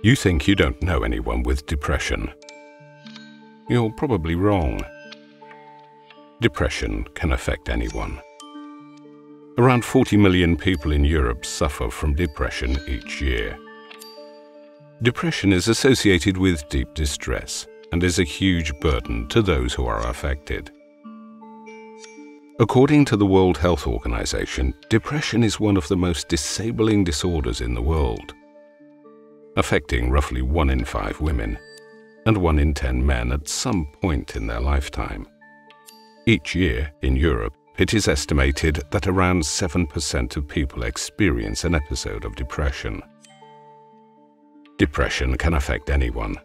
You think you don't know anyone with depression. You're probably wrong. Depression can affect anyone. Around 40 million people in Europe suffer from depression each year. Depression is associated with deep distress and is a huge burden to those who are affected. According to the World Health Organization, depression is one of the most disabling disorders in the world, affecting roughly 1 in 5 women and 1 in 10 men at some point in their lifetime. Each year in Europe, it is estimated that around 7% of people experience an episode of depression. Depression can affect anyone.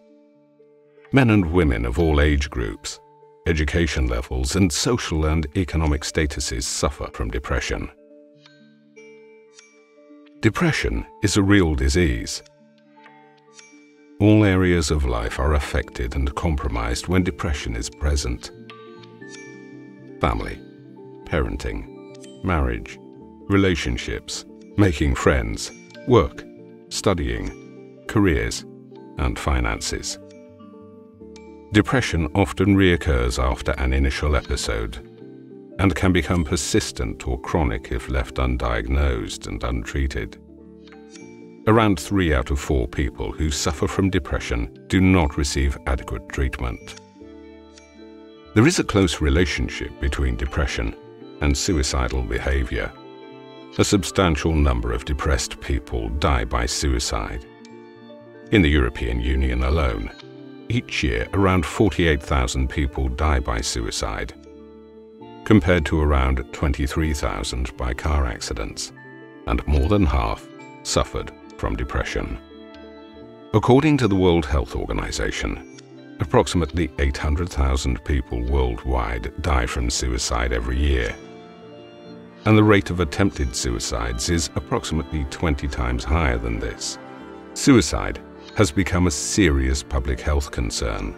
Men and women of all age groups, education levels, and social and economic statuses suffer from depression. Depression is a real disease. All areas of life are affected and compromised when depression is present. Family, parenting, marriage, relationships, making friends, work, studying, careers, and finances. Depression often reoccurs after an initial episode and can become persistent or chronic if left undiagnosed and untreated. Around 3 out of 4 people who suffer from depression do not receive adequate treatment. There is a close relationship between depression and suicidal behavior. A substantial number of depressed people die by suicide. In the European Union alone, each year around 48,000 people die by suicide, compared to around 23,000 by car accidents, and more than half suffered from depression. According to the World Health Organization, approximately 800,000 people worldwide die from suicide every year, and the rate of attempted suicides is approximately 20 times higher than this. Suicide has become a serious public health concern.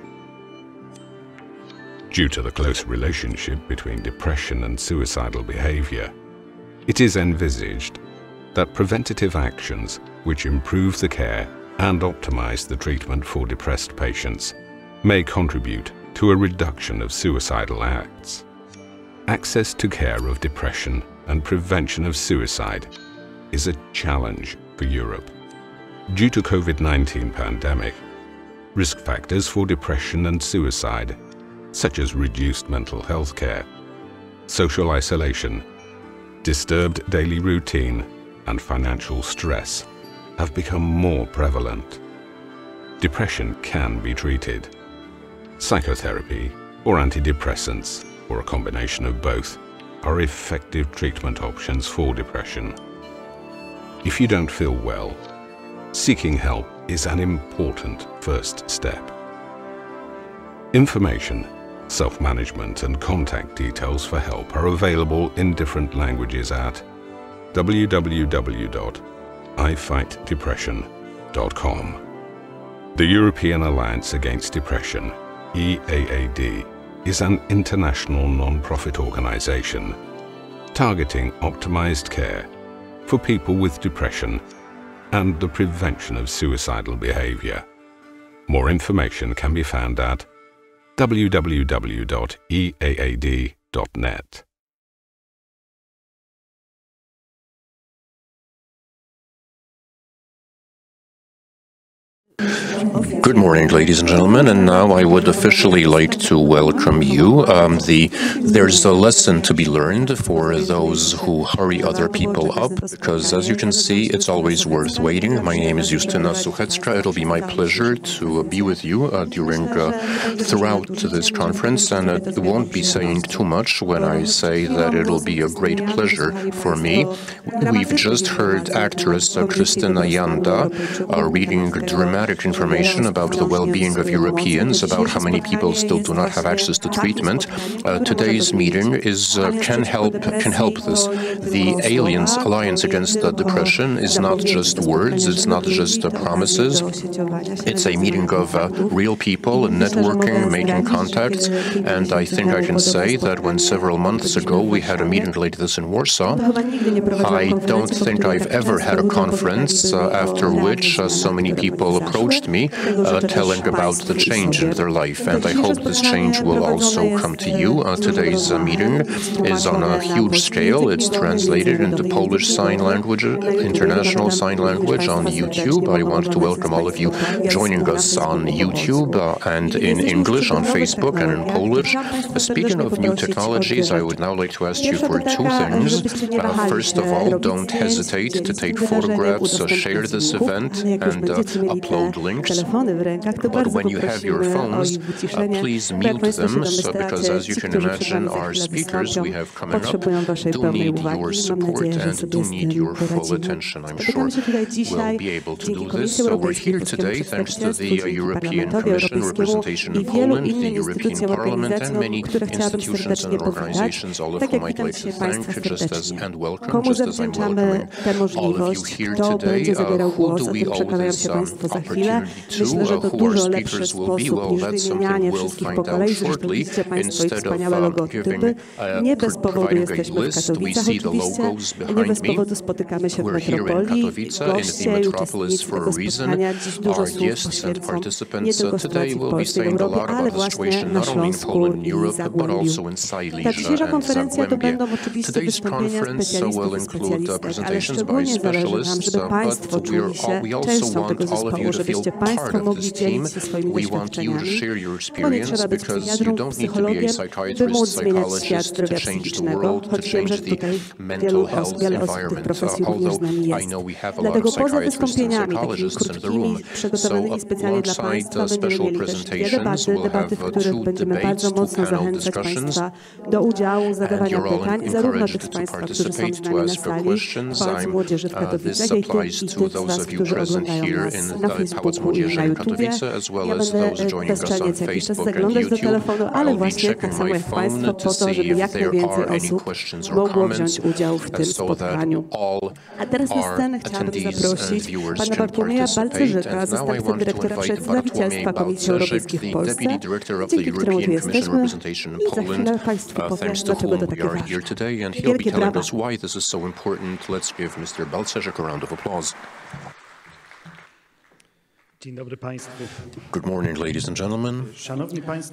Due to the close relationship between depression and suicidal behavior, it is envisaged that preventative actions which improve the care and optimize the treatment for depressed patients may contribute to a reduction of suicidal acts. Access to care of depression and prevention of suicide is a challenge for Europe. Due to COVID-19 pandemic, risk factors for depression and suicide, such as reduced mental health care, social isolation, disturbed daily routine, and financial stress, have become more prevalent. Depression can be treated. Psychotherapy or antidepressants, or a combination of both, are effective treatment options for depression. If you don't feel well, seeking help is an important first step. Information, self-management, and contact details for help are available in different languages at www.ifightdepression.com. The European Alliance Against Depression, EAAD, is an international non-profit organization targeting optimized care for people with depression and the prevention of suicidal behavior. More information can be found at www.eaad.net. Good morning, ladies and gentlemen, and now I would officially like to welcome you. There's a lesson to be learned for those who hurry other people up, because as you can see, it's always worth waiting. My name is Justyna Suchecka. It'll be my pleasure to be with you throughout this conference, and I won't be saying too much when I say that it'll be a great pleasure for me. We've just heard actress Krystyna Janda reading dramatic inadequate information about the well-being of Europeans, about how many people still do not have access to treatment. Today's meeting can help this. The Alliance Against Depression is not just words, it's not just promises. It's a meeting of real people, networking, making contacts, and I think I can say that when several months ago we had a meeting like this in Warsaw, I don't think I've ever had a conference after which so many people approached me telling about the change in their life, and I hope this change will also come to you. Today's meeting is on a huge scale. It's translated into Polish Sign Language, International Sign Language on YouTube. I want to welcome all of you joining us on YouTube and in English on Facebook and in Polish. Speaking of new technologies, I would now like to ask you for two things. First of all, don't hesitate to take photographs, share this event, and upload links. But when you have your phones, please mute them, because as you can imagine, our speakers we have coming up do need your support and do need your full attention. I'm sure we'll be able to do this. So we're here today thanks to the European Commission representation in Poland, the European Parliament, and many institutions and organizations, all of whom I'd like to thank and welcome, just as I'm welcoming all of you here today. Who do we owe this opportunity to? Who our speakers will be? Well, that's something we'll find out shortly. Instead of providing a list, we see the logos behind me. We're here in Katowice, in the Metropolis for a reason. Our guests and participants today will be saying a lot about the situation not only in Poland and Europe, but also in Silesia and Zagłębie. Today's conference will include presentations by specialists, but we also want all of you to feel part of this team. We want you to share your experience, because you don't need to be a psychiatrist, psychologist to change the world, to change the mental health environment. Although I know we have a lot of psychiatrists and psychologists in the room. So alongside special presentations, we'll have two debates, two panel discussions, and you're all encouraged to participate, to ask questions. This applies to those of you present here in Pałac Młodzieży in Katowice, as well as those joining us on Facebook and YouTube. I'll be checking my phone to see if there are any questions or comments, so that all our attendees and viewers can participate. And now I want to invite Bartłomiej Balcerzyk, the Deputy Director of the European Commission representation in Poland, thanks to whom we are here today, and he'll be telling us why this is so important. Let's give Mr. Balcerzyk a round of applause. Good morning, ladies and gentlemen.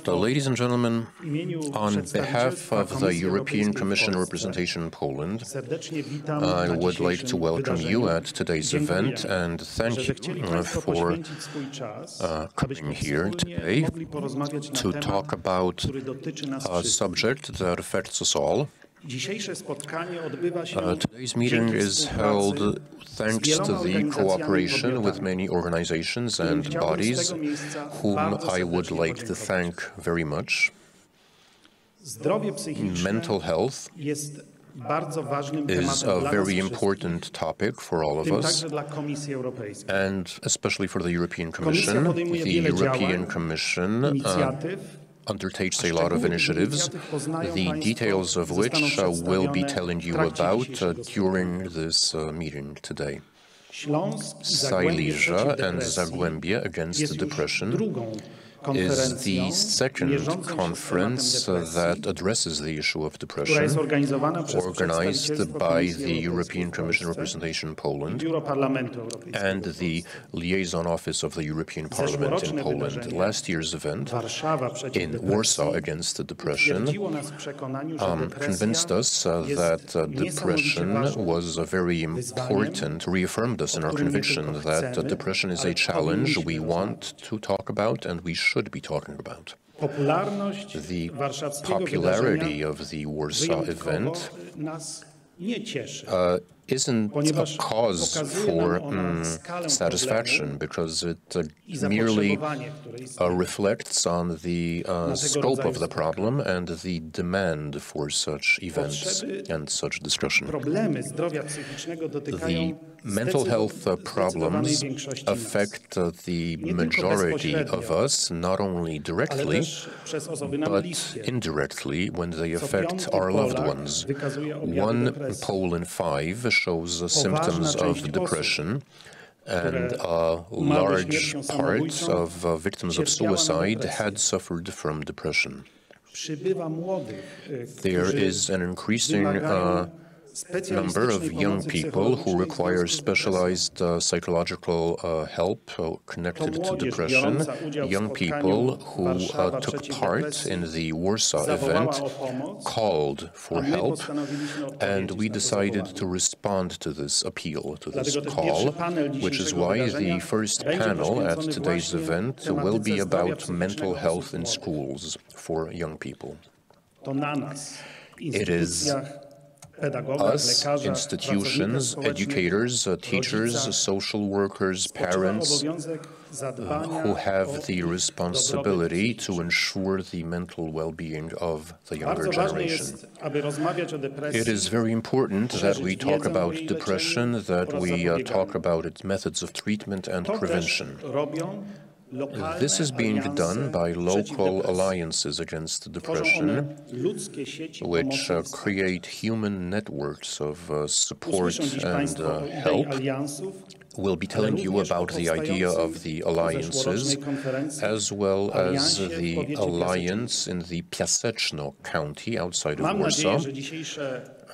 Ladies and gentlemen, on behalf of the European Commission representation in Poland, I would like to welcome you at today's event and thank you for coming here today to talk about a subject that affects us all. Today's meeting is held thanks to the cooperation with many organizations and bodies, whom I would like to thank very much. Mental health is a very important topic for all of us, and especially for the European Commission. The European Commission undertakes a lot of initiatives, the details of which we'll be telling you about during this meeting today. Silesia and Zagłębie Against Depression is the second conference that addresses the issue of depression, organized by the European Commission representation in Poland and the Liaison Office of the European Parliament in Poland. Last year's event in Warsaw Against Depression convinced us that depression was very important, reaffirmed us in our conviction that depression is a challenge we want to talk about and we should be talking about. The popularity of the Warsaw event isn't a cause for satisfaction, because it merely reflects on the scope of the problem and the demand for such events and such discussion. The mental health problems affect the majority of us, not only directly, but indirectly when they affect our loved ones. 1 Pole in 5 shows symptoms of depression, and a large part of victims of suicide had suffered from depression. There is an increasing number of young people who require specialized psychological help connected to depression, young people who took part in the Warsaw event called for help, and we decided to respond to this appeal, to this call, which is why the first panel at today's event will be about mental health in schools for young people. It is us, institutions, educators, teachers, social workers, parents, who have the responsibility to ensure the mental well-being of the younger generation. It is very important that we talk about depression, that we talk about its methods of treatment and prevention. This is being done by local alliances against depression, which create human networks of support and help. We'll be telling you about the idea of the alliances, as well as the alliance in the Piaseczno county outside of Warsaw.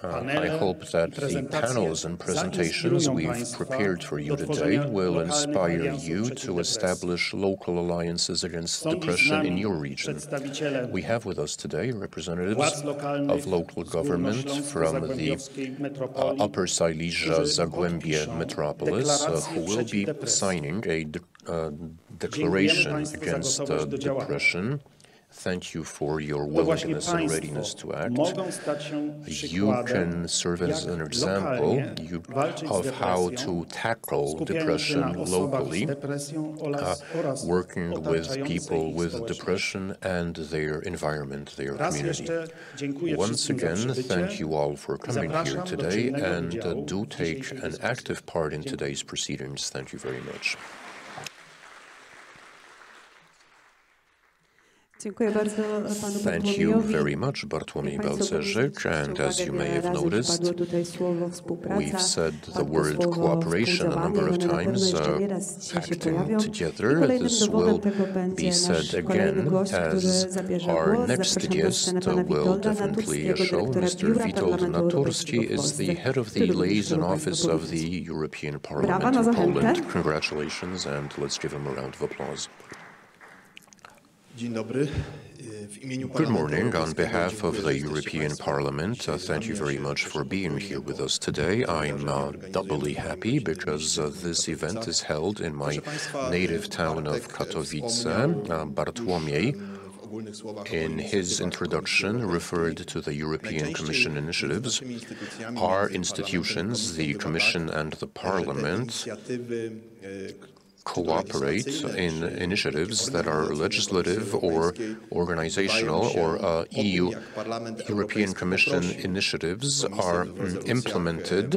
I hope that the panels and presentations we've prepared for you today will inspire you to establish local alliances against depression in your region. We have with us today representatives of local government from the Upper Silesia Zagłębie Metropolis, who will be signing a declaration against depression. Thank you for your willingness and readiness to act. You can serve as an example of how to tackle depression locally, working with people with depression and their environment, their community. Once again, thank you all for coming here today, and do take an active part in today's proceedings. Thank you very much. Thank you very much, Bartłomiej Balcerzyk, and as you may have noticed, we've said the word cooperation a number of times, acting together. This will be said again, as our next guest will definitely show. Mr. Witold Naturski is the head of the Liaison Office of the European Parliament in Poland. Congratulations, and let's give him a round of applause. Good morning. On behalf of the European Parliament, thank you very much for being here with us today. I'm doubly happy because this event is held in my native town of Katowice. Bartłomiej, in his introduction, referred to the European Commission initiatives. Our institutions, the Commission and the Parliament, cooperate in initiatives that are legislative or organizational, or European Commission initiatives are implemented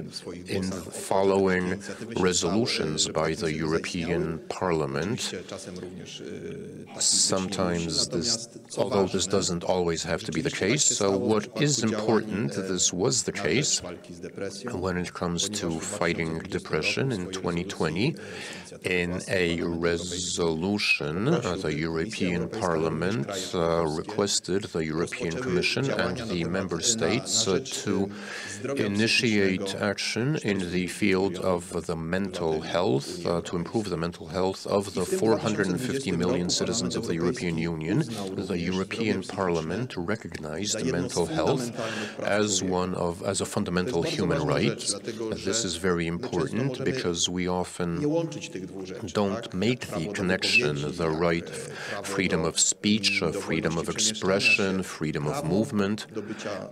in following resolutions by the European Parliament. Sometimes although this doesn't always have to be the case, so what is important, this was the case when it comes to fighting depression in 2020. In a resolution, the European Parliament requested the European Commission and the Member States to initiate action in the field of the mental health, to improve the mental health of the 450 million citizens of the European Union. The European Parliament recognized mental health as a fundamental human right. This is very important because we often don't make the connection, the right freedom of speech, freedom of expression, freedom of movement,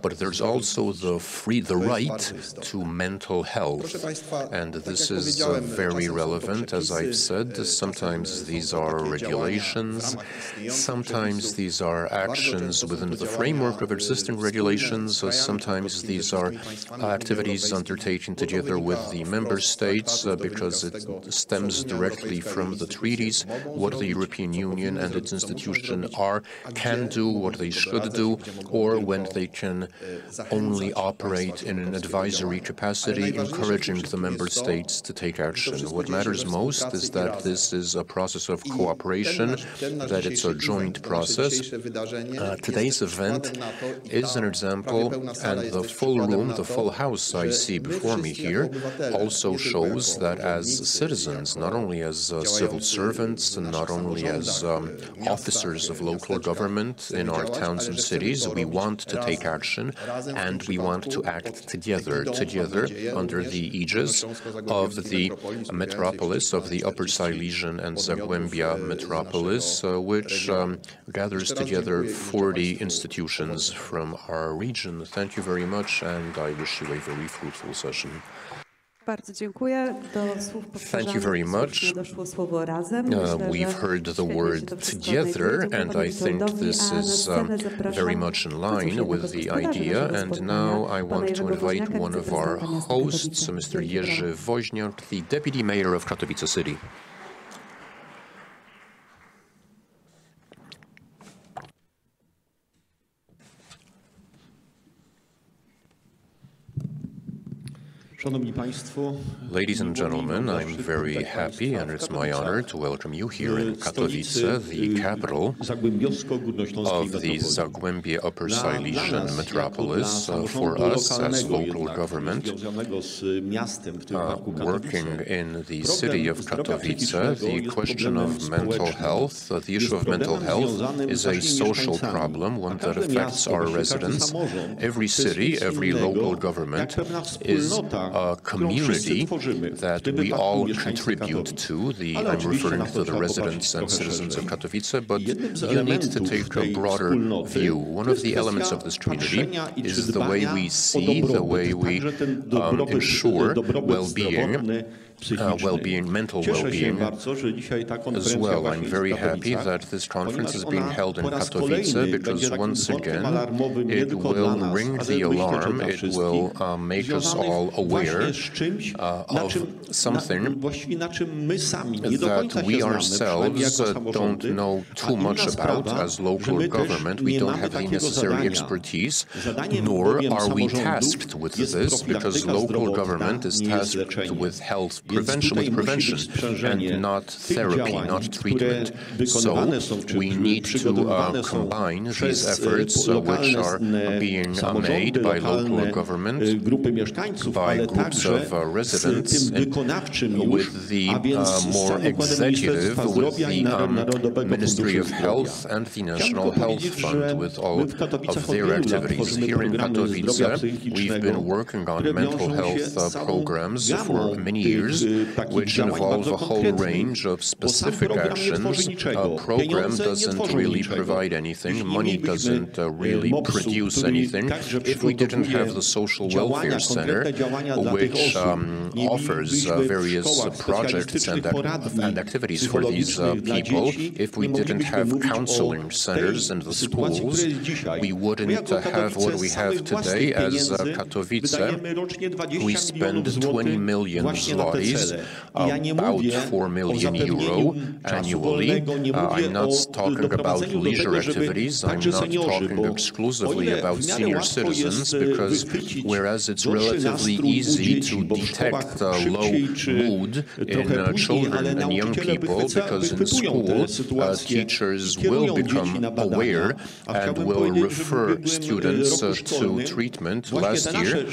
but there's also the right to mental health. And this is very relevant, as I've said. Sometimes these are regulations, sometimes these are actions within the framework of existing regulations, sometimes these are activities undertaken together with the member states because it stems directly from the treaties, what the European Union and its institutions can do, what they should do, or when they can only operate in an advisory capacity, encouraging the member states to take action. What matters most is that this is a process of cooperation, that it's a joint process. Today's event is an example, and the full room, the full house I see before me here also shows that as citizens, not only as civil servants, and not only as officers of local government in our towns and cities, we want to take action and we want to act together under the aegis of the Metropolis, of the Upper Silesian and Zagłębia Metropolis, which gathers together 40 institutions from our region. Thank you very much, and I wish you a very fruitful session. Thank you very much. We've heard the word together, and I think this is very much in line with the idea. And now I want to invite one of our hosts, Mr. Jerzy Woźniak, the Deputy Mayor of Katowice City. Ladies and gentlemen, I'm very happy and it's my honor to welcome you here in Katowice, the capital of the Zagłębie Upper Silesian Metropolis. For us as local government, working in the city of Katowice, the question of mental health, the issue of mental health is a social problem, one that affects our residents. Every city, every local government is a community that we all contribute to. I'm referring to the residents and citizens of Katowice, but you need to take a broader view. One of the elements of this community is the way we see, the way we ensure mental well-being as well. I'm very happy that this conference is being held in Katowice because once again it will ring the alarm, it will make us all aware of something that we ourselves don't know too much about as local government. We don't have the necessary expertise, nor are we tasked with this, because local government is tasked with health prevention and not therapy, not treatment. So we need to combine these efforts which are being made by local government, by groups of residents, with the more executive, with the Ministry of Health and the National Health Fund, with all of their activities. Here in Katowice, we've been working on mental health programs for many years, which involve a whole range of specific actions. A program doesn't really provide anything, money doesn't really produce anything. If we didn't have the Social Welfare Center, which offers various projects and activities for these people, if we didn't have counseling centers in the schools, we wouldn't have what we have today as Katowice. We spend 20 million zlotys, about 4 million euro annually. I'm not talking about leisure activities, I'm not talking exclusively about senior citizens, because whereas it's relatively easy to detect low mood in children and young people, because in school teachers will become aware and will refer students to treatment. Last year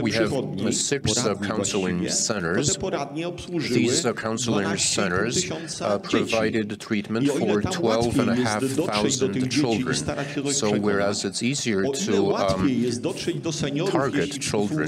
we have 6 counseling centers centers. These counseling centers provided treatment for 12,500 children. So whereas it's easier to target children,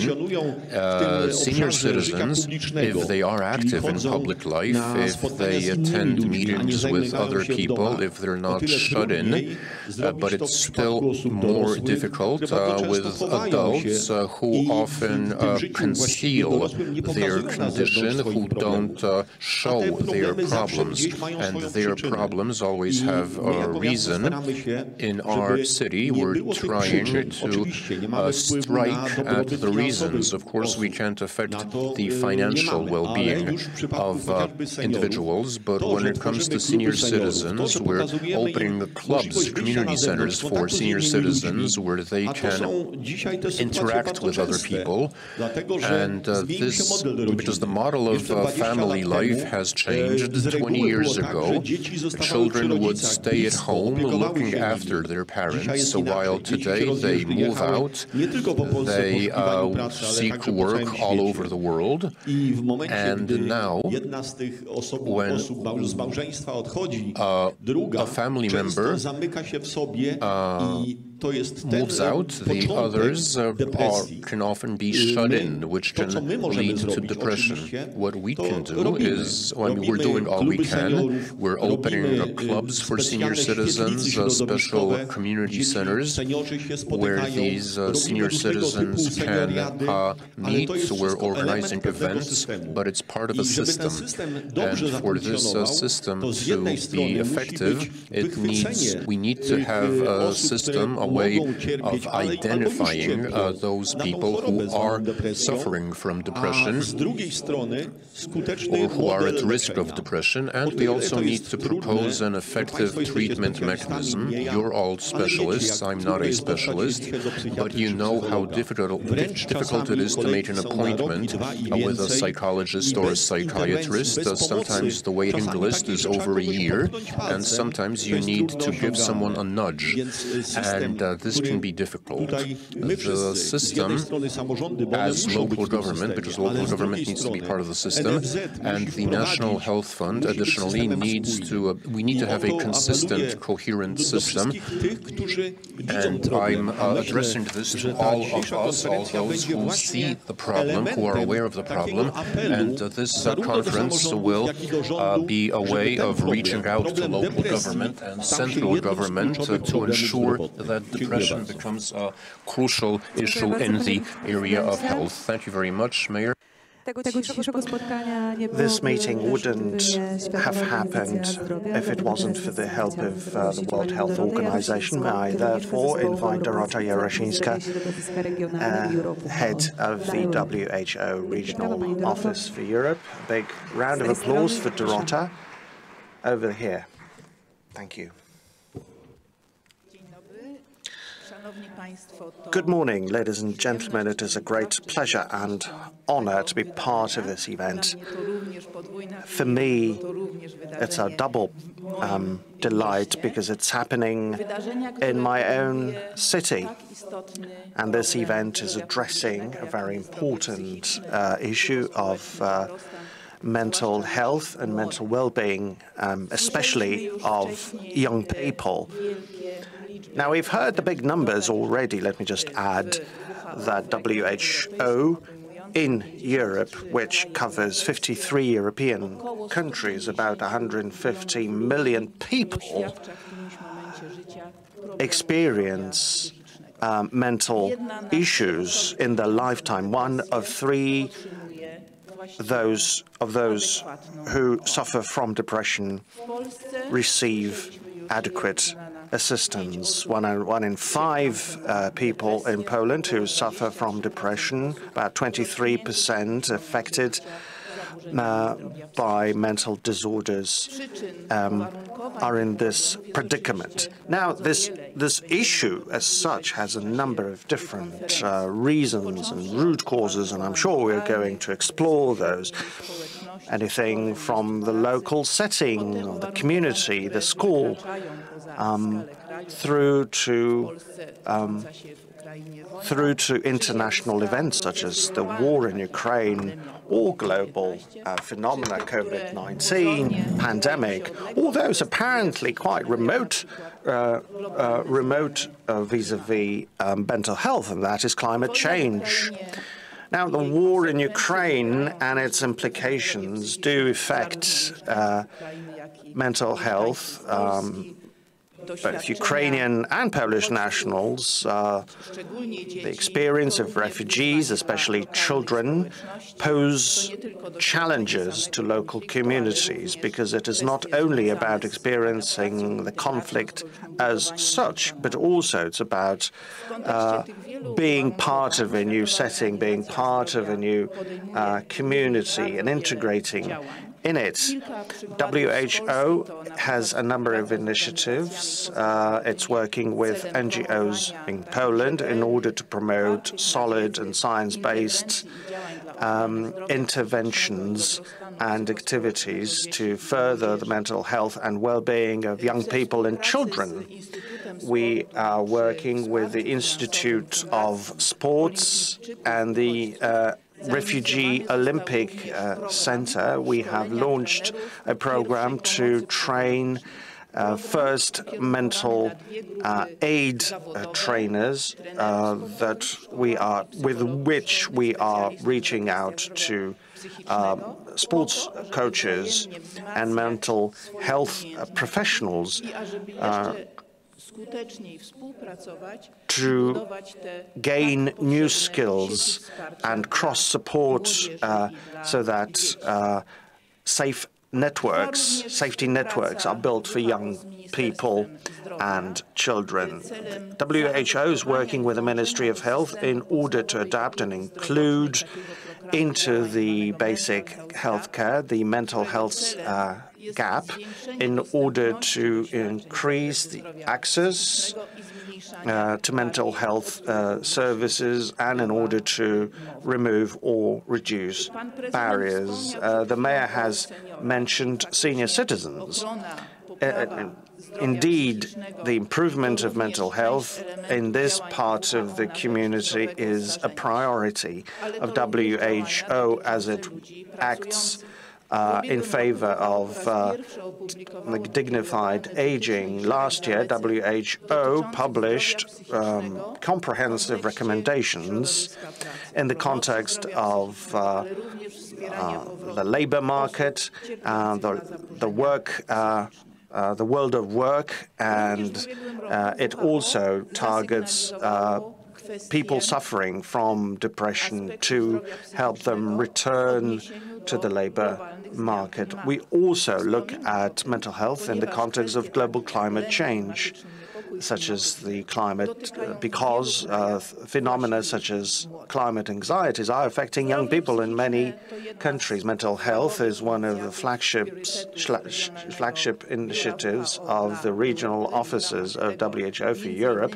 senior citizens, if they are active in public life, if they attend meetings with other people, if they're not shut in, but it's still more difficult with adults who often conceal their condition, who don't show their problems, and their problems always have a reason. In our city, we're trying to strike at the reasons. Of course, we can't affect the financial well-being of individuals, but when it comes to senior citizens, we're opening clubs, community centers for senior citizens where they can interact with other people. And this, because the model of family life has changed. 20 years ago, children would stay at home looking after their parents. So while today they move out, they seek work all over the world. And now, when a family member moves out, the others can often be shut in, which can lead to depression. What we can do is, we're doing all we can. We're opening clubs for senior citizens, special community centers where these senior citizens can meet. We're organizing events, but it's part of a system. And for this system to be effective, we need to have a system, a way of identifying those people who are suffering from depression or who are at risk of depression, and we also need to propose an effective treatment mechanism. You're all specialists, I'm not a specialist, but you know how difficult it is to make an appointment with a psychologist or a psychiatrist. Sometimes the waiting list is over a year, and sometimes you need to give someone a nudge, and this can be difficult. The system, as local government, because local government needs to be part of the system, and the National Health Fund additionally we need to have a consistent, coherent system. And I'm addressing this to all of us, all those who see the problem, who are aware of the problem, and this conference will be a way of reaching out to local government and central government to ensure that depression becomes a crucial issue in the area of health. Thank you very much, Mayor. This meeting wouldn't have happened if it wasn't for the help of the World Health Organization. I therefore invite Dorota Jarosińska, head of the WHO Regional Office for Europe. A big round of applause for Dorota over here. Thank you. Good morning, ladies and gentlemen. It is a great pleasure and honor to be part of this event. For me, it's a double delight because it's happening in my own city. And this event is addressing a very important issue of mental health and mental well-being, especially of young people. Now, we've heard the big numbers already. Let me just add that WHO in Europe, which covers 53 European countries, about 150 million people, experience mental issues in their lifetime. 1 of 3 of those who suffer from depression receive adequate assistance. One in 5 people in Poland who suffer from depression, about 23% affected by mental disorders, are in this predicament. Now, this issue as such has a number of different reasons and root causes, and I'm sure we're going to explore those. Anything from the local setting, or the community, the school, through to through to international events such as the war in Ukraine or global phenomena, COVID-19, pandemic, all those apparently quite remote vis-a-vis mental health, and that is climate change. Now, the war in Ukraine and its implications do affect mental health. Both Ukrainian and Polish nationals, the experience of refugees, especially children, pose challenges to local communities because it is not only about experiencing the conflict as such, but also it's about being part of a new setting, being part of a new community and integrating in it. WHO has a number of initiatives. It's working with NGOs in Poland in order to promote solid and science-based interventions and activities to further the mental health and well-being of young people and children. We are working with the Institute of Sports and the Refugee Olympic Center. We have launched a program to train first mental aid trainers with which we are reaching out to sports coaches and mental health professionals to gain new skills and cross-support so that safety networks are built for young people and children. WHO is working with the Ministry of Health in order to adapt and include into the basic healthcare the mental health gap in order to increase the access to mental health services and in order to remove or reduce barriers. The mayor has mentioned senior citizens. Indeed, the improvement of mental health in this part of the community is a priority of WHO as it acts in favor of dignified aging. Last year, WHO published comprehensive recommendations in the context of the labor market, the world of work, and it also targets people suffering from depression to help them return to the labor market. We also look at mental health in the context of global climate change, such as the climate, because phenomena such as climate anxieties are affecting young people in many countries. Mental health is one of the flagship initiatives of the regional offices of WHO for Europe,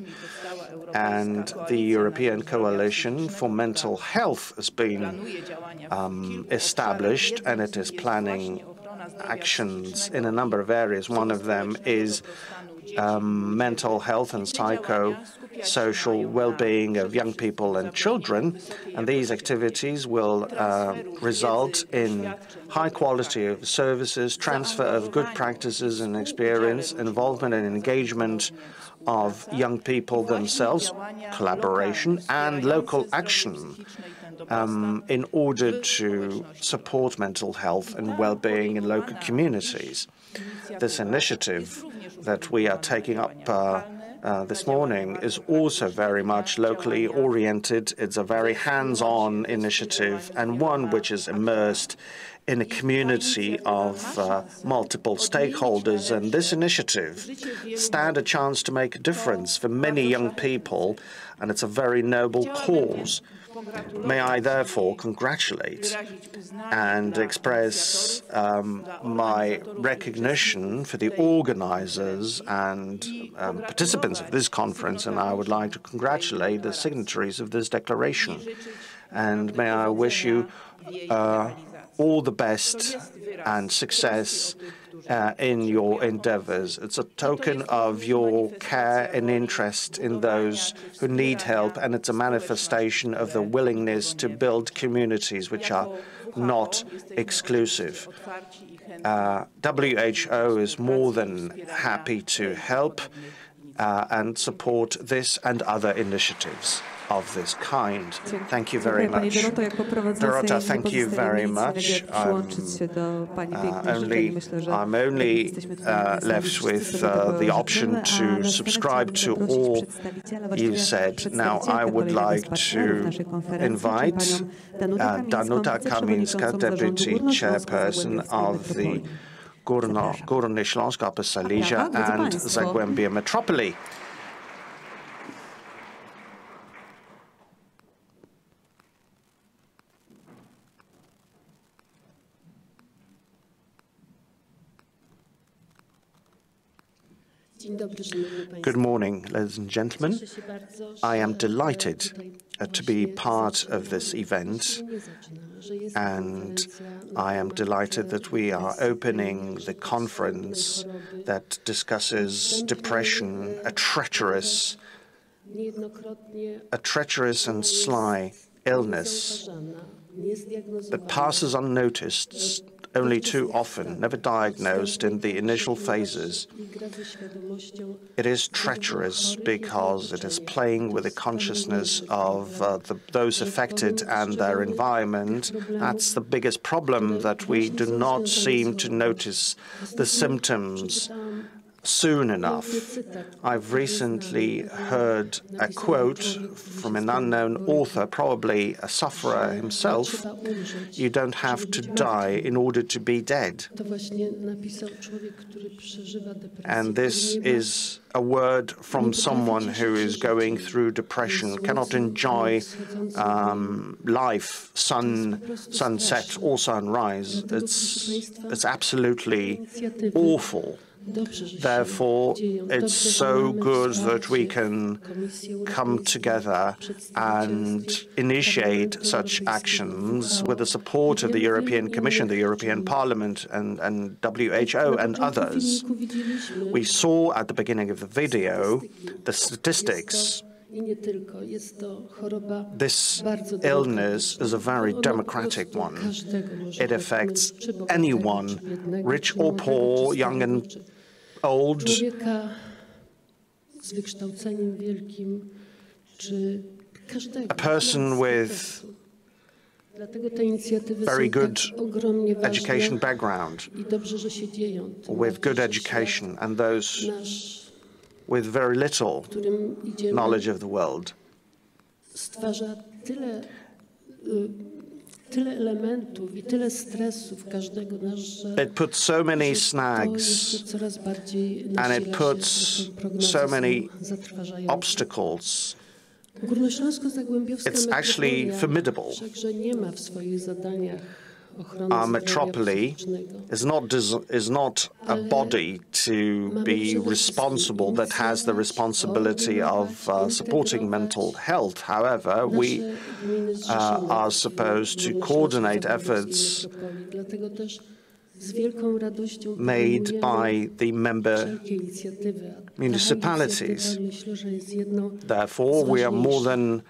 and the European Coalition for Mental Health has been established, and it is planning actions in a number of areas. One of them is mental health and psychosocial well-being of young people and children, and these activities will result in high quality of services, transfer of good practices and experience, involvement and engagement of young people themselves, collaboration and local action in order to support mental health and well-being in local communities. This initiative that we are taking up this morning is also very much locally oriented. It's a very hands-on initiative and one which is immersed in a community of multiple stakeholders, and this initiative stands a chance to make a difference for many young people, and it's a very noble cause. May I therefore congratulate and express my recognition for the organizers and participants of this conference, and I would like to congratulate the signatories of this declaration. and may I wish you all the best and success in your endeavors. It's a token of your care and interest in those who need help, and it's a manifestation of the willingness to build communities which are not exclusive. WHO is more than happy to help and support this and other initiatives of this kind. Thank you very much. Dorota, thank you very much. I'm only left with the option to subscribe to all you said. Now, I would like to invite Danuta Kamińska, Deputy Chairperson of the Górny Śląsk, Upper Silesia and Zagłębie Metropolis. Good morning, ladies and gentlemen. I am delighted to be part of this event, and I am delighted that we are opening the conference that discusses depression, a treacherous and sly illness that passes unnoticed only too often, never diagnosed in the initial phases. It is treacherous because it is playing with the consciousness of those affected and their environment. That's the biggest problem, that we do not seem to notice the symptoms soon enough. I've recently heard a quote from an unknown author, probably a sufferer himself: "You don't have to die in order to be dead." And this is a word from someone who is going through depression, cannot enjoy life, sunset or sunrise. It's absolutely awful. Therefore, it's so good that we can come together and initiate such actions with the support of the European Commission, the European Parliament, and WHO and others. We saw at the beginning of the video the statistics. This illness is a very democratic one. It affects anyone, rich or poor, young and old, a person with very good education background, with good education, and those with very little knowledge of the world. It puts so many snags, and it puts so many obstacles. It's actually formidable. Our metropolis is not a body to be responsible, that has the responsibility of supporting mental health. However, we are supposed to coordinate efforts made by the member municipalities. Therefore, we are more than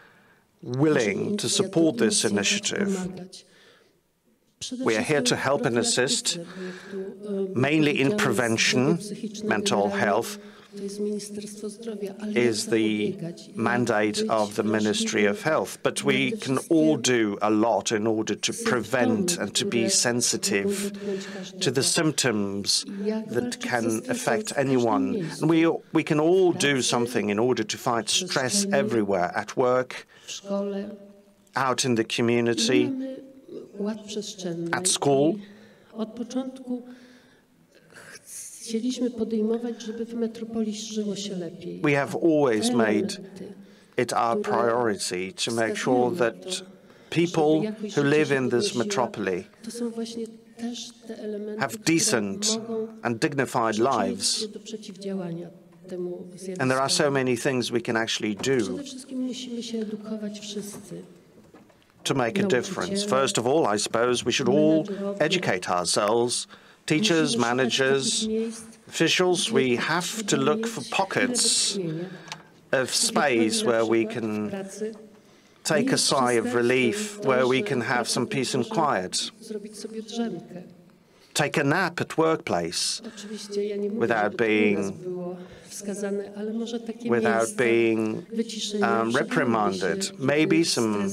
willing to support this initiative. We are here to help and assist, mainly in prevention. Mental health is the mandate of the Ministry of Health, but we can all do a lot in order to prevent and to be sensitive to the symptoms that can affect anyone. And we can all do something in order to fight stress everywhere, at work, out in the community, at school. We have always made it our priority to make sure that people who live in this metropolis have decent and dignified lives. And there are so many things we can actually do. to make a difference. First of all, I suppose we should all educate ourselves, teachers, managers, officials. We have to look for pockets of space where we can take a sigh of relief, where we can have some peace and quiet. Take a nap at workplace without being reprimanded. Maybe some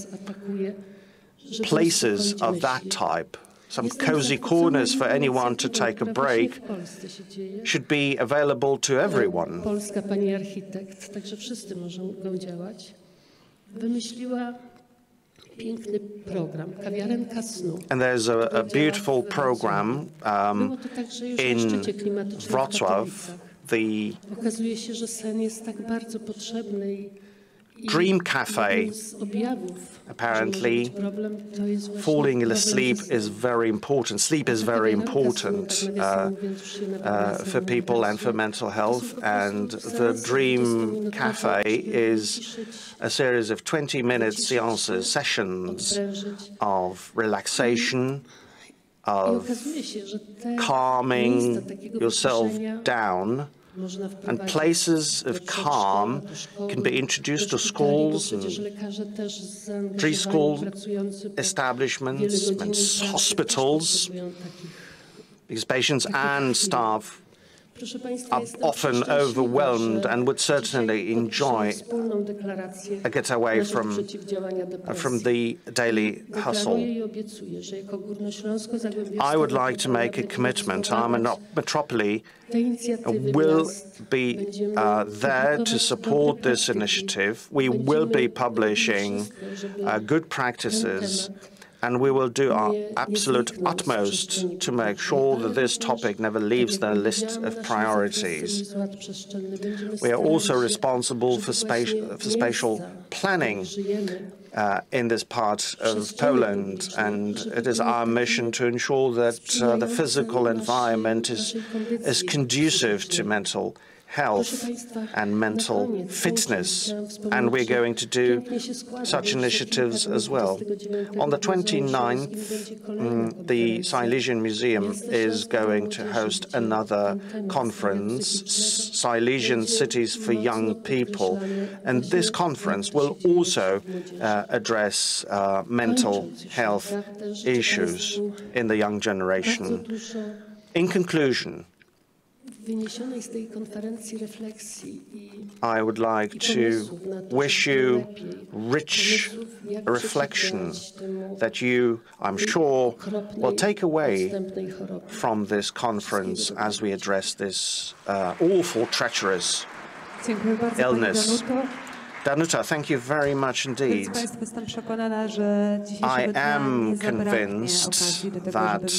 places of that type, some cozy corners for anyone to take a break, should be available to everyone. And there's a beautiful program in Wrocław, the Dream Cafe. Apparently, falling asleep is very important. Sleep is very important for people and for mental health. And the Dream Cafe is a series of 20-minute seances, sessions of relaxation, of calming yourself down. And places of calm can be introduced to schools and preschool establishments and hospitals. These patients and staff are often overwhelmed and would certainly enjoy a getaway from the daily hustle. I would like to make a commitment. Our Metropolis will be there to support this initiative. We will be publishing good practices, and we will do our absolute utmost to make sure that this topic never leaves the list of priorities. We are also responsible for spatial planning in this part of Poland, and it is our mission to ensure that the physical environment is conducive to mental health and mental fitness, and we're going to do such initiatives as well. On the 29th, the Silesian Museum is going to host another conference, Silesian Cities for Young People, and this conference will also address mental health issues in the young generation. In conclusion, I would like to wish you rich reflection that you, I'm sure, will take away from this conference as we address this awful, treacherous illness. Danuta, thank you very much indeed. I am convinced that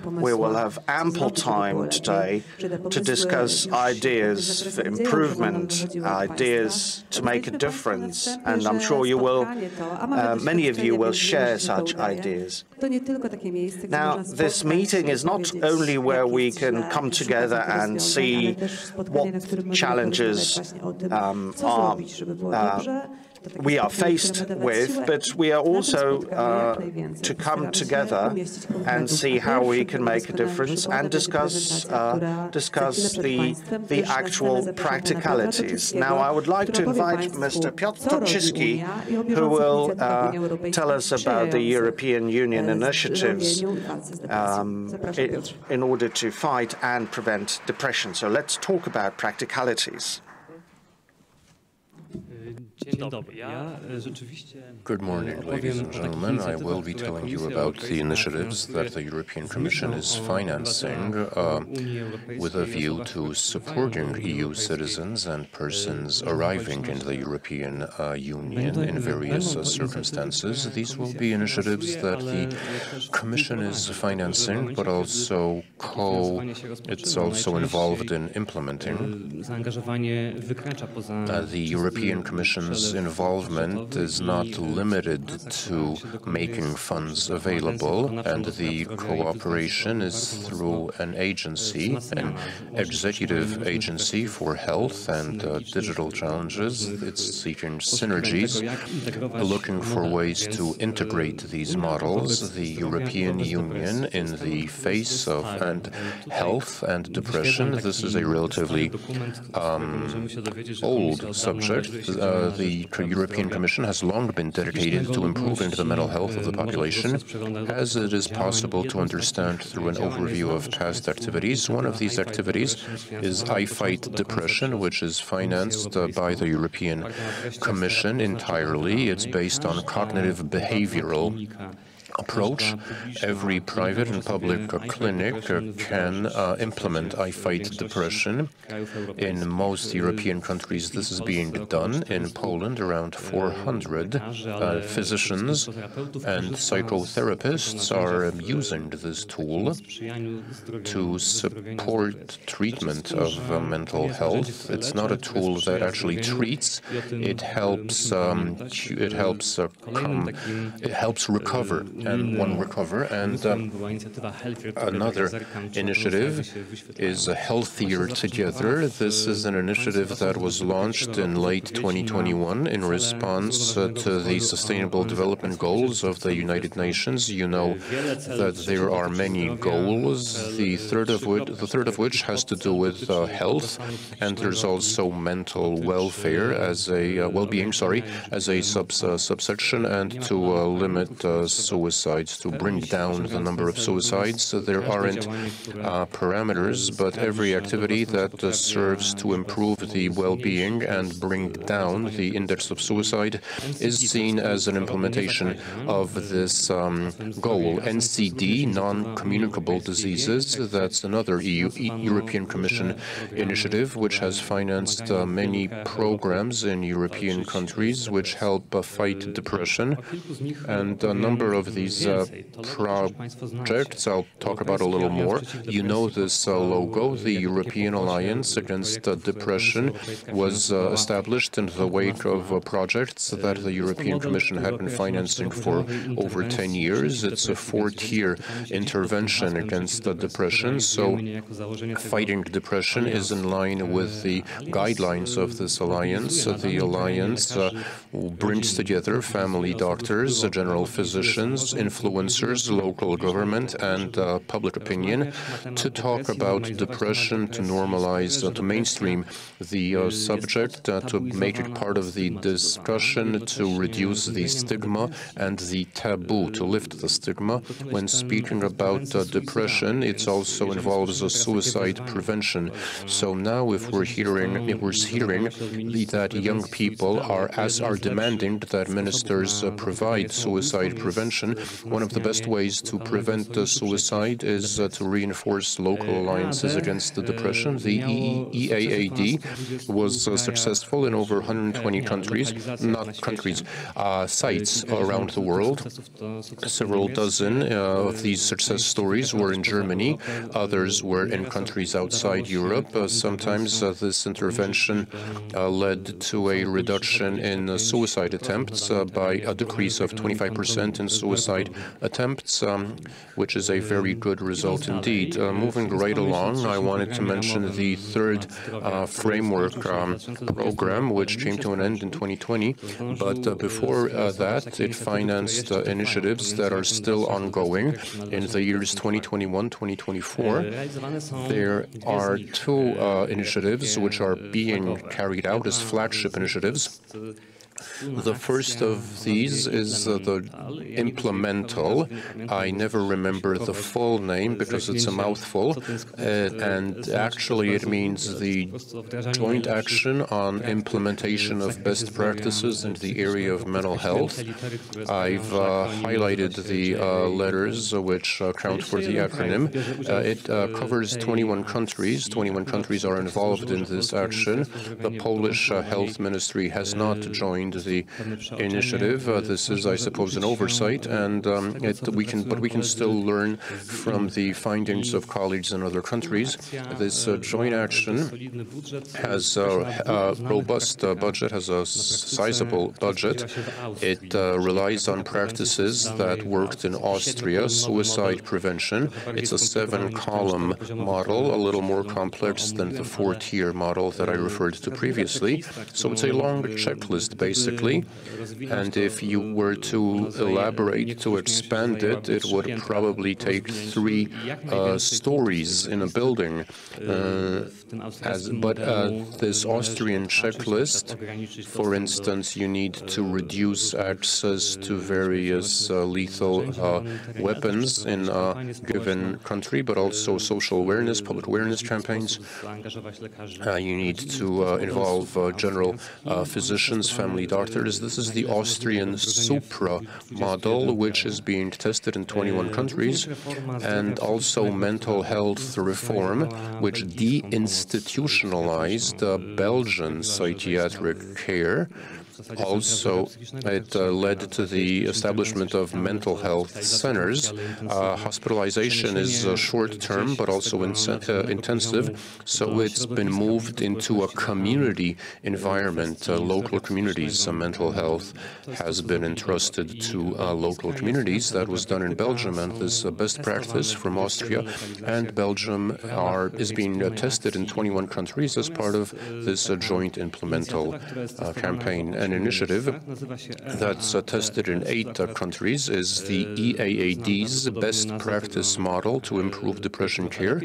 we will have ample time today to discuss ideas for improvement, ideas to make a difference, and I'm sure you will, many of you will share such ideas. Now, this meeting is not only where we can come together and see what challenges we are faced with, but we are also to come together and see how we can make a difference and discuss the actual practicalities. Now, I would like to invite Mr. Piotr Toczyski, who will tell us about the European Union initiatives in order to fight and prevent depression. So let's talk about practicalities. Good morning, ladies and gentlemen. I will be telling you about the initiatives that the European Commission is financing with a view to supporting EU citizens and persons arriving in the European Union in various circumstances. These will be initiatives that the Commission is financing, but also it's also involved in implementing. The European Commission Union's involvement is not limited to making funds available, and the cooperation is through an agency, an executive agency for health and digital challenges. It's seeking synergies, looking for ways to integrate these models. The European Union, in the face of health and depression, this is a relatively old subject. The European Commission has long been dedicated to improving the mental health of the population, as it is possible to understand through an overview of past activities. One of these activities is I Fight Depression, which is financed by the European Commission entirely. It's based on cognitive behavioral approach. Every private and public clinic can implement I Fight Depression. In most European countries, this is being done. In Poland, around 400 physicians and psychotherapists are using this tool to support treatment of mental health. It's not a tool that actually treats. It helps recover. And another initiative is Healthier Together. This is an initiative that was launched in late 2021 in response to the Sustainable Development Goals of the United Nations. You know that there are many goals, the third of which has to do with health, and there's also mental welfare as a well-being, as a subsection, and to limit suicides, to bring down the number of suicides. There aren't parameters, but every activity that serves to improve the well-being and bring down the index of suicide is seen as an implementation of this goal. NCD, non-communicable diseases, that's another European Commission initiative which has financed many programs in European countries which help fight depression, and a number of these projects I'll talk about a little more. You know this logo. The European Alliance Against Depression was established in the wake of projects that the European Commission had been financing for over 10 years. It's a 4-tier intervention against depression, so fighting depression is in line with the guidelines of this alliance. The alliance brings together family doctors, general physicians, influencers, local government, and public opinion to talk about depression, to normalize, to mainstream the subject, to make it part of the discussion, to reduce the stigma and the taboo, to lift the stigma. When speaking about depression, it also involves suicide prevention. So now, if we're hearing that young people are demanding that ministers provide suicide prevention, one of the best ways to prevent suicide is to reinforce local alliances against depression. The EAAD was successful in over 120 sites around the world. Several dozen of these success stories were in Germany. Others were in countries outside Europe. Sometimes this intervention led to a reduction in suicide attempts by a decrease of 25% in suicide attempts, which is a very good result indeed. Moving right along, I wanted to mention the third framework program, which came to an end in 2020. But before that, it financed initiatives that are still ongoing. In the years 2021-2024, there are two initiatives which are being carried out as flagship initiatives. The first of these is the implemental. I never remember the full name because it's a mouthful, and actually it means the joint action on implementation of best practices in the area of mental health. I've highlighted the letters which count for the acronym. It covers 21 countries. 21 countries are involved in this action. The Polish Health Ministry has not joined behind the initiative. This is, I suppose, an oversight, and we can still learn from the findings of colleagues in other countries. This joint action has a robust budget, has a sizable budget. It relies on practices that worked in Austria, suicide prevention. It's a 7-column model, a little more complex than the 4-tier model that I referred to previously. So it's a long checklist, basically. And if you were to elaborate, to expand it, it would probably take 3 stories in a building. But this Austrian checklist, for instance, you need to reduce access to various lethal weapons in a given country, but also social awareness, public awareness campaigns. You need to involve general physicians, family doctors. This is the Austrian Supra model, which is being tested in 21 countries, and also mental health reform, which deinstitutionalized Belgian psychiatric care. Also, it led to the establishment of mental health centers. Hospitalization is short-term, but also intensive, so it's been moved into a community environment, local communities. Mental health has been entrusted to local communities. That was done in Belgium, and this best practice from Austria and Belgium is being tested in 21 countries as part of this joint implemental campaign. An initiative that's tested in 8 countries is the EAAD's best practice model to improve depression care.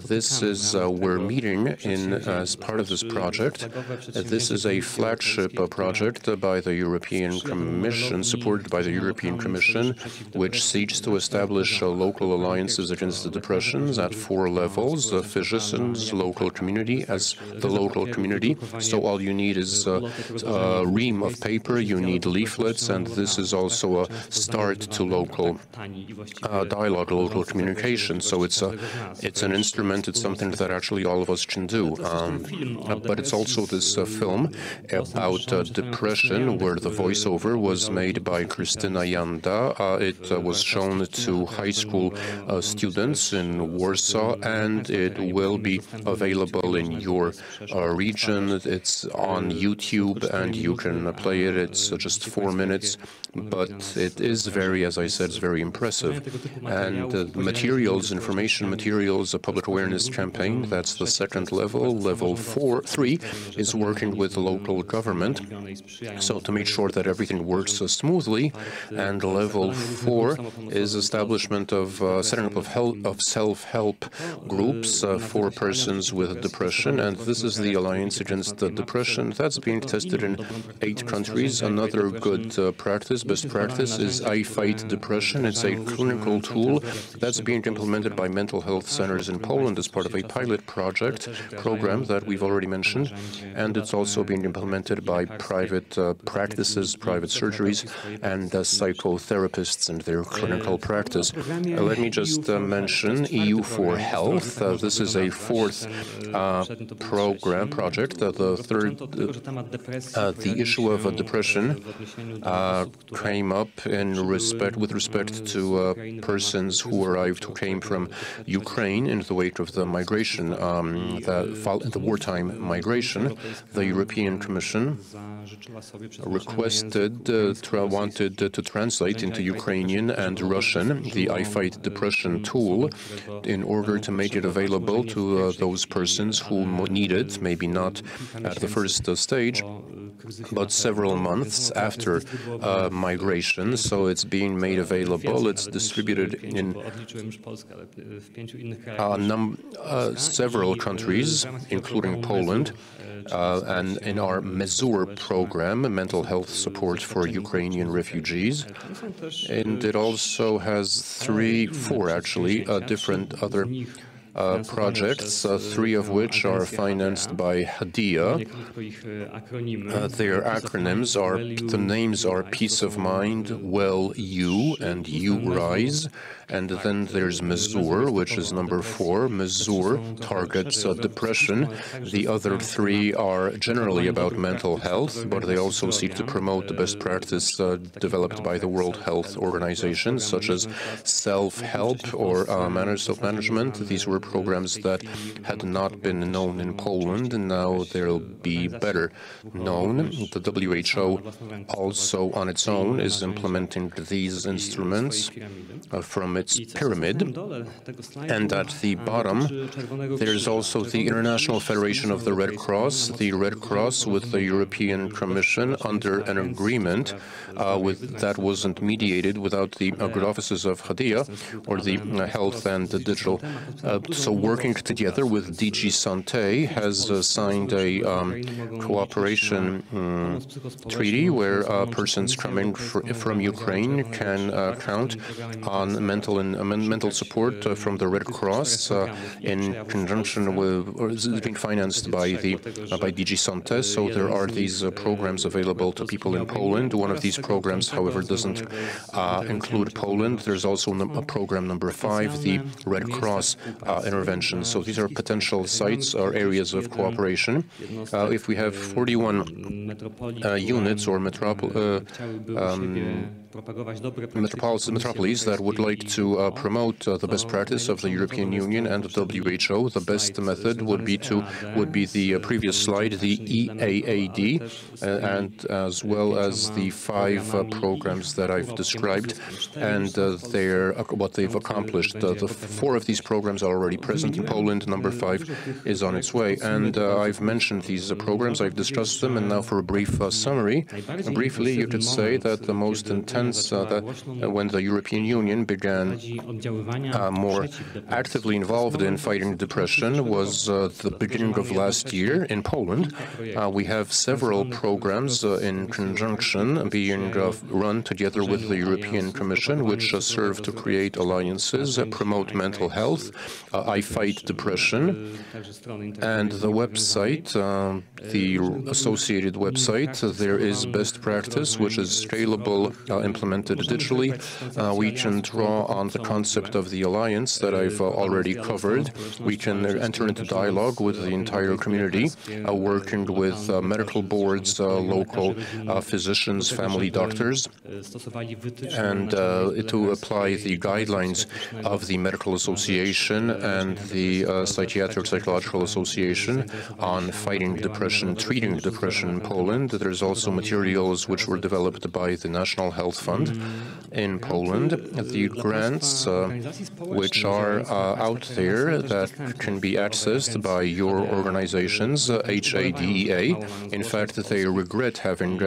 This is we're meeting as part of this project. This is a flagship project by the European Commission, supported by the European Commission, which seeks to establish local alliances against the depressions at 4 levels: physicians, local community, as the local community. So all you need is a ream of paper, you need leaflets, and this is also a start to local dialogue, local communication. So it's an instrument, it's something that actually all of us can do. But it's also this film about depression, where the voiceover was made by Krystyna Janda. It was shown to high school students in Warsaw, and it will be available in your region. It's on YouTube, and you can play it. It's just 4 minutes, but it is very, as I said, it's very impressive. And materials, information materials, a public awareness campaign, that's the 2nd level. Level 3 is working with local government, so to make sure that everything works smoothly. And level 4 is establishment of setting up of self-help groups for persons with depression. And this is the Alliance Against Depression that's being tested in 8 countries. Another good practice, best practice, is I Fight Depression. It's a clinical tool that's being implemented by mental health centers in Poland as part of a pilot program that we've already mentioned, and it's also being implemented by private practices, private surgeries, and psychotherapists and their clinical practice. Let me just mention EU for Health. This is a 4th project. The issue of depression came up with respect to persons who came from Ukraine in the wake of the migration, the wartime migration. The European Commission wanted to translate into Ukrainian and Russian the I Fight Depression tool in order to make it available to those persons who need it, maybe not at the first stage, but several months after migration. So it's being made available. It's distributed in several countries, including Poland, and in our Mezur program, mental health support for Ukrainian refugees. And it also has 4 different other projects, 3 of which are financed by HADIA. Their acronyms are, the names are Peace of Mind, Well You, and You Rise. And then there's MEZUR, which is number 4. MEZUR targets depression. The other 3 are generally about mental health, but they also seek to promote the best practice developed by the World Health Organization, such as self-help or self-management. These were programs that had not been known in Poland, and now they'll be better known. The WHO also on its own is implementing these instruments from its pyramid. And at the bottom, there's also the International Federation of the Red Cross, with the European Commission under an agreement that wasn't mediated without the good offices of HADIA or the Health and the Digital. So working together with DG Santé has signed a cooperation treaty where persons coming from Ukraine can count on mental support from the Red Cross in conjunction with, or is being financed by DG Santé. So there are these programs available to people in Poland. One of these programs, however, doesn't include Poland. There's also a program number 5, the Red Cross intervention. So these are potential sites or areas of cooperation. If we have 41 units or metropolis that would like to promote the best practice of the European Union and the WHO, the best method would be the previous slide, the EAAD, and as well as the 5 programs that I've described, and what they've accomplished. The 4 of these programs are already present in Poland. Number 5 is on its way, and I've mentioned these programs, I've discussed them, and now for a brief summary. Briefly, you could say that the most intense when the European Union began more actively involved in fighting depression was the beginning of last year in Poland. We have several programs in conjunction being run together with the European Commission, which serve to create alliances, promote mental health. I Fight Depression, and the website, the associated website, there is best practice, which is scalable, implemented digitally. We can draw on the concept of the alliance that I've already covered. We can enter into dialogue with the entire community, working with medical boards, local physicians, family doctors, and to apply the guidelines of the Medical Association and the Psychiatric Psychological Association on fighting depression, treating depression in Poland. There's also materials which were developed by the National Health Fund in Poland. The grants which are out there that can be accessed by your organizations, HADEA. In fact, they regret having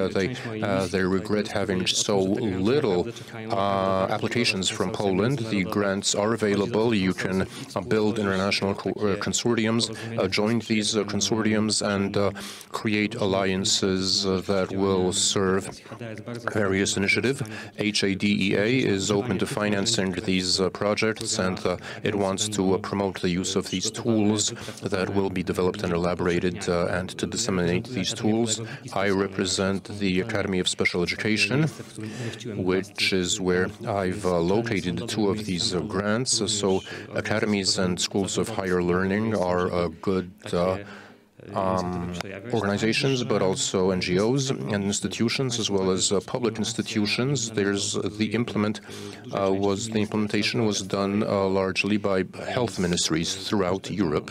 so little applications from Poland. The grants are available. You can build international consortiums, join these consortiums, and create alliances that will serve various initiatives. HADEA is open to financing these projects, and it wants to promote the use of these tools that will be developed and elaborated, and to disseminate these tools. I represent the Academy of Special Education, which is where I've located 2 of these grants. So academies and schools of higher learning are good organizations, but also NGOs and institutions, as well as public institutions. There's the implementation was done largely by health ministries throughout Europe.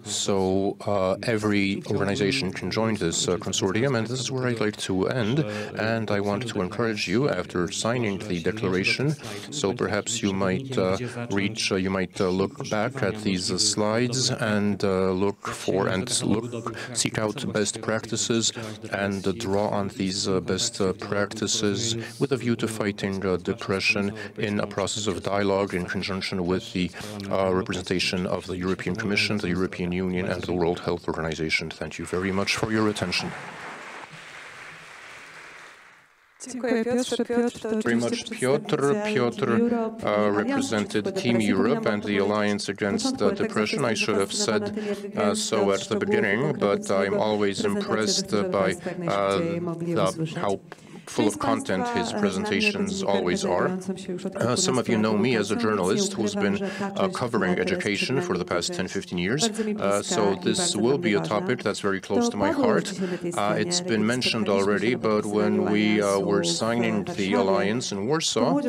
So every organization can join this consortium, and this is where I'd like to end. And I want to encourage you, after signing the declaration, so perhaps you might look back at these slides and seek out best practices and draw on these best practices with a view to fighting depression in a process of dialogue in conjunction with the representation of the European Commission, the European Union, and the World Health Organization. Thank you very much for your attention. Very much, Piotr. Piotr represented Team Europe and the Alliance Against Depression. I should have said so at the beginning, but I'm always impressed by how full of content his presentations always are. Some of you know me as a journalist who's been covering education for the past 10-15 years, so this will be a topic that's very close to my heart. It's been mentioned already, but when we were signing the alliance in Warsaw,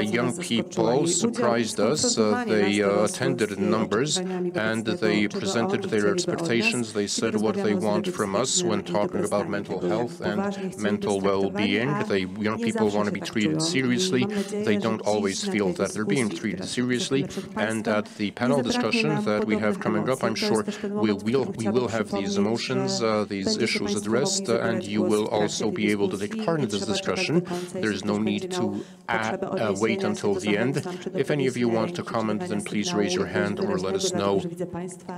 young people surprised us. They attended in numbers and they presented their expectations. They said what they want from us when talking about mental health and mental well-being. Young people want to be treated seriously. They don't always feel that they're being treated seriously. And at the panel discussion that we have coming up, I'm sure we will have these emotions, these issues addressed, and you will also be able to take part in this discussion. There's no need to wait until the end. If any of you want to comment, then please raise your hand or let us know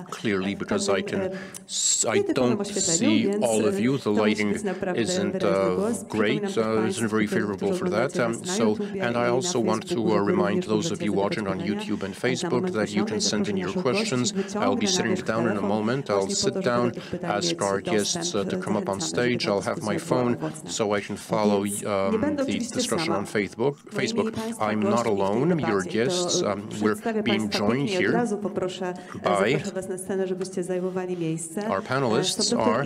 clearly, because I don't see all of you. The lighting isn't great. Isn't very favorable for that. And I also want to remind those of you watching on YouTube and Facebook that you can send in your questions. I'll be sitting down in a moment. I'll sit down, ask our guests to come up on stage. I'll have my phone so I can follow the discussion on Facebook. I'm not alone. Your guests, we're being joined here by our panelists are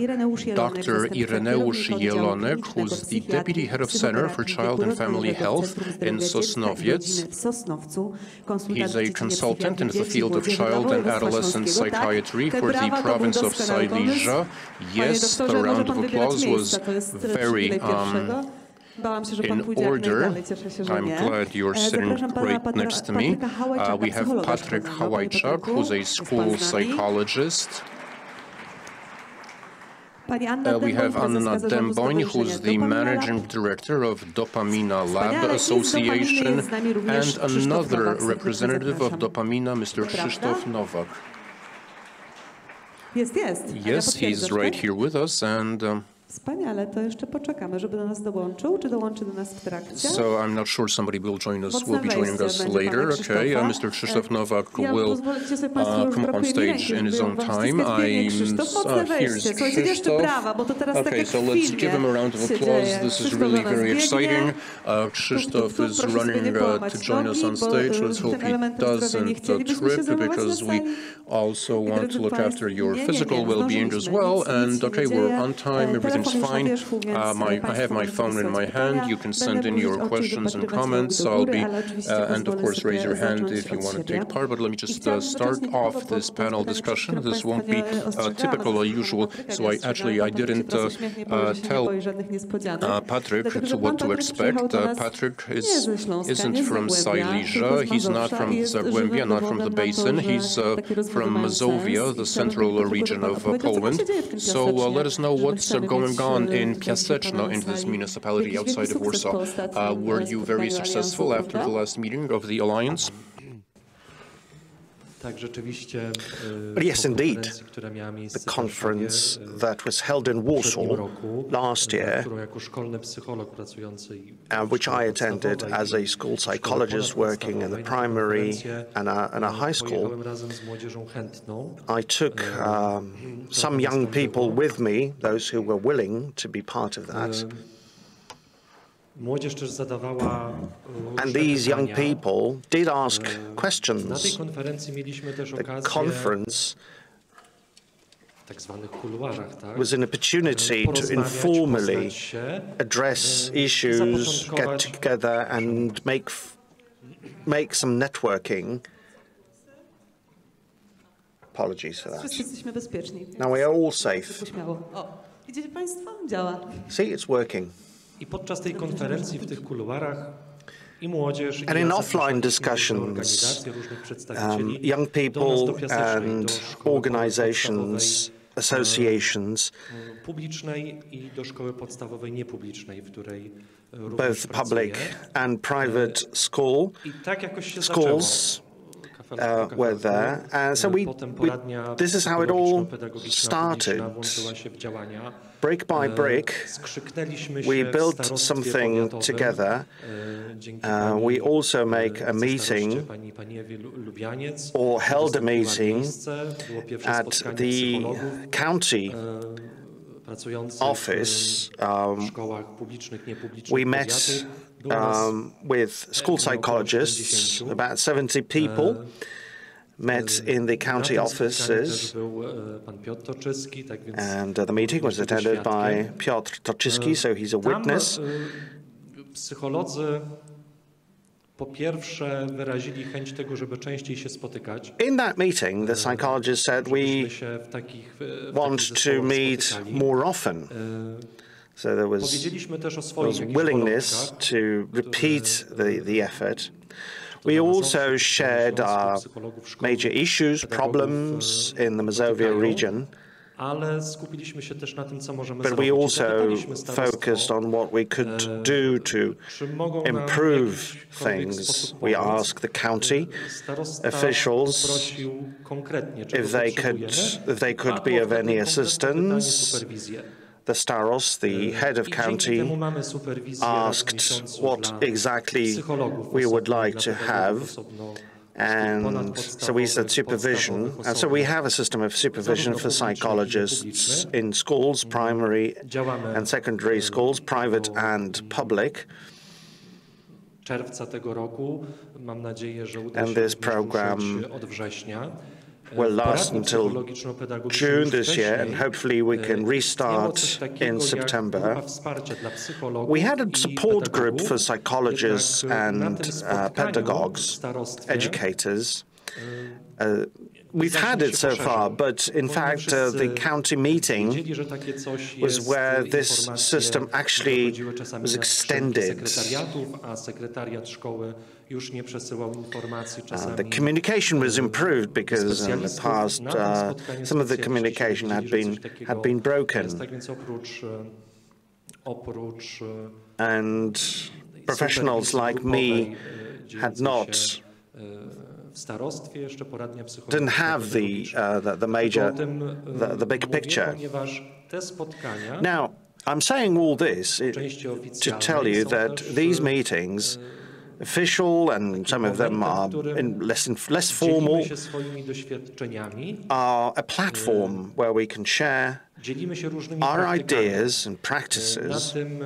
Dr. Ireneusz Jelonek, who's the Deputy Head of Center for Child and Family Health in Sosnowiec. He's a consultant in the field of child and adolescent psychiatry for the province of Silesia. Yes, the round of applause was very in order. I'm glad you're sitting right next to me. We have Karolczak, who's a school psychologist. We have Anna Dęboń, who's the Managing Director of Dopamina Lab Association, and another representative of Dopamina, Mr. Krzysztof Nowak. Yes, he's right here with us, and Wspaniale, to jeszcze poczekamy, żeby do nas dołączył, czy dołączy do nas w trakcie? So I'm not sure somebody will be joining us later. Okay, Mr. Krzysztof Nowak will come up on stage in his own time. Here's Krzysztof. Okay, so let's give him a round of applause. This is really very exciting. Krzysztof is running to join us on stage. Let's hope he doesn't trip, because we also want to look after your physical well-being as well. And okay, we're on time. Everything's fine. I have my phone in my hand. You can send in your questions and comments. I'll be, and of course, raise your hand if you want to take part. But let me just start off this panel discussion. This won't be typical or usual. So I didn't tell Patrick what to expect. Patrick isn't from Silesia. He's not from Zagłębie, not from the basin. He's from Mazovia, the central region of Poland. So let us know what's going on in Piaseczno, in this municipality outside of Warsaw. Were you very successful after the last meeting of the Alliance? Yes, indeed. The conference that was held in Warsaw last year, which I attended as a school psychologist working in the primary and a high school, I took some young people with me, those who were willing to be part of that. And these young people did ask questions. The conference was an opportunity to informally address issues, get together and make some networking. Apologies for that. Now we are all safe. See, it's working. And in offline discussions, young people and organizations, associations, both public and private schools, were there. And so this is how it all started. Brick by brick, we built something together. We also make a meeting or held a meeting at the county office. We met with school psychologists, about 70 people met in the county offices, and the meeting was attended by Piotr Toczyski, so he's a witness. In that meeting, the psychologist said we want to meet more often. So there was willingness to repeat the effort. We also shared our major issues, problems in the Mazovia region, but we also focused on what we could do to improve things. We asked the county officials if they could be of any assistance. The staros, the head of county, asked what exactly we would like to have, and so we said supervision. And so we have a system of supervision for psychologists in schools, primary and secondary schools, private and public. And this program will last until June this year, and hopefully we can restart in September. We had a support group for psychologists and pedagogues, educators. We've had it so far, but in fact the county meeting was where this system actually was extended. The communication was improved because in the past some of the communication had been broken, and professionals like me didn't have the big picture. Now, I'm saying all this to tell you that these meetings, official and some of them are less formal, are a platform where we can share our ideas and practices. In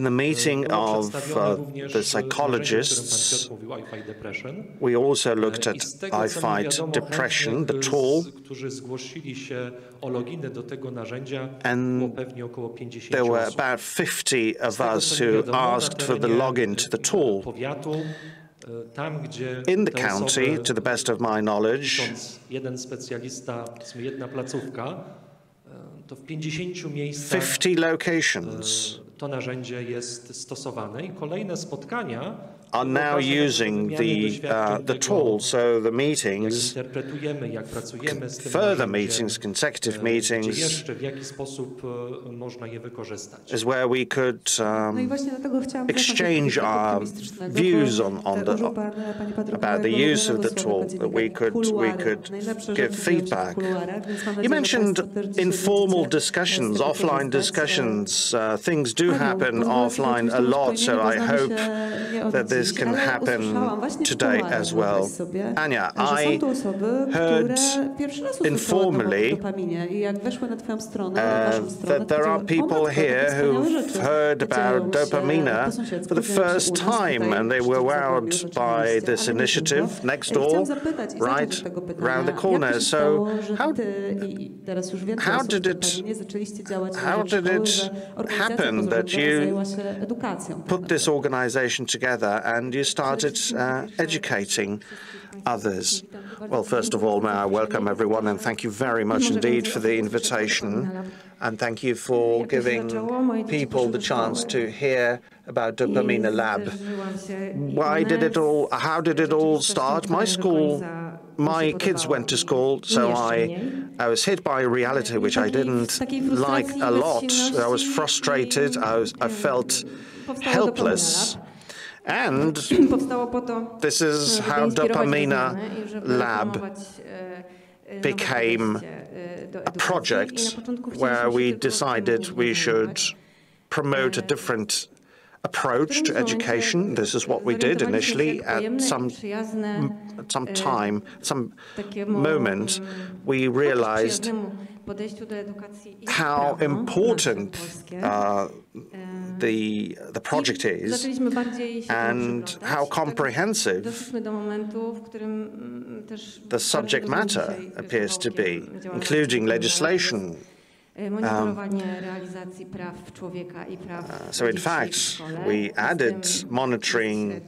the meeting of the psychologists, we also looked at I Fight Depression, the tool, and there were about 50 of us who asked for the login to the tool. In the county, to the best of my knowledge, 50 locations are now using the tool, so the meetings, further meetings, consecutive meetings, is where we could exchange our views about the use of the tool, that we could give feedback. You mentioned informal discussions, offline discussions. Things do happen offline a lot, so I hope that this can happen today as well. Anya, I heard informally that there are people here who've heard about Dopamina for the first time, and they were wowed by this initiative next door, right around the corner. So how did it happen that you put this organization together and you started educating others? Well, first of all, may I welcome everyone and thank you very much indeed for the invitation, and thank you for giving people the chance to hear about Dopamina Lab. How did it all start? My kids went to school, so I was hit by a reality which I didn't like a lot. I was frustrated, I felt helpless. And this is how Dopamina Lab became a project where we decided we should promote a different approach to education. This is what we did initially. At some moment, we realized how important the project is and how comprehensive the subject matter appears to be, including legislation. So in fact, we added monitoring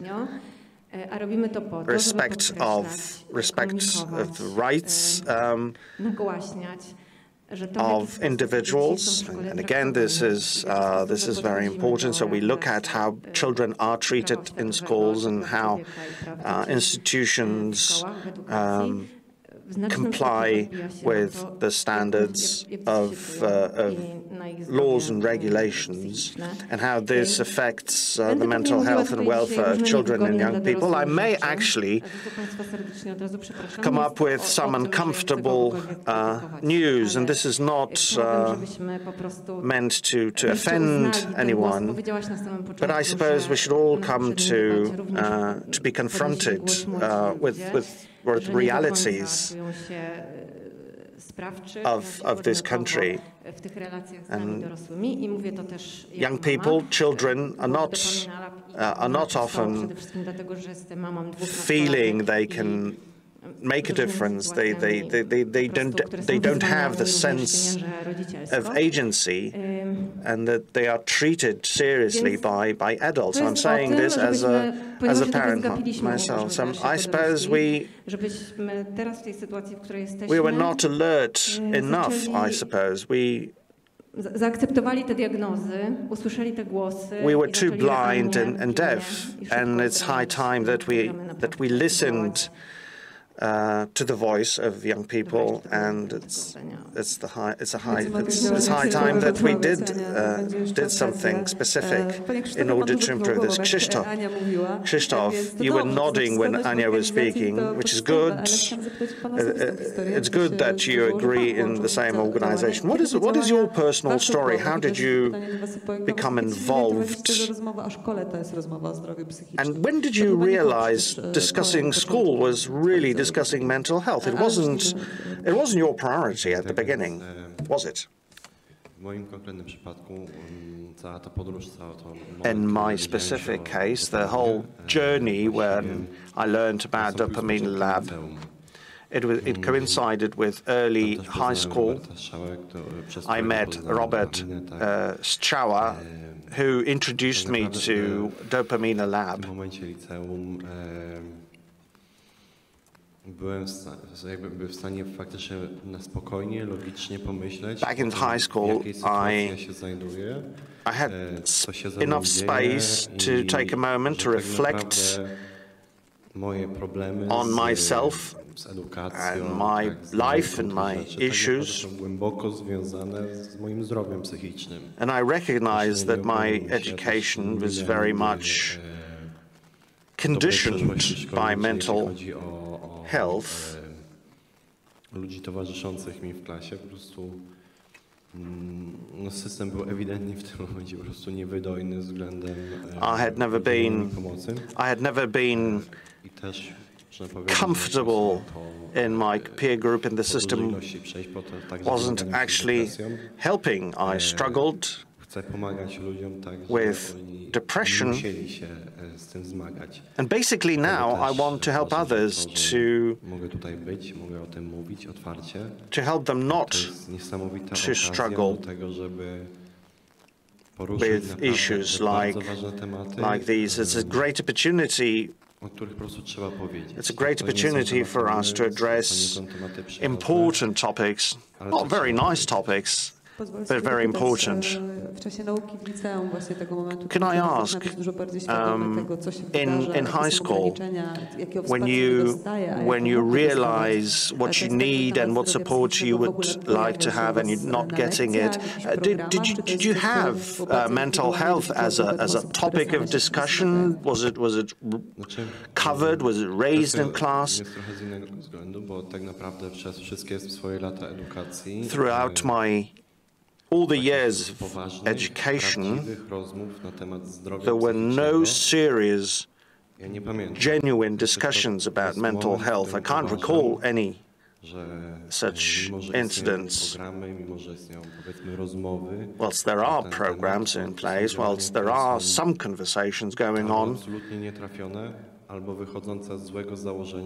respect of the rights of individuals, and again, this is very important. So we look at how children are treated in schools and how institutions comply with the standards of laws and regulations, and how this affects the mental health and welfare of children and young people. I may actually come up with some uncomfortable news, and this is not meant to offend anyone, but I suppose we should all come to be confronted with realities of this country. And young people, children, are not often feeling they can make a difference. They don't have the sense of agency, and that they are treated seriously by adults. And I'm saying this as a parent myself. So I suppose we were not alert enough. I suppose we were too blind and deaf, and it's high time that we listened to the voice of young people, and it's high time that we did something specific in order to improve this. Krzysztof, you were nodding when Ania was speaking, which is good. It's good that you agree in the same organization. What is your personal story? How did you become involved? And when did you realize discussing school was really discussing mental health? It wasn't your priority at the beginning, was it? In my specific case, the whole journey when I learned about Dopamina Lab, it coincided with early high school. I met Robert Strzała, who introduced me to Dopamina Lab. Back in high school, I had enough space to take a moment to reflect on myself and my life and my issues. And I recognized that my education was very much conditioned by mental health. Ludzi towarzyszących mi w klasie po prostu system był ewidentnie w tym momencie po prostu niewydolny względem pomocy. I had never been comfortable in my peer group, and the system wasn't actually helping. I struggled with depression, and basically now I want to help others to help them not to struggle with issues like these. It's a great opportunity. It's a great opportunity for us to address important topics, not very nice topics, but very important. Can I ask, in high school, when you realize what you need and what support you would like to have and you're not getting it, did you have mental health as a topic of discussion? Was it covered? Was it raised in class? Throughout all the years of education, there were no serious, genuine discussions about mental health. I can't recall any such incidents. Whilst there are programs in place, whilst there are some conversations going on,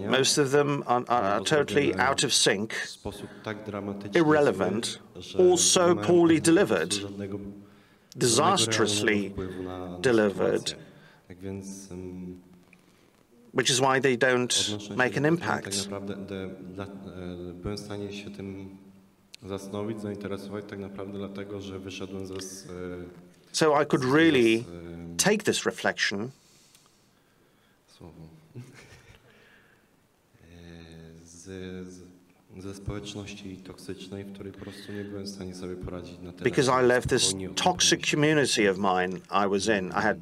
most of them are totally out of sync, irrelevant, or so poorly delivered, disastrously delivered, which is why they don't make an impact. So I could really take this reflection because I left this toxic community of mine I was in. I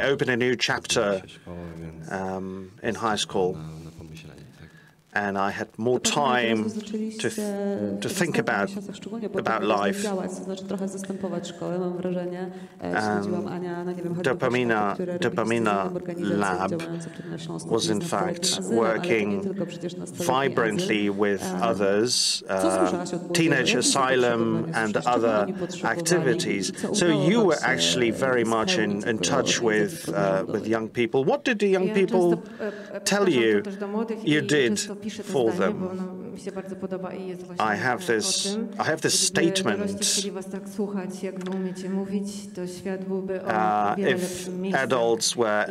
opened a new chapter in high school, and I had more time to think about life. Dopamina Lab was in fact working vibrantly with others, Teenage Asylum and other activities. So you were actually very much in touch with young people. What did the young people tell you did for them? I have this statement. If adults were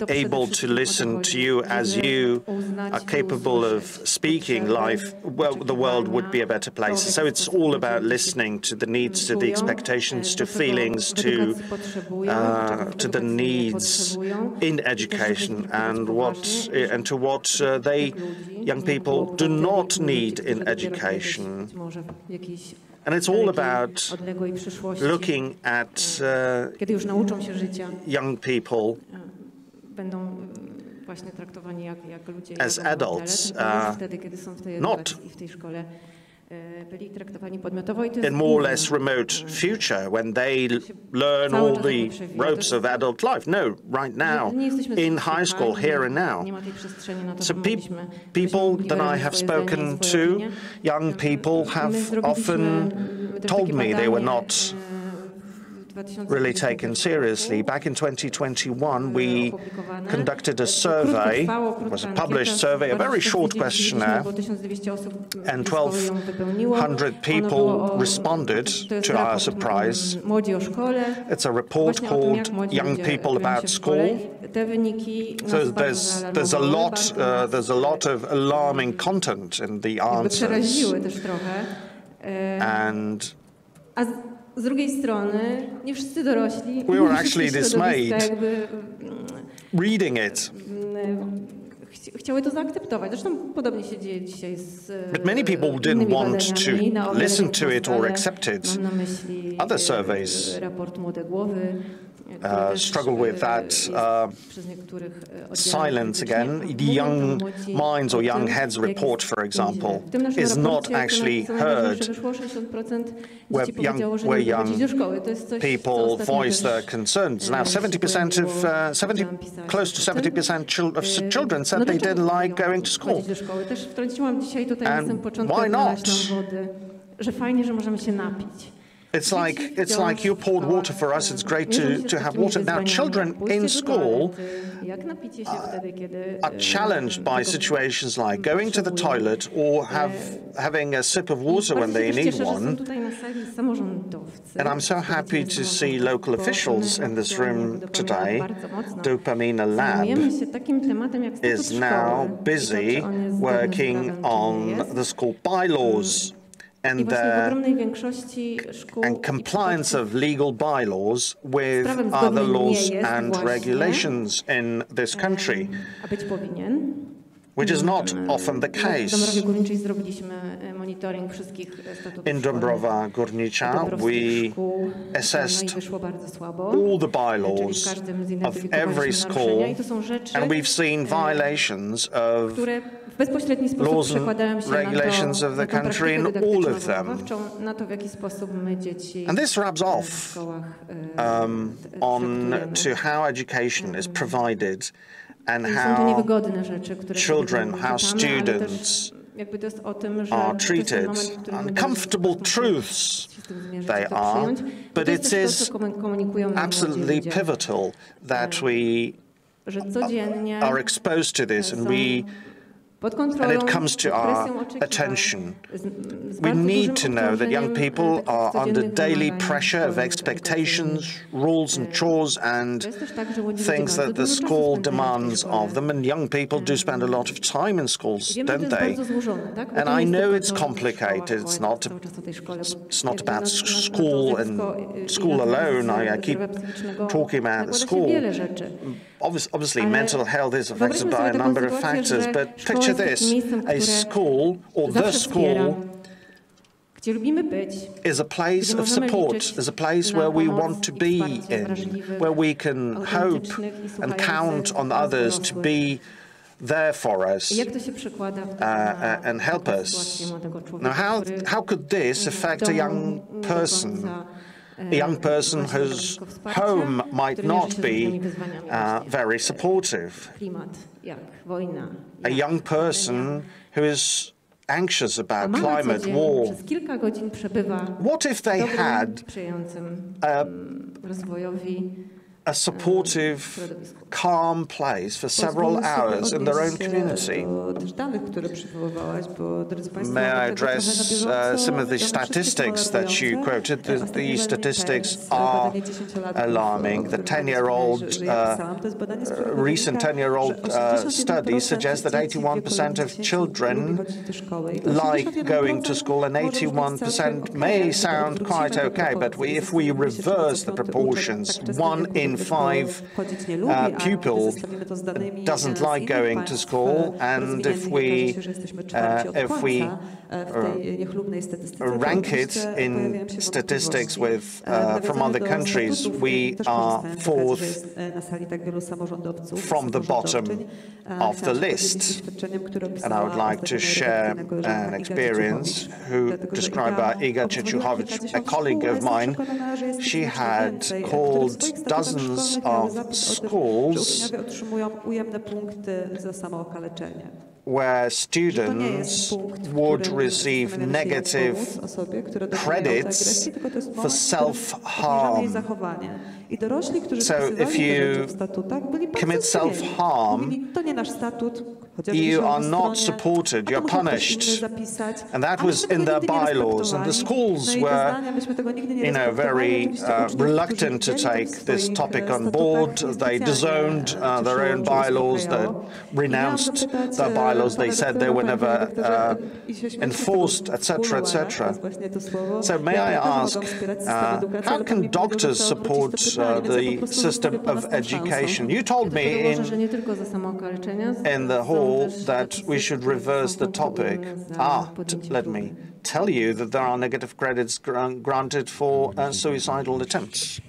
able to listen to you as you are capable of speaking, the world would be a better place. So it's all about listening to the needs, to the expectations, to feelings, to the needs in education, and to what young people do not need in education. And it's all about looking at young people as adults, not in more or less remote future when they learn all the ropes of adult life. No, right now, in high school, here and now. So people that I have spoken to, young people, have often told me they were not really taken seriously. Back in 2021, we conducted a survey. It was a published survey, a very short questionnaire, and 1,200 people responded, to our surprise. It's a report called Young People About School. So there's a lot of alarming content in the answers. And we were actually dismayed reading it. But many people didn't want to listen to it or accept it. Other surveys struggle with that silence again. The Young Minds or Young Heads report, for example, is not actually heard where young people voice their concerns. Now, close to 70% of children said they didn't like going to school. And why not? It's like you poured water for us. It's great to have water. Now, children in school are challenged by situations like going to the toilet or having a sip of water when they need one. And I'm so happy to see local officials in this room today. Dopamina Lab is now busy working on the school bylaws and compliance of legal bylaws with other laws and regulations in this country, which is not often the case. In Dąbrowa Górnicza, we assessed all the bylaws of every school, and we've seen violations of laws and regulations of the country in all of them. And this rubs off on to how education is provided and how children, how students are treated. Uncomfortable truths they are, but it is absolutely pivotal that we are exposed to this and it comes to our attention. We need to know that young people are under daily pressure of expectations, rules and chores and things that the school demands of them. And young people do spend a lot of time in schools, don't they? And I know it's complicated. It's not about school and school alone. I keep talking about the school. Obviously, mental health is affected by a number of factors, but picture this, a school or the school is a place of support, is a place where we want to be in, where we can hope and count on others to be there for us and help us. Now, how could this affect a young person? A young person whose home might not be very supportive. A young person who is anxious about climate, war. What if they had a supportive, calm place for several hours in their own community? May I address some of the statistics that you quoted? The statistics are alarming. The 10-year-old, recent 10-year-old study suggests that 81% of children like going to school, and 81% may sound quite okay, but if we reverse the proportions, 1 in 5 pupils doesn't like going to school, and if we rank it in statistics with from other countries, we are 4th from the bottom of the list. And I would like to share an experience described by Iga Czechuchowicz, a colleague of mine. She had called dozens of schools where students would receive negative credits for self-harm. So if you commit self-harm, you are not supported, you're punished. And that was in their bylaws. And the schools were, very reluctant to take this topic on board. They disowned their own bylaws, they renounced their bylaws. They said they were never enforced, etc., etc. So may I ask, how can doctors support the system of education? You told me in the hall that we should reverse the topic. Let me tell you that there are negative credits granted for suicidal attempts.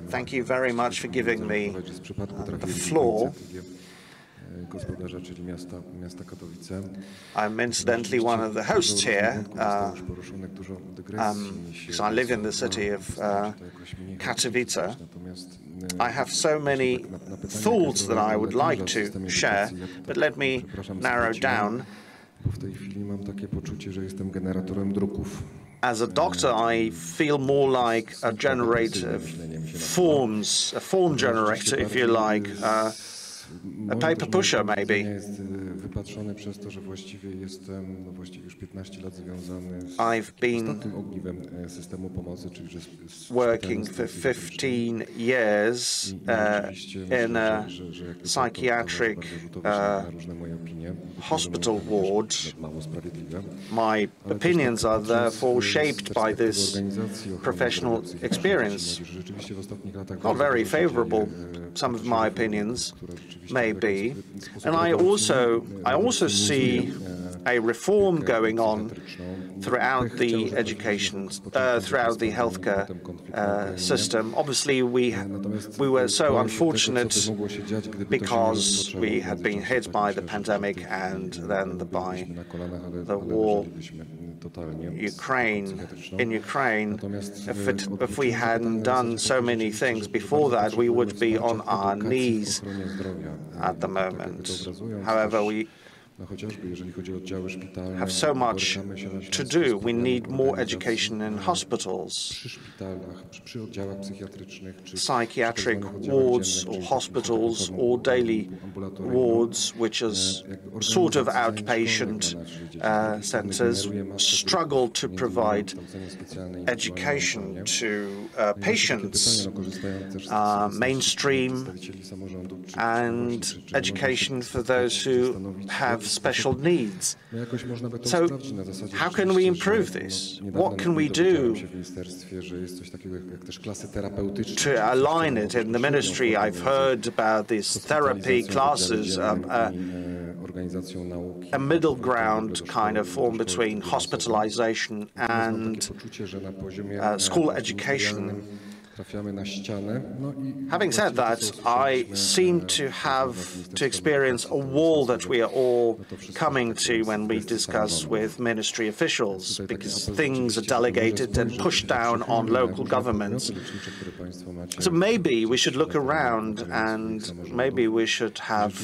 Thank you very much for giving me the floor. I'm incidentally one of the hosts here, because I live in the city of Katowice. I have so many thoughts that I would like to share, but let me narrow down. as a doctor, I feel more like a generator of forms, a form generator, if you like, a paper pusher, maybe. I've been working for 15 years in a psychiatric hospital ward. My opinions are therefore shaped by this professional experience. Not very favorable, some of my opinions may be. And I also see a reform going on throughout the education, throughout the healthcare system. Obviously, we were so unfortunate because we had been hit by the pandemic and then by the war in Ukraine. If we hadn't done so many things before that, we would be on our knees at the moment. However, we have so much to do. We need more education in hospitals, psychiatric wards or hospitals or daily wards, which is sort of outpatient centers, struggle to provide education to patients, mainstream, and education for those who have special needs. So how can we improve this? What can we do to align it in the ministry? I've heard about these therapy classes, a middle ground kind of form between hospitalization and school education. Having said that, I seem to have to experience a wall that we are all coming to when we discuss with ministry officials, because things are delegated and pushed down on local governments. So maybe we should look around and maybe we should have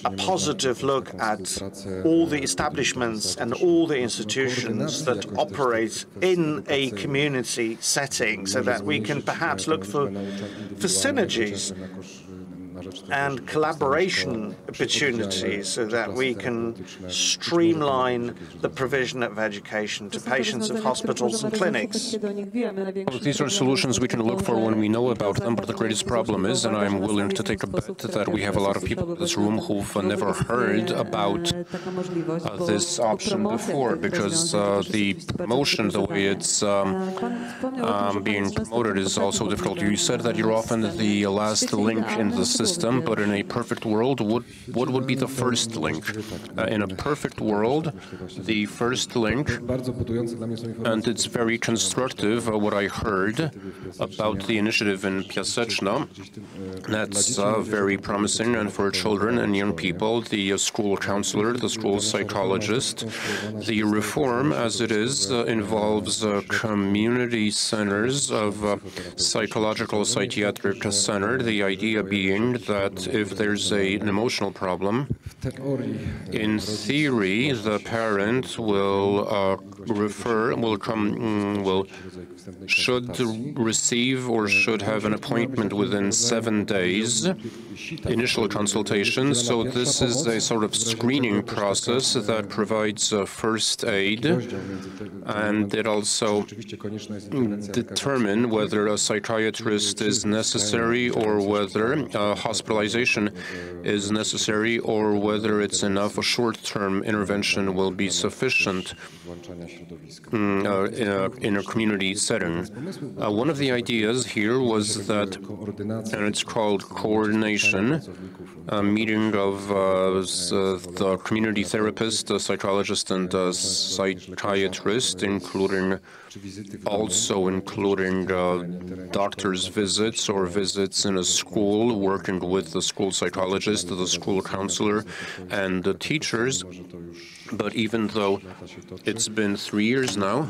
a positive look at all the establishments and all the institutions that operate in a community setting, so that we can perhaps look for synergies and collaboration opportunities so that we can streamline the provision of education to patients of hospitals and clinics. Well, these are solutions we can look for when we know about them, but the greatest problem is, and I'm willing to take a bet, that we have a lot of people in this room who've never heard about this option before, because the promotion, the way it's being promoted, is also difficult. You said that you're often the last link in the system, but in a perfect world, what would be the first link? In a perfect world, the first link, and it's very constructive, what I heard about the initiative in Piaseczno, that's very promising, and for children and young people, the school counselor, the school psychologist. The reform, as it is, involves community centers of psychological psychiatric center, the idea being that if there's an emotional problem, in theory, the parent will should receive or should have an appointment within 7 days, initial consultation. So this is a sort of screening process that provides first aid, and it also determines whether a psychiatrist is necessary or whether hospitalization is necessary, or whether it's enough a short-term intervention will be sufficient in a community setting. One of the ideas here was that, and it's called coordination, a meeting of the community therapist, the psychologist, and the psychiatrist, including doctor's visits or visits in a school, working with the school psychologist, the school counselor, and the teachers. But even though it's been 3 years now,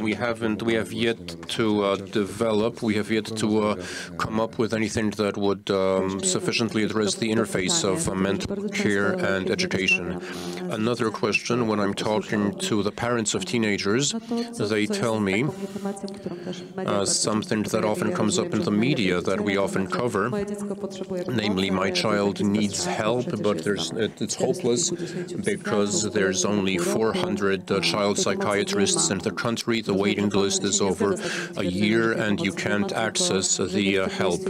we have yet to develop, we have yet to come up with anything that would sufficiently address the interface of mental care and education. Another question, when I'm talking to the parents of teenagers, they tell me something that often comes up in the media that we often cover, namely, my child needs help, but it's hopeless because there's only 400 child psychiatrists in the country. The waiting list is over a year and you can't access the help.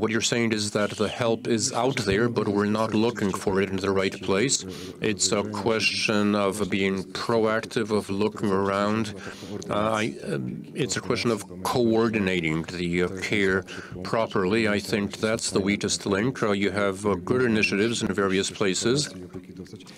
What you're saying is that the help is out there, but we're not looking for it in the right place. It's a question of being proactive, of looking around. It's a question of coordinating the care properly. I think that's the weakest link. You have good initiatives in various places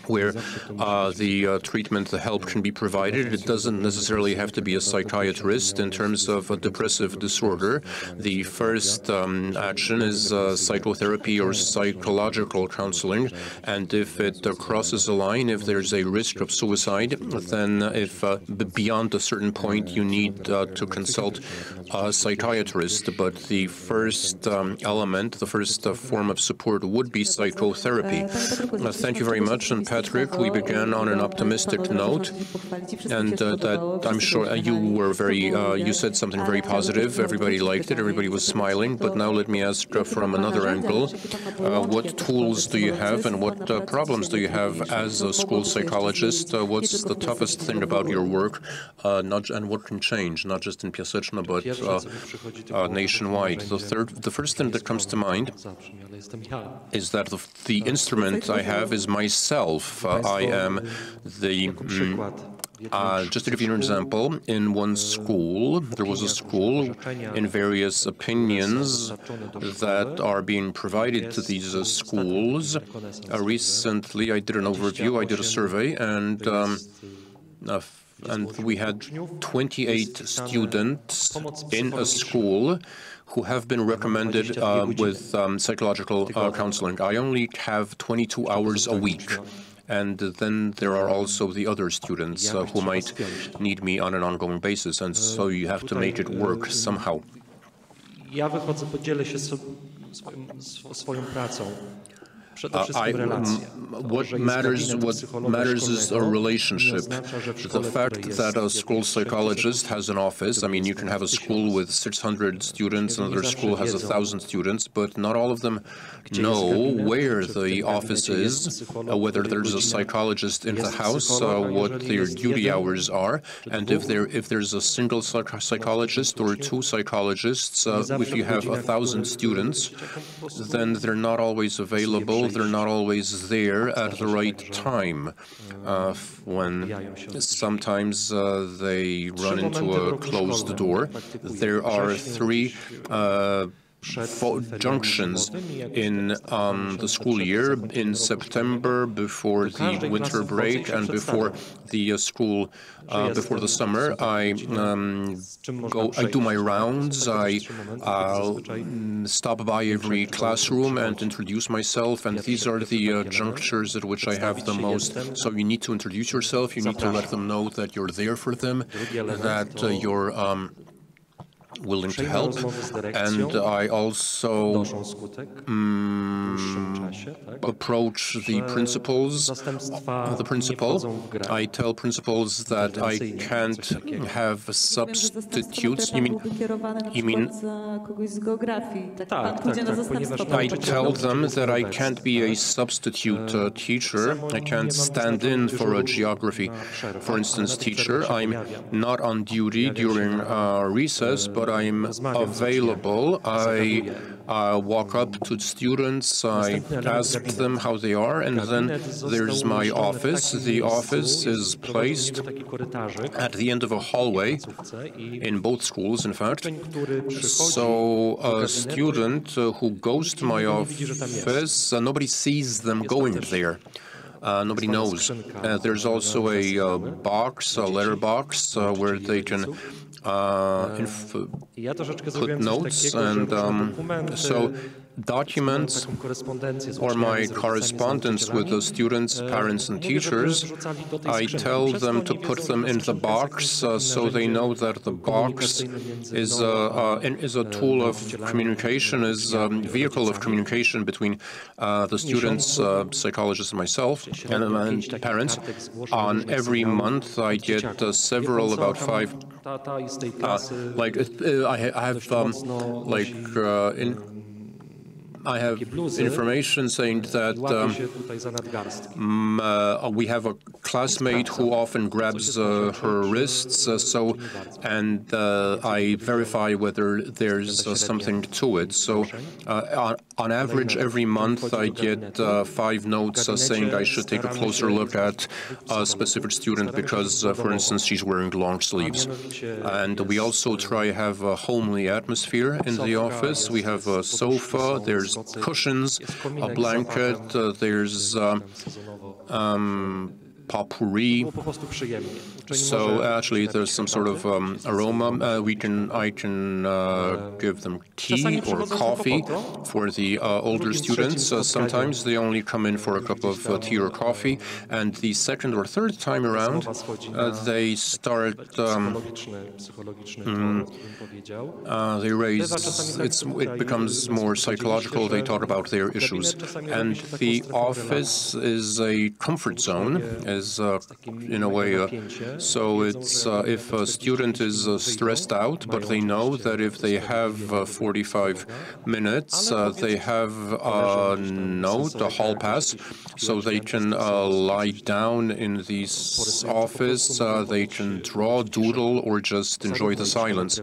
where the treatment, the help can be provided. It doesn't necessarily have to be a psychiatrist. In terms of a depressive disorder, the first action is psychotherapy or psychological counseling. And if it crosses a line, if there's a risk of suicide, then if beyond a certain point you need to consult a psychiatrist. But the first element, the first form of support would be psychotherapy. Thank you very much. And Patrick, we began on an optimistic note, and that I'm sure you said something very positive. Everybody liked it. Everybody was smiling. But now let me ask from another angle, what tools do you have and what problems do you have as a school psychologist? What's the toughest thing about your work, and what can change, not just in Piaseczno, but nationwide? The first thing that comes to mind is that the instrument I have is myself. I am the... just to give you an example, in one school, there was a school in various opinions that are being provided to these schools. Recently, I did an overview, I did a survey, and we had 28 students in a school who have been recommended with psychological counseling. I only have 22 hours a week. And then there are also the other students who might need me on an ongoing basis, and so you have to make it work somehow. What matters is a relationship. The fact that a school psychologist has an office, I mean, you can have a school with 600 students, another school has 1,000 students, but not all of them know where the office is, whether there's a psychologist in the house, what their duty hours are, and if there's a single psychologist or two psychologists. If you have 1,000 students, then they're not always available. They're not always there at the right time. When sometimes they run into a closed door. There are three junctions in the school year, in September, before the winter break, and before the school, before the summer. I do my rounds. I stop by every classroom and introduce myself, and these are the junctures at which I have the most. So you need to introduce yourself. You need to let them know that you're there for them, that you're willing to help, and I also approach the principals. I tell principals that I can't have substitutes. You mean? I tell them that I can't be a substitute teacher. I can't stand in for a geography, for instance, teacher. I'm not on duty during recess, but I'm available. I walk up to students, I ask them how they are, and then there's my office. The office is placed at the end of a hallway, in both schools, in fact. So a student who goes to my office, nobody sees them going there. Nobody knows. There's also a box, a letter box, where they can footnotes, and so documents or my correspondence with the students, parents, and teachers, I tell them to put them in the box so they know that the box is a tool of communication, is a vehicle of communication between the students, psychologists, and myself, and parents. On every month, I get several, about 5. I have information saying that we have a classmate who often grabs her wrists, and I verify whether there's something to it. So on average, every month I get 5 notes saying I should take a closer look at a specific student because, for instance, she's wearing long sleeves. And we also try to have a homely atmosphere in the office. We have a sofa, there's cushions, a blanket, there's potpourri. So actually, there's some sort of aroma. I can give them tea or coffee for the older students. Sometimes they only come in for a cup of tea or coffee, and the second or third time around, they start. They raise. It becomes more psychological. They talk about their issues, and the office is a comfort zone. In a way, so it's if a student is stressed out, but they know that if they have 45 minutes, they have a note, a hall pass, so they can lie down in the office, they can draw, doodle, or just enjoy the silence.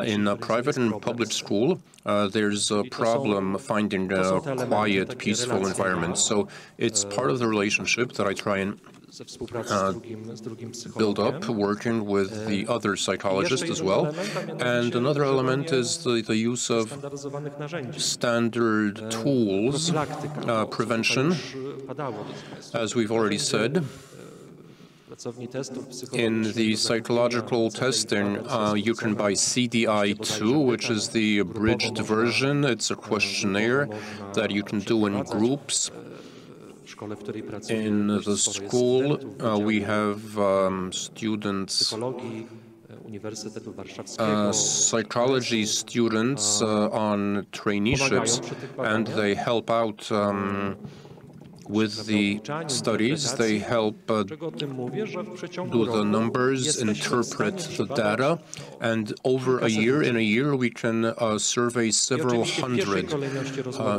In a private and public school, there's a problem finding a quiet, peaceful environment. So it's part of the relationship that I try and build up, working with the other psychologists as well. And another element is the use of standard tools, prevention, as we've already said. In the psychological testing, you can buy CDI-2, which is the abridged version. It's a questionnaire that you can do in groups. In the school, we have students, psychology students on traineeships, and they help out with the studies. They help do the numbers, interpret the data, and over a year, we can survey several hundred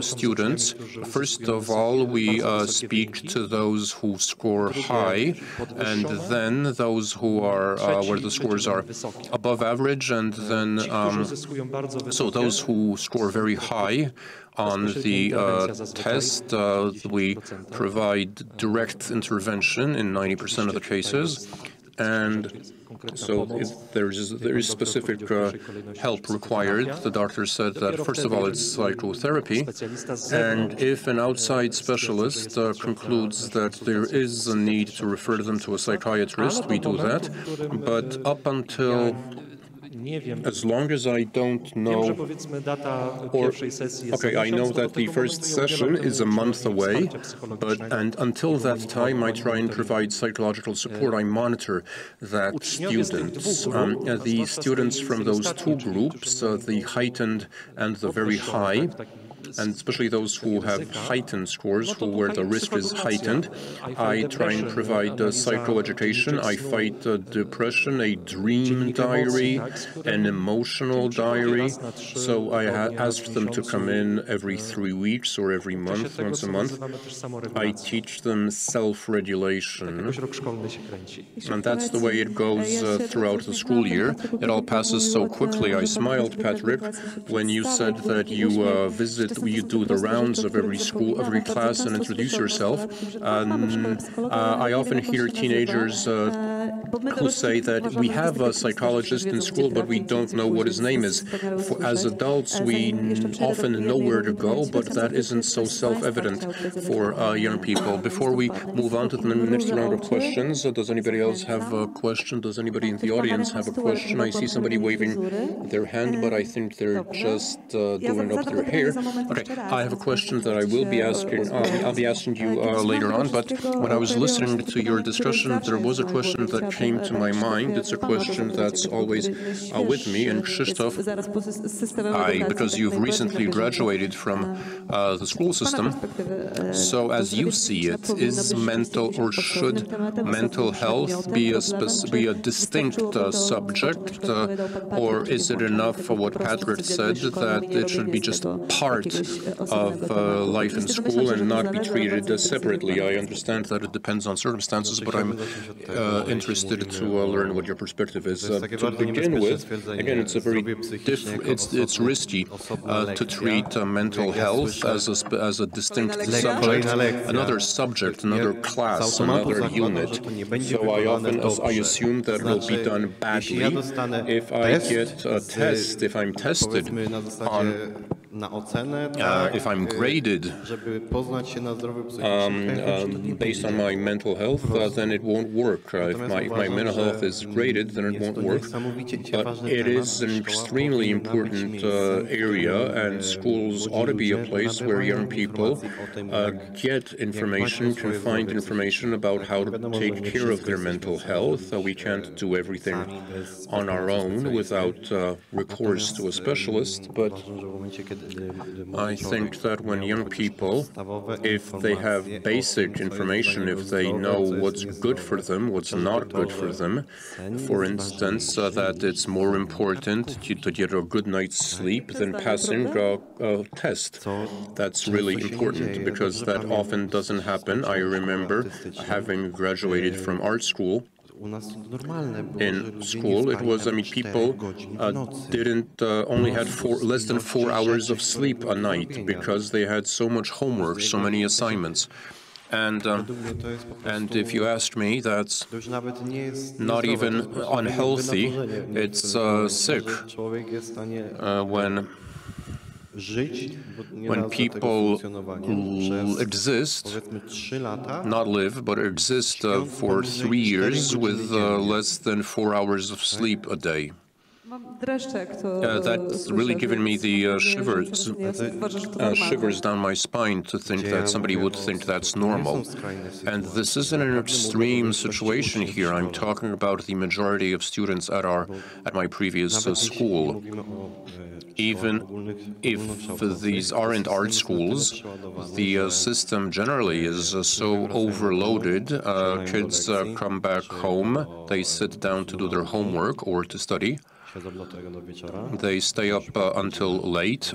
students. First of all, we speak to those who score high, and then those who are where the scores are above average, and then so those who score very high on the test, we provide direct intervention in 90% of the cases, and so if there is specific help required. The doctor said that, first of all, it's psychotherapy, and if an outside specialist concludes that there is a need to refer them to a psychiatrist, we do that, but up until as long as I don't know, I know that the first session is a month away, and until that time I try and provide psychological support. I monitor that students. The students from those two groups, the heightened and the very high, and especially those who have heightened scores, where the risk is heightened, I try and provide psychoeducation. I fight depression, a dream diary, an emotional diary. So I ask them to come in every 3 weeks or every month, once a month. I teach them self-regulation. And that's the way it goes throughout the school year. It all passes so quickly. I smiled, Patrick, when you said that you do the rounds of every school, every class, and introduce yourself. I often hear teenagers who say that we have a psychologist in school, but we don't know what his name is. As adults, we often know where to go, but that isn't so self-evident for young people. Before we move on to the next round of questions, does anybody else have a question? Does anybody in the audience have a question? I see somebody waving their hand, but I think they're just doing up their hair. Okay, I have a question that I will be asking. I'll be asking you later on, but when I was listening to your discussion, there was a question that came to my mind. It's a question that's always with me, and Krzysztof, because you've recently graduated from the school system, so as you see it, is mental or should mental health be a distinct subject, or is it enough for what Patrick said, that it should be just part of life in school and not be treated separately? I understand that it depends on circumstances, but I'm interested to learn what your perspective is. To begin with, again, it's a very it's risky to treat mental health as a distinct subject, another subject, another class, another unit. So I assume that will be done badly if I get a test, if I'm tested on if I'm graded based on my mental health, then it won't work. If my mental health is graded, then it won't work. But it is an extremely important area, and schools ought to be a place where young people get information, can find information about how to take care of their mental health. We can't do everything on our own without recourse to a specialist, but I think that when young people, if they have basic information, if they know what's good for them, what's not good for them, for instance, that it's more important to get a good night's sleep than passing a test. That's really important, because that often doesn't happen. I remember having graduated from art school. In school, it was, people didn't only had less than 4 hours of sleep a night because they had so much homework, so many assignments. And if you ask me, that's not even unhealthy, it's sick when people exist, not live, but exist for 3 years with less than 4 hours of sleep a day. That's really given me the shivers down my spine to think that somebody would think that's normal. And this isn't an extreme situation here. I'm talking about the majority of students at my previous school. Even if these aren't art schools, the system generally is so overloaded. Kids come back home, they sit down to do their homework or to study. They stay up until late,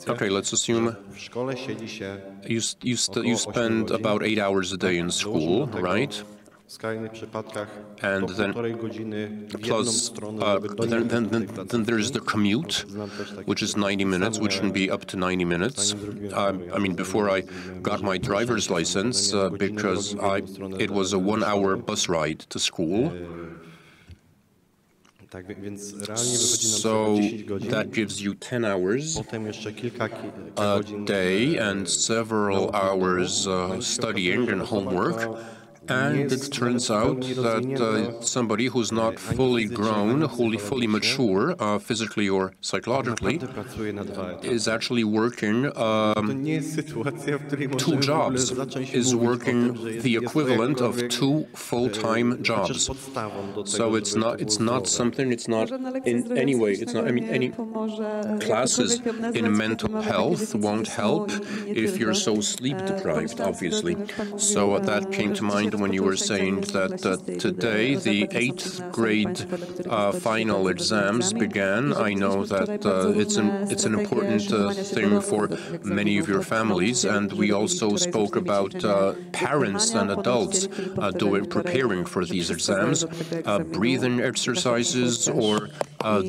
okay, let's assume you spend about 8 hours a day in school, right? And then plus, then there's the commute, which is 90 minutes, which can be up to 90 minutes. Before I got my driver's license, because it was a 1-hour bus ride to school. So that gives you 10 hours a day and several hours studying and homework. And it turns out that somebody who's not fully grown, fully mature, physically or psychologically, is actually working 2 jobs, is working the equivalent of 2 full-time jobs. So it's not something, it's not in any way, it's not, any classes in mental health won't help if you're so sleep-deprived, obviously. So that came to mind when you were saying that today the 8th grade final exams began. I know that it's an important thing for many of your families, and we also spoke about parents and adults preparing for these exams, breathing exercises, or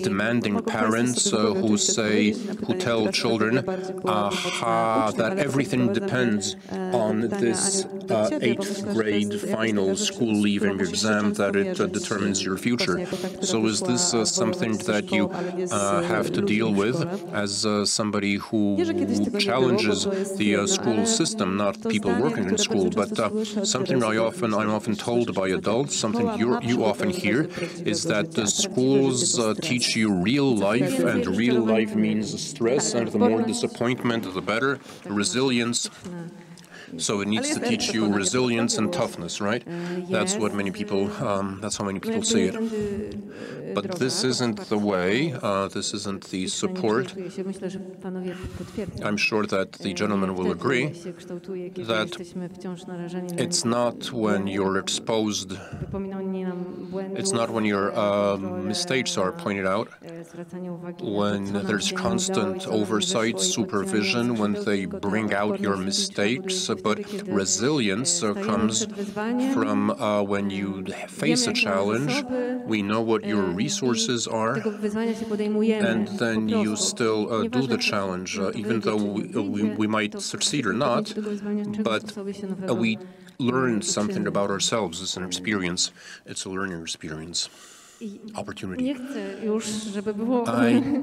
demanding parents who tell children that everything depends on this 8th grade final school leaving exam that it determines your future. So is this something that you have to deal with as somebody who challenges the school system, not people working in school, but something I'm often told by adults, something you often hear, is that the schools teach you real life, and real life means stress, and the more disappointment, the better, resilience. So it needs to teach you resilience and toughness, right? That's what many people, that's how many people see it. But this isn't the way, this isn't the support. I'm sure that the gentleman will agree that it's not when you're exposed, it's not when your mistakes are pointed out, when there's constant oversight, supervision, when they bring out your mistakes, but resilience comes from when you face a challenge, we know what your resources are, and then you still do the challenge, even though we might succeed or not, but we learn something about ourselves. It's an experience. It's a learning experience. Opportunity. I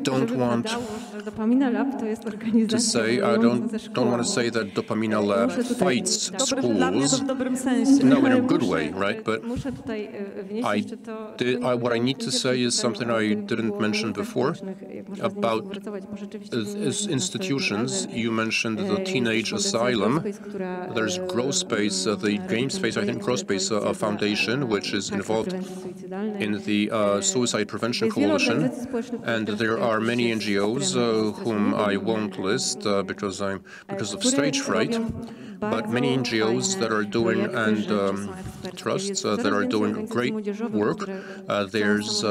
don't want to say, I don't want to say that Dopamina Lab fights schools. No, in a good way, right? But what I need to say is something I didn't mention before about institutions. You mentioned the teenage asylum. There's Grow Space, the Game Space, I think Grow Space Foundation, which is involved in the Suicide Prevention Coalition, and there are many NGOs whom I won't list because of stage fright, but many NGOs that are doing and trusts that are doing great work. There's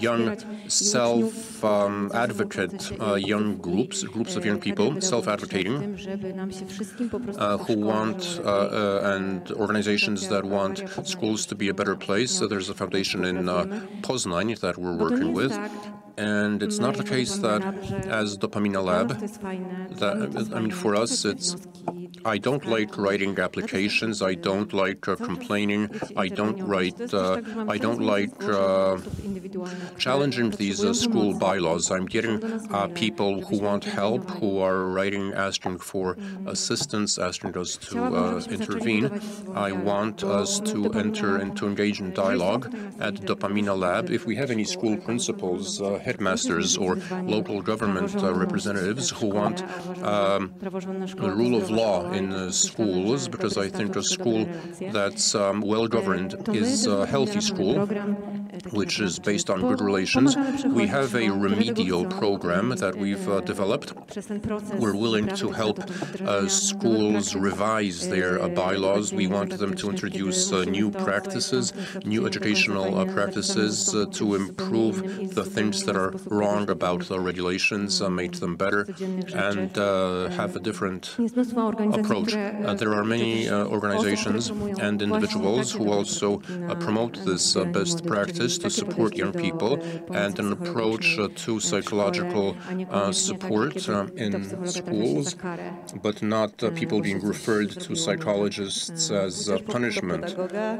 young self-advocate young groups of young people self-advocating who want and organizations that want schools to be a better place. So there's a foundation in Poznań that we're working with. And it's not the case that as Dopamina Lab, that, I mean, for us, it's, I don't like writing applications, I don't like complaining, I don't like challenging these school bylaws. I'm getting people who want help, who are writing, asking for assistance, asking us to intervene. I want us to enter and to engage in dialogue at Dopamina Lab. If we have any school principals, headmasters or local government representatives who want the rule of law in schools, because I think a school that's well-governed is a healthy school, which is based on good relations. We have a remedial program that we've developed. We're willing to help schools revise their bylaws. We want them to introduce new practices, new educational practices to improve the things that are wrong about the regulations, make them better, and have a different approach. There are many organizations and individuals who also promote this best practice to support young people, and an approach to psychological support in schools, but not people being referred to psychologists as punishment.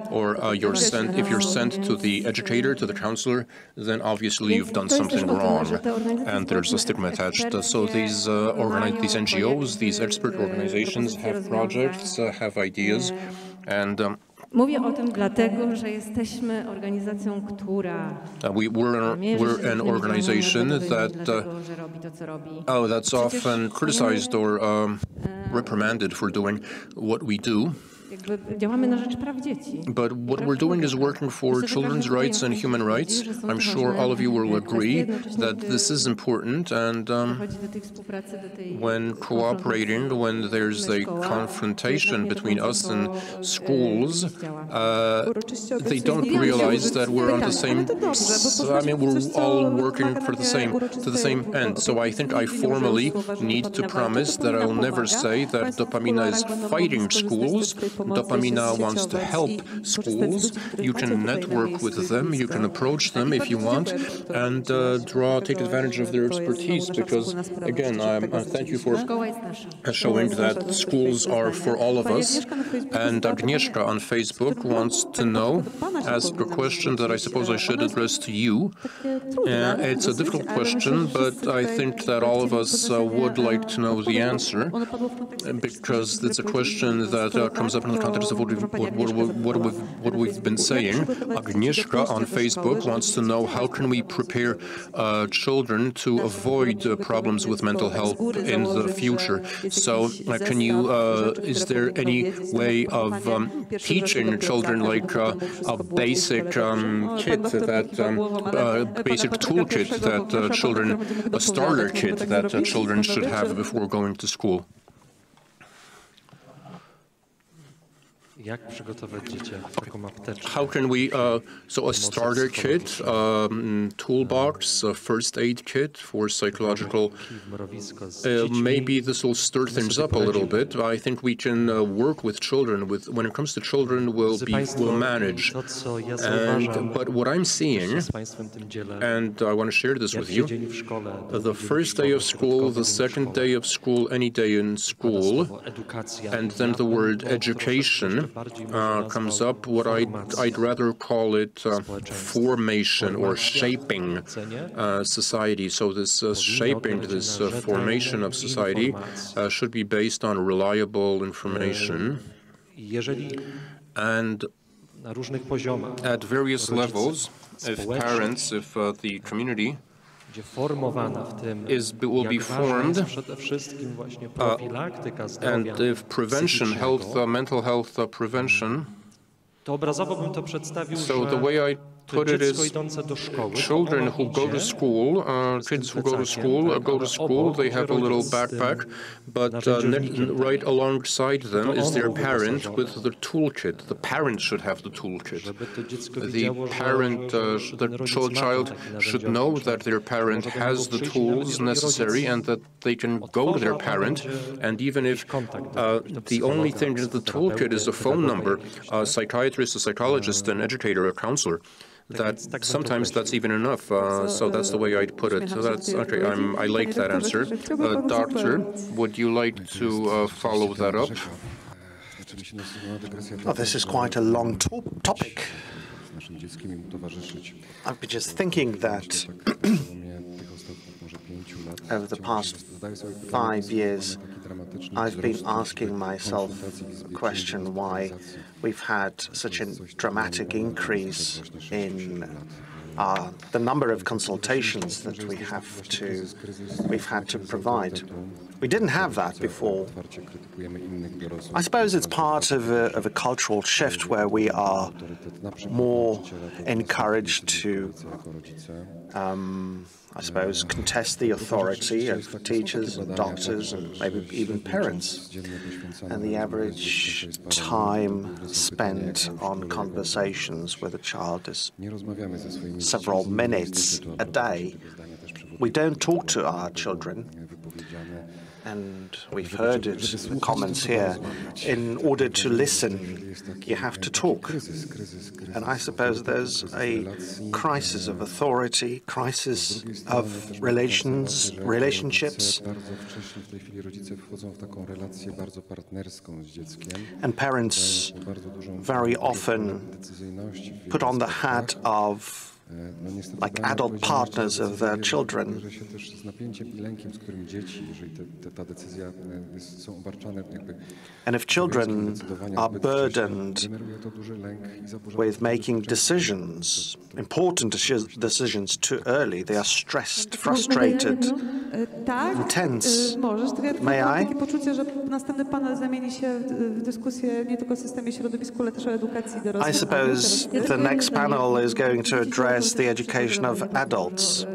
Or if you're sent to the educator, to the counselor, then obviously you've done something wrong, and there's a stigma attached. So these NGOs, these expert organizations have projects, have ideas, and Mówię o tym dlatego, że jesteśmy organizacją, która we're an organization that that's often criticized or reprimanded for doing what we do. Działamy na rzecz praw dzieci. But what we're doing is working for children's rights and human rights. I'm sure all of you will agree that this is important, and when cooperating, when there's a confrontation between us and schools, they don't realize that we're on the same, I mean, we're all working for to the same end. So I think I formally need to promise that I will never say that Dopamina is fighting schools, Dopamina wants to help schools. You can network with them, you can approach them if you want, and take advantage of their expertise, because, again, I thank you for showing that schools are for all of us. And Agnieszka on Facebook wants to know, ask a question that I suppose I should address to you. It's a difficult question, but I think that all of us would like to know the answer, because it's a question that comes up in the context of what we've been saying. Agnieszka on Facebook wants to know, how can we prepare children to avoid problems with mental health in the future? So can you, is there any way of teaching children like a basic kit, that basic toolkit that children, a starter kit that children should have before going to school? How can we, so a starter kit, toolbox, a first aid kit for psychological, maybe this will stir things up a little bit. I think we can work with children. When it comes to children, we'll manage. But what I'm seeing, and I want to share this with you, the first day of school, the second day of school, any day in school, and then the word education comes up. What I'd rather call it formation or shaping society. So this shaping, this formation of society should be based on reliable information, and at various levels, if parents, if the community will be formed, and if prevention, mental health prevention, so the way I put it is, children who go to school, kids who go to school, they have a little backpack, but right alongside them is their parent with the toolkit. The parent should have the toolkit. The parent, the child should know that their parent has the tools necessary and that they can go to their parent. And even if the only thing in the toolkit is a phone number, a psychiatrist, a psychologist, an educator, a counselor, that sometimes that's even enough. So that's the way I'd put it. So that's okay. I like that answer. Doctor, would you like to follow that up? Oh, this is quite a long topic. I've been just thinking that over the past 5 years, I've been asking myself the question why we've had such a dramatic increase in the number of consultations that we've had to provide. We didn't have that before. I suppose it's part of a cultural shift where we are more encouraged to I suppose, contest the authority of teachers and doctors and maybe even parents. And the average time spent on conversations with a child is several minutes a day. We don't talk to our children. And we've heard it in the comments here. In order to listen, you have to talk. And I suppose there's a crisis of authority, crisis of relationships. And parents very often put on the hat of like adult partners of their children. And if children are burdened with making decisions, important decisions too early, they are stressed, frustrated, intense. May I? I suppose the next panel is going to address the education of adults.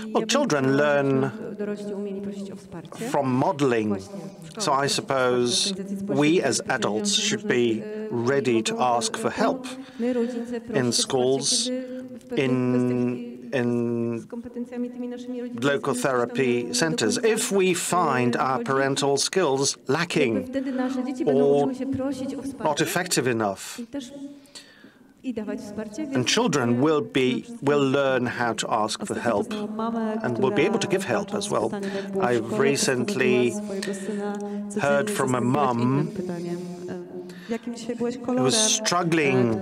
Well, children learn from modeling, so I suppose we as adults should be ready to ask for help in schools, in local therapy centers. If we find our parental skills lacking or not effective enough, and children will learn how to ask for help and will be able to give help as well. I've recently heard from a mum who was struggling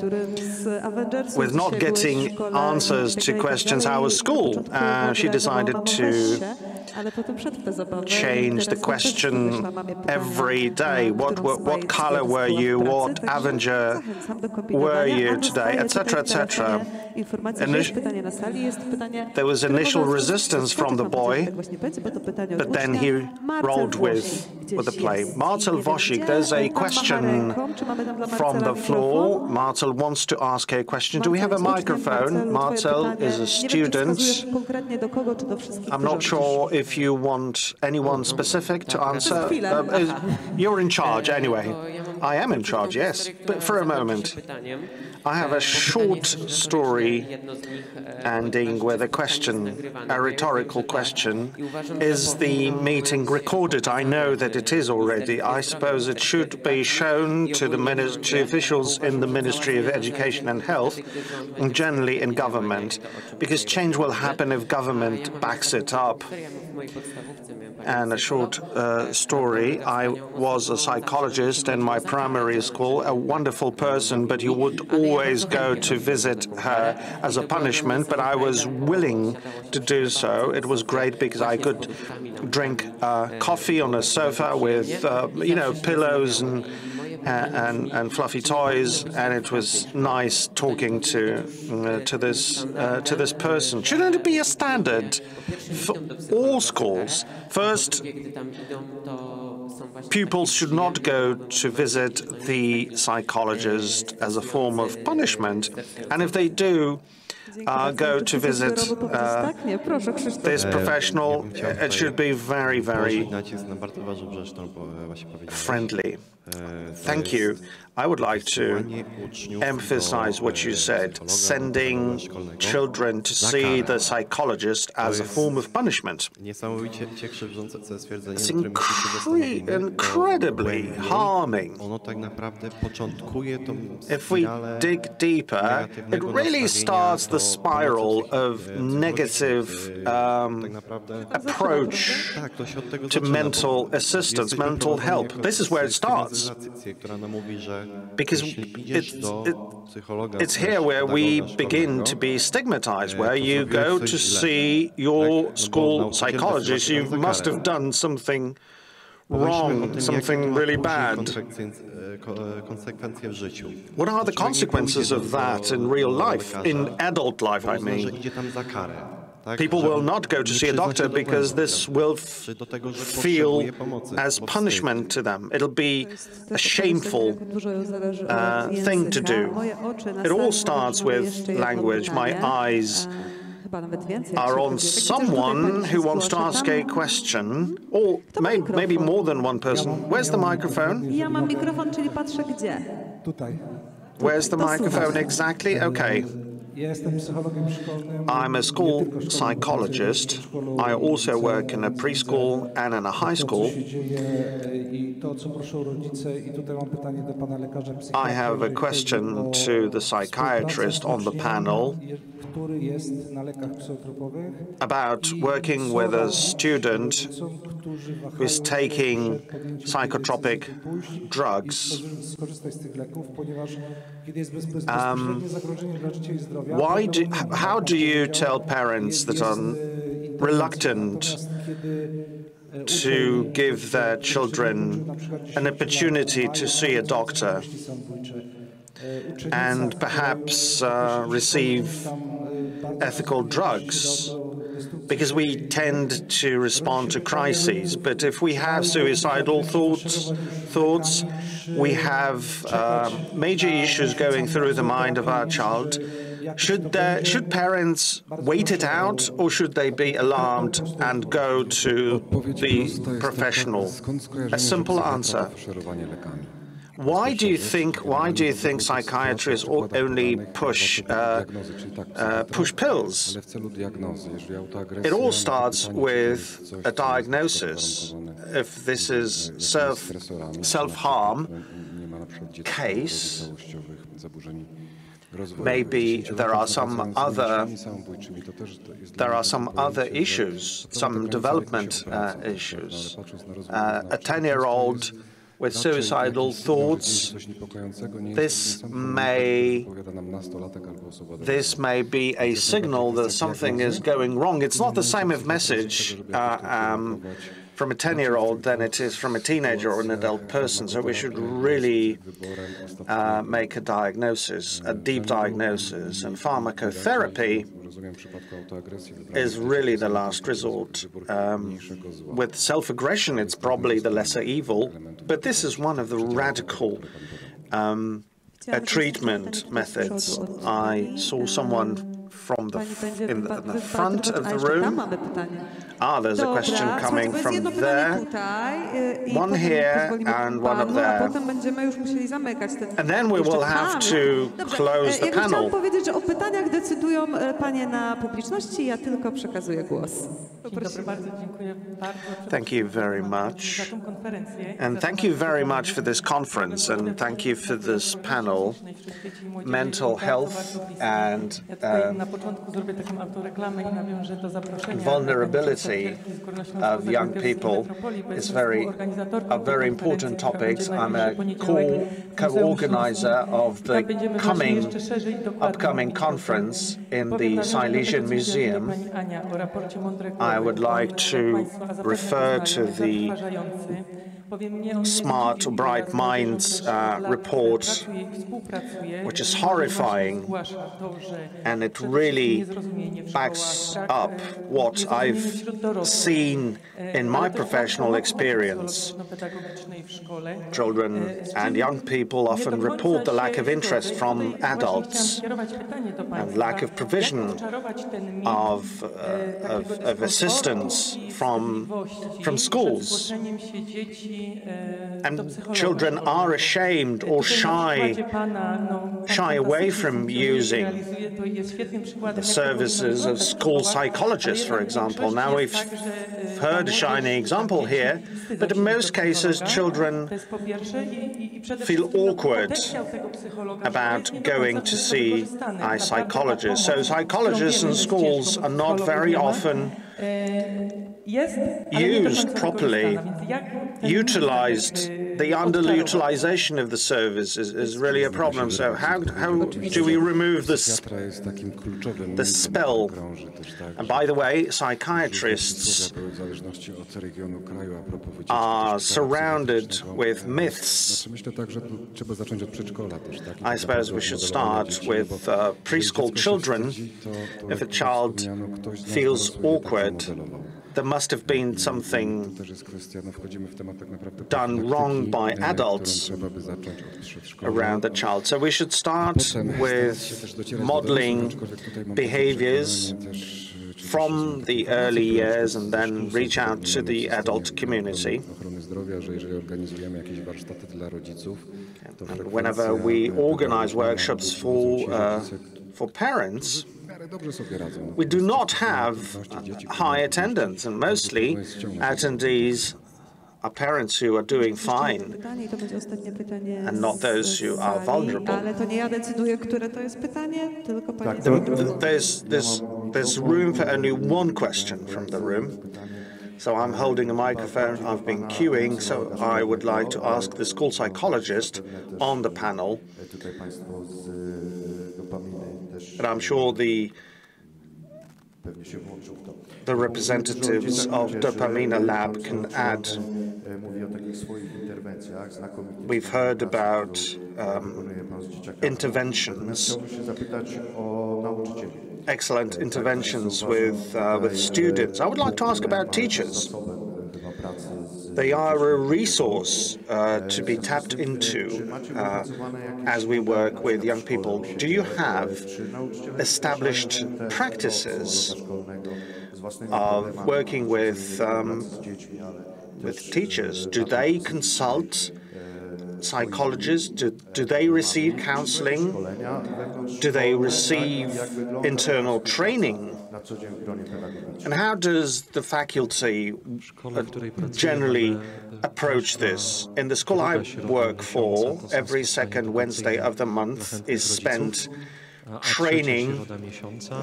with not getting answers to questions how was school. She decided to change the question every day. What color were you? What Avenger were you today? Etc. etc. There was initial resistance from the boy, but then he rolled with the play. Marcel Wosik, there's a question from the floor. Marcel wants to ask a question. Do we have a microphone? Marcel is a student. I'm not sure if you want anyone specific to answer. You're in charge anyway. I am in charge, yes. But for a moment, I have a short story ending with a question, a rhetorical question. Is the meeting recorded? I know that it is already. I suppose it should be shown to the officials in the Ministry of Education and Health, and generally in government, because change will happen if government backs it up. And a short story. I was a psychologist in my primary school, a wonderful person, but you would always go to visit her as a punishment, but I was willing to do so. It was great because I could drink coffee on a sofa with, pillows and fluffy toys, and it was nice talking to this person. Shouldn't it be a standard for all schools? First, pupils should not go to visit the psychologist as a form of punishment, and if they do go to visit this professional, it should be very, very friendly. Thank you. I would like to emphasize what you said, sending children to see the psychologist as a form of punishment. It's incredibly harming. If we dig deeper, it really starts the spiral of negative approach to mental assistance, mental help. This is where it starts. Because it's here where we begin to be stigmatized, where you go to see your school psychologist, you must have done something wrong, something really bad. What are the consequences of that in real life, in adult life, I mean? People will not go to see a doctor because this will feel as punishment to them. It'll be a shameful thing to do. It all starts with language. My eyes are on someone who wants to ask a question, or maybe more than one person. Where's the microphone? Where's the microphone exactly? Okay. I'm a school psychologist. I also work in a preschool and in a high school. I have a question to the psychiatrist on the panel about working with a student who's taking psychotropic drugs. How do you tell parents that are reluctant to give their children an opportunity to see a doctor and perhaps receive ethical drugs? Because we tend to respond to crises, but if we have suicidal thoughts, we have major issues going through the mind of our child. Should parents wait it out, or should they be alarmed and go to the professional? A simple answer. Why do you think psychiatrists only push pills? It all starts with a diagnosis. If this is self-harm case, maybe there are some other issues, some development issues. A 10-year-old with suicidal thoughts, this may be a signal that something is going wrong. It's not the same message from a 10-year-old than it is from a teenager or an adult person. So we should really make a diagnosis, a deep diagnosis. And pharmacotherapy is really the last resort. With self-aggression, it's probably the lesser evil. But this is one of the radical treatment methods. I saw someone from in the front of the room. There's a question coming from there. One here and one up there. And then we will have to close the panel. Thank you very much. And thank you very much for this conference, and thank you for this panel. Mental health and vulnerability of young people is a very important topic. I'm a co-organizer of the upcoming conference in the Silesian Museum. I would like to refer to the Smart Bright Minds report, which is horrifying, and it really backs up what I've seen in my professional experience. Children and young people often report the lack of interest from adults and lack of provision of assistance from schools. And children are ashamed or shy away from using the services of school psychologists, for example. Now, we've heard a shining example here, but in most cases, children feel awkward about going to see a psychologist. So psychologists in schools are not very often used properly, utilized. The underutilization of the service is really a problem. So how do we remove the spell? And by the way, psychiatrists are surrounded with myths. I suppose we should start with preschool children. If a child feels awkward, there must have been something done wrong by adults around the child. So we should start with modeling behaviors from the early years and then reach out to the adult community. And whenever we organize workshops for parents, we do not have high attendance, and mostly attendees are parents who are doing fine and not those who are vulnerable. There's room for only one question from the room. So I'm holding a microphone. I've been queuing, so I would like to ask the school psychologist on the panel. And I'm sure the representatives of Dopamina Lab can add. We've heard about interventions, excellent interventions with students. I would like to ask about teachers. They are a resource to be tapped into as we work with young people. Do you have established practices of working with teachers? Do they consult psychologists, do they receive counseling? Do they receive internal training? And how does the faculty generally approach this? In the school I work for, every second Wednesday of the month is spent training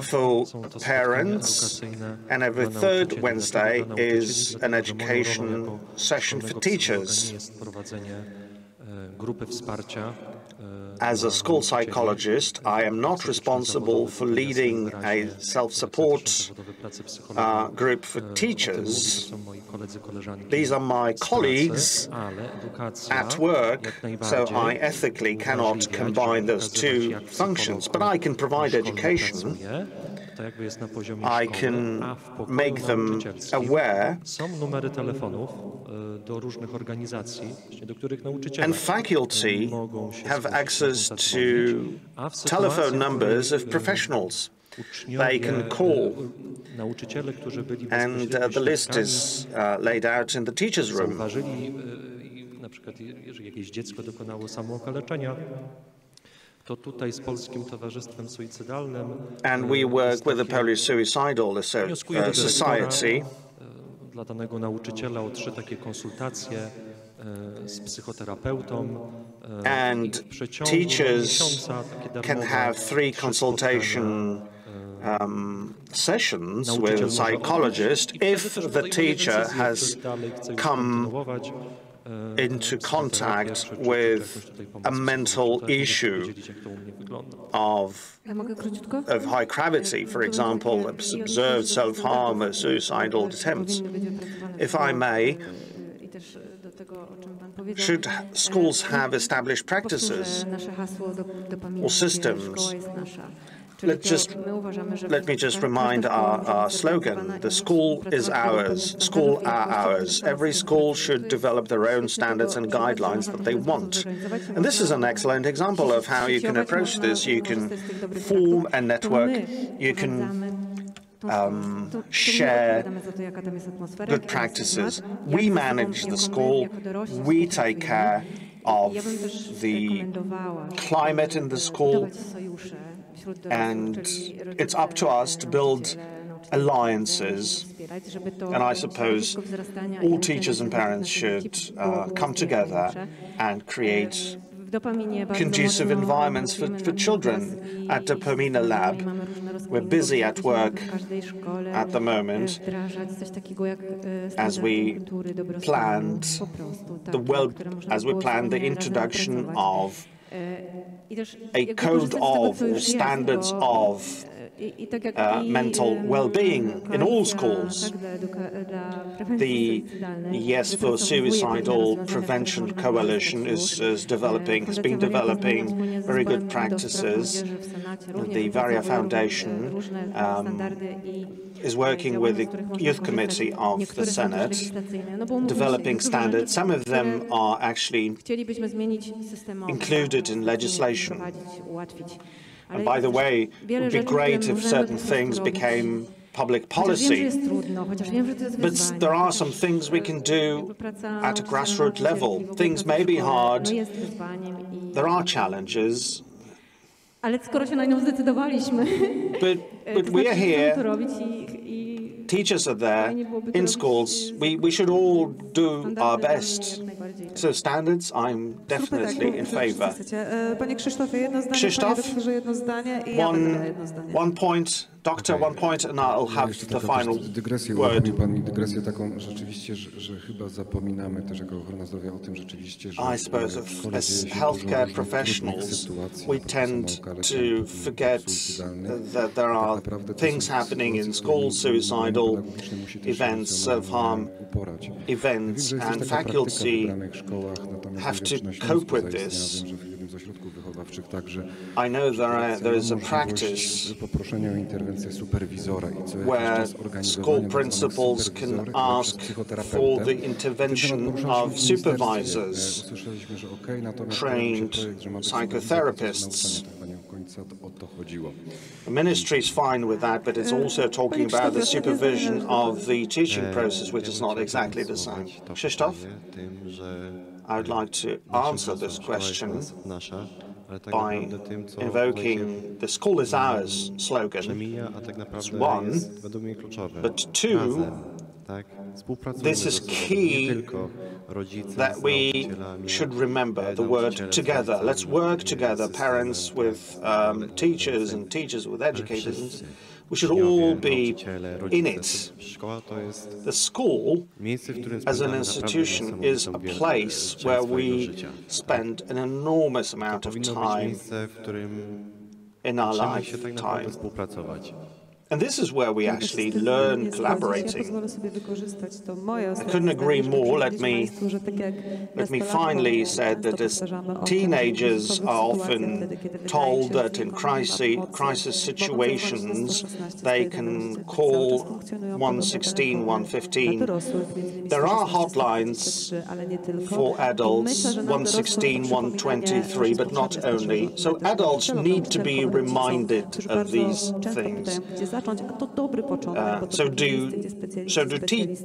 for parents, and every third Wednesday is an education session for teachers. As a school psychologist, I am not responsible for leading a self-support group for teachers. These are my colleagues at work, so I ethically cannot combine those two functions. But I can provide education. I can make them aware, and faculty have access to telephone numbers of professionals they can call, and the list is laid out in the teacher's room. And we work with the Polish Suicidal Society. Dla danego nauczyciela o 3 takie konsultacje z psychoterapeutą. And teachers can have 3 consultation sessions with a psychologist if the teacher has come into contact with a mental issue of high gravity, for example, observed self-harm or suicidal attempts. If I may, should schools have established practices or systems? Let me just remind our slogan: the school is ours, school are ours. Every school should develop their own standards and guidelines that they want. And this is an excellent example of how you can approach this. You can form a network, you can share good practices. We manage the school, we take care of the climate in the school, and it's up to us to build alliances. And I suppose all teachers and parents should come together and create conducive environments for children. At the Dopamina Lab, we're busy at work at the moment as we planned the introduction of a code of or standards of mental well-being in all schools. The Yes for Suicidal Prevention Coalition has been developing very good practices. The Varia Foundation is working with the Youth Committee of the Senate, developing standards. Some of them are actually included in legislation. And by the way, it would be great if certain things became public policy. But there are some things we can do at a grassroots level. Things may be hard. There are challenges. But we are here. Teachers are there in schools. We should all do our best. So standards, I'm definitely in favor. Krzysztof, one point, doctor, one point, and I'll have the final word. I suppose as healthcare professionals, we tend to forget that there are things happening in schools, suicidal events, self-harm events, and faculty have to cope with this. I know there is a practice where school principals can ask for the intervention of supervisors, trained psychotherapists. The ministry is fine with that, but it's also talking about the supervision of the teaching process, which is not exactly the same. Krzysztof? I would like to answer this question by invoking the School is Ours slogan. It's one, but two, this is key that we should remember the word together. Let's work together, parents with teachers and teachers with educators. We should all be in it. The school, as an institution, is a place where we spend an enormous amount of time in our lifetime. And this is where we actually learn collaborating. I couldn't agree more. Let me finally say that as teenagers are often told that in crisis situations they can call 116, 115. There are hotlines for adults, 116, 123, but not only. So adults need to be reminded of these things. So do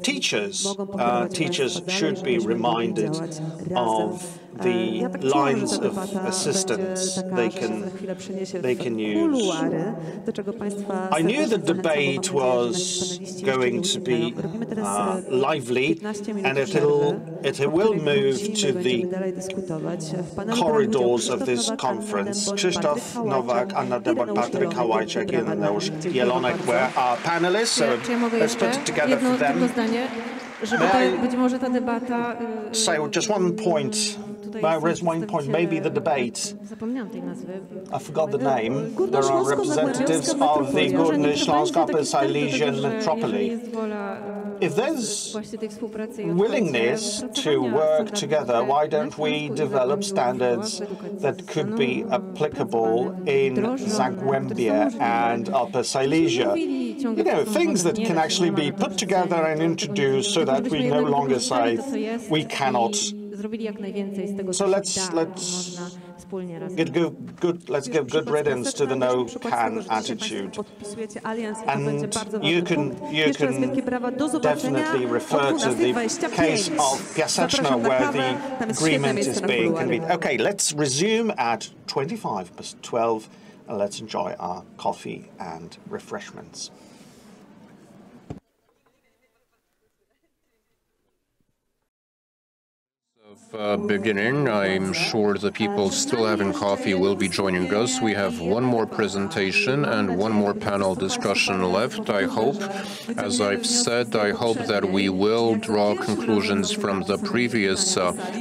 teachers. Teachers should be reminded of the lines of assistance they can use. I knew the debate was going to be lively, and it will move to the corridors of this conference. Krzysztof Nowak, Anna Debak, Patryk Hałajczak, Ireneusz Jelonek were our panelists, so let's put it together for them. Say just one point. May I raise one point? Maybe the debate. I forgot the name. There are representatives of the Górny Śląsk, Upper Silesia and Metropolis. If there's willingness to work together, why don't we develop standards that could be applicable in Zagłębie and Upper Silesia? You know, things that can actually be put together and introduced so that we no longer say we cannot. So let's give good riddance to the no-can attitude. And you can definitely refer to the case of Piaseczno, where the agreement is being convened. Okay, let's resume at 12:25, and let's enjoy our coffee and refreshments. Beginning, I'm sure the people still having coffee will be joining us. We have one more presentation and one more panel discussion left. I hope, as I've said, I hope that we will draw conclusions from the previous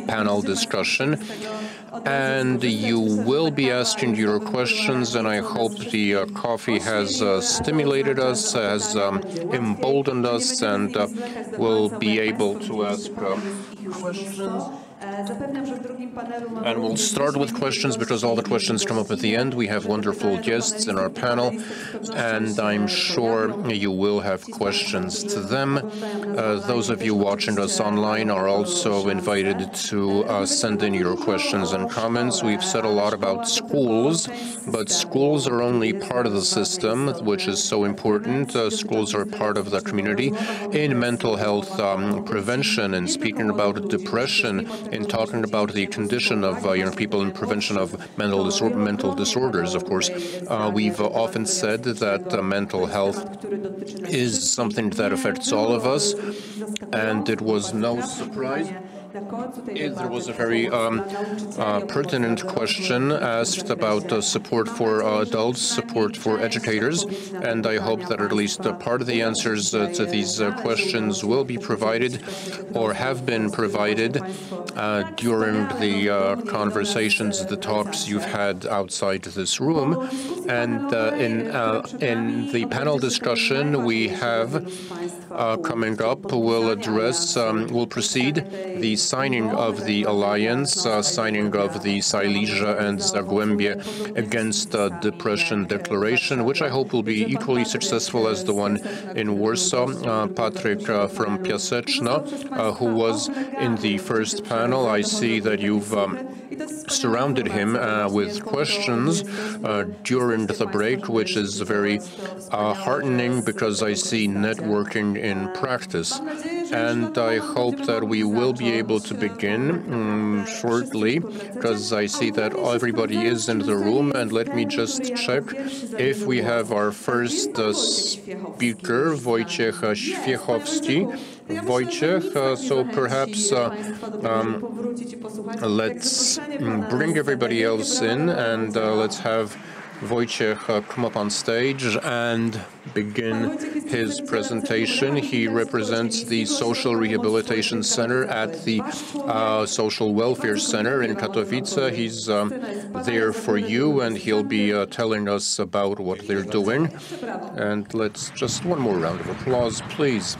panel discussion. And you will be asking your questions, and I hope the coffee has stimulated us, has emboldened us, and we'll be able to ask questions. And we'll start with questions because all the questions come up at the end. We have wonderful guests in our panel, and I'm sure you will have questions to them. Those of you watching us online are also invited to send in your questions and comments. We've said a lot about schools, but schools are only part of the system, which is so important. Schools are part of the community in mental health prevention and speaking about depression, in talking about the condition of young people and prevention of mental disorders. Of course, we've often said that mental health is something that affects all of us, and it was no surprise. There was a very pertinent question asked about support for adults, support for educators, and I hope that at least part of the answers to these questions will be provided or have been provided during the conversations, the talks you've had outside this room. And in the panel discussion we have coming up, we'll proceed the signing of the alliance, signing of the Silesia and Zagłębie Against Depression Declaration, which I hope will be equally successful as the one in Warsaw. Patryk from Piaseczno, who was in the first panel, I see that you've surrounded him with questions during the break, which is very heartening because I see networking in practice. and I hope that we will be able to begin shortly, because I see that everybody is in the room. And let me just check if we have our first speaker, Wojciech Świechowski. Wojciech, so perhaps let's bring everybody else in, and let's have Wojciech come up on stage and begin his presentation. He represents the Social Rehabilitation Center at the Social Welfare Center in Katowice. He's there for you, and he'll be telling us about what they're doing. And let's just one more round of applause, please.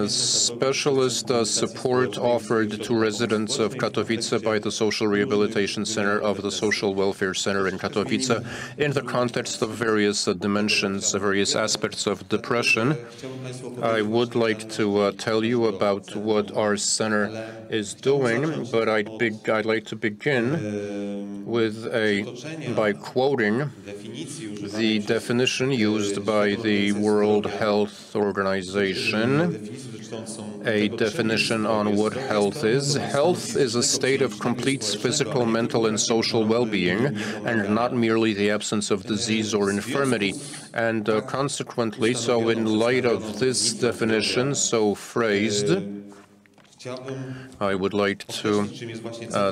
Specialist support offered to residents of Katowice by the Social Rehabilitation Center of the Social Welfare Center in Katowice in the context of various dimensions, various aspects of depression. I would like to tell you about what our center is doing, but I'd like to begin with by quoting the definition used by the World Health Organization, a definition on what health is. Health is a state of complete physical, mental, and social well-being, and not merely the absence of disease or infirmity. And consequently, so in light of this definition, so phrased, I would like to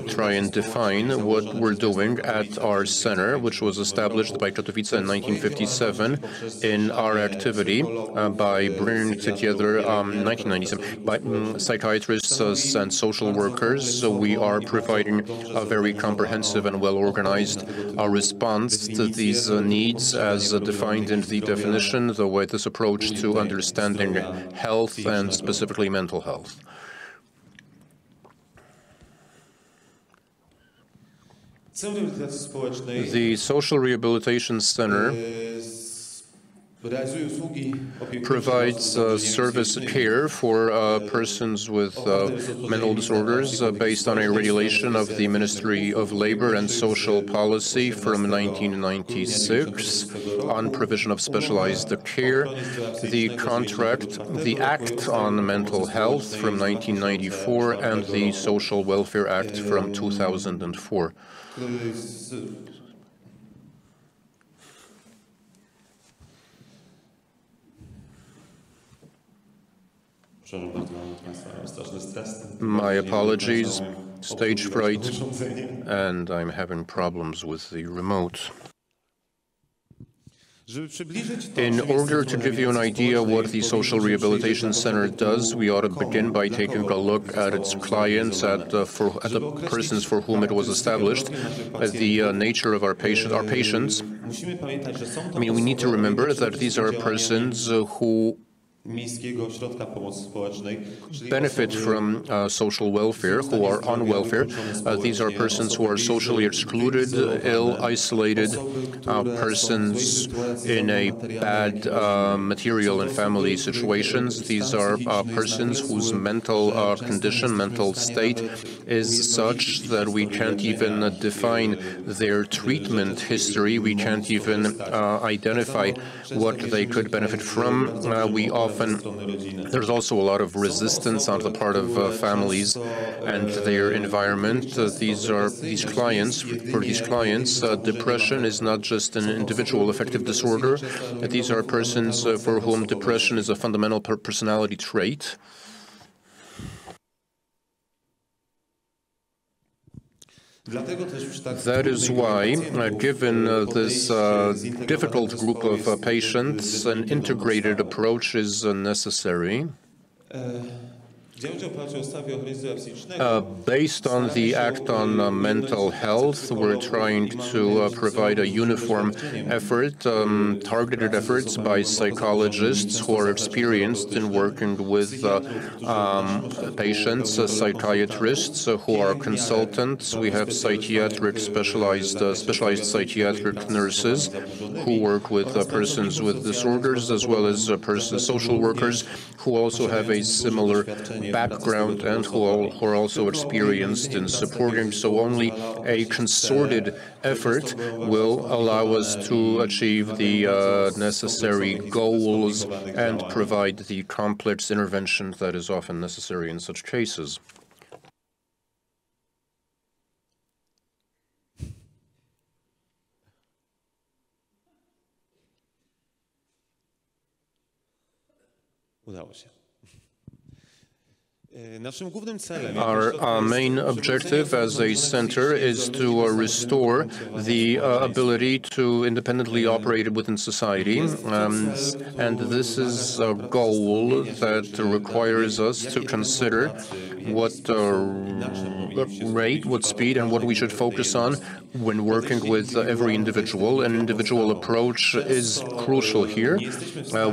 try and define what we're doing at our center, which was established by Katowice in 1957 in our activity by bringing together 1997 by psychiatrists and social workers. So we are providing a very comprehensive and well-organized response to these needs as defined in the definition, the way this approach to understanding health and specifically mental health. The Social Rehabilitation Center provides service care for persons with mental disorders based on a regulation of the Ministry of Labor and Social Policy from 1996 on provision of specialized care, the Act on Mental Health from 1994, and the Social Welfare Act from 2004. My apologies, stage fright, and I'm having problems with the remote. In order to give you an idea what the Social Rehabilitation Center does, we ought to begin by taking a look at its clients, at the persons for whom it was established, at the nature of our patients. I mean, we need to remember that these are persons who benefit from social welfare, who are on welfare. These are persons who are socially excluded, ill, isolated, persons in a bad material and family situations. These are persons whose mental condition, mental state is such that we can't even define their treatment history. We can't even identify what they could benefit from. There's also a lot of resistance on the part of families and their environment. For these clients, depression is not just an individual affective disorder. These are persons for whom depression is a fundamental personality trait. That is why, given this difficult group of patients, an integrated approach is necessary. Based on the Act on Mental Health, we're trying to provide a uniform effort, targeted efforts by psychologists who are experienced in working with patients, psychiatrists who are consultants. We have specialized psychiatric nurses who work with persons with disorders, as well as social workers who also have a similar background and who are also experienced in supporting. So only a concerted effort will allow us to achieve the necessary goals and provide the complex intervention that is often necessary in such cases. Udało się. Our main objective as a center is to restore the ability to independently operate within society, and this is a goal that requires us to consider what rate, what speed, and what we should focus on when working with every individual. An individual approach is crucial here.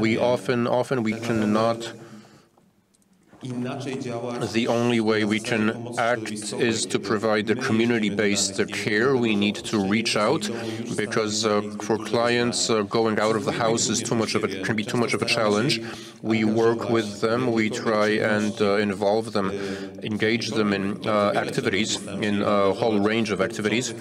We cannot. The only way we can act is to provide the community-based care. We need to reach out because for clients, going out of the house is can be too much of a challenge. We work with them. We try and involve them, engage them in activities, in a whole range of activities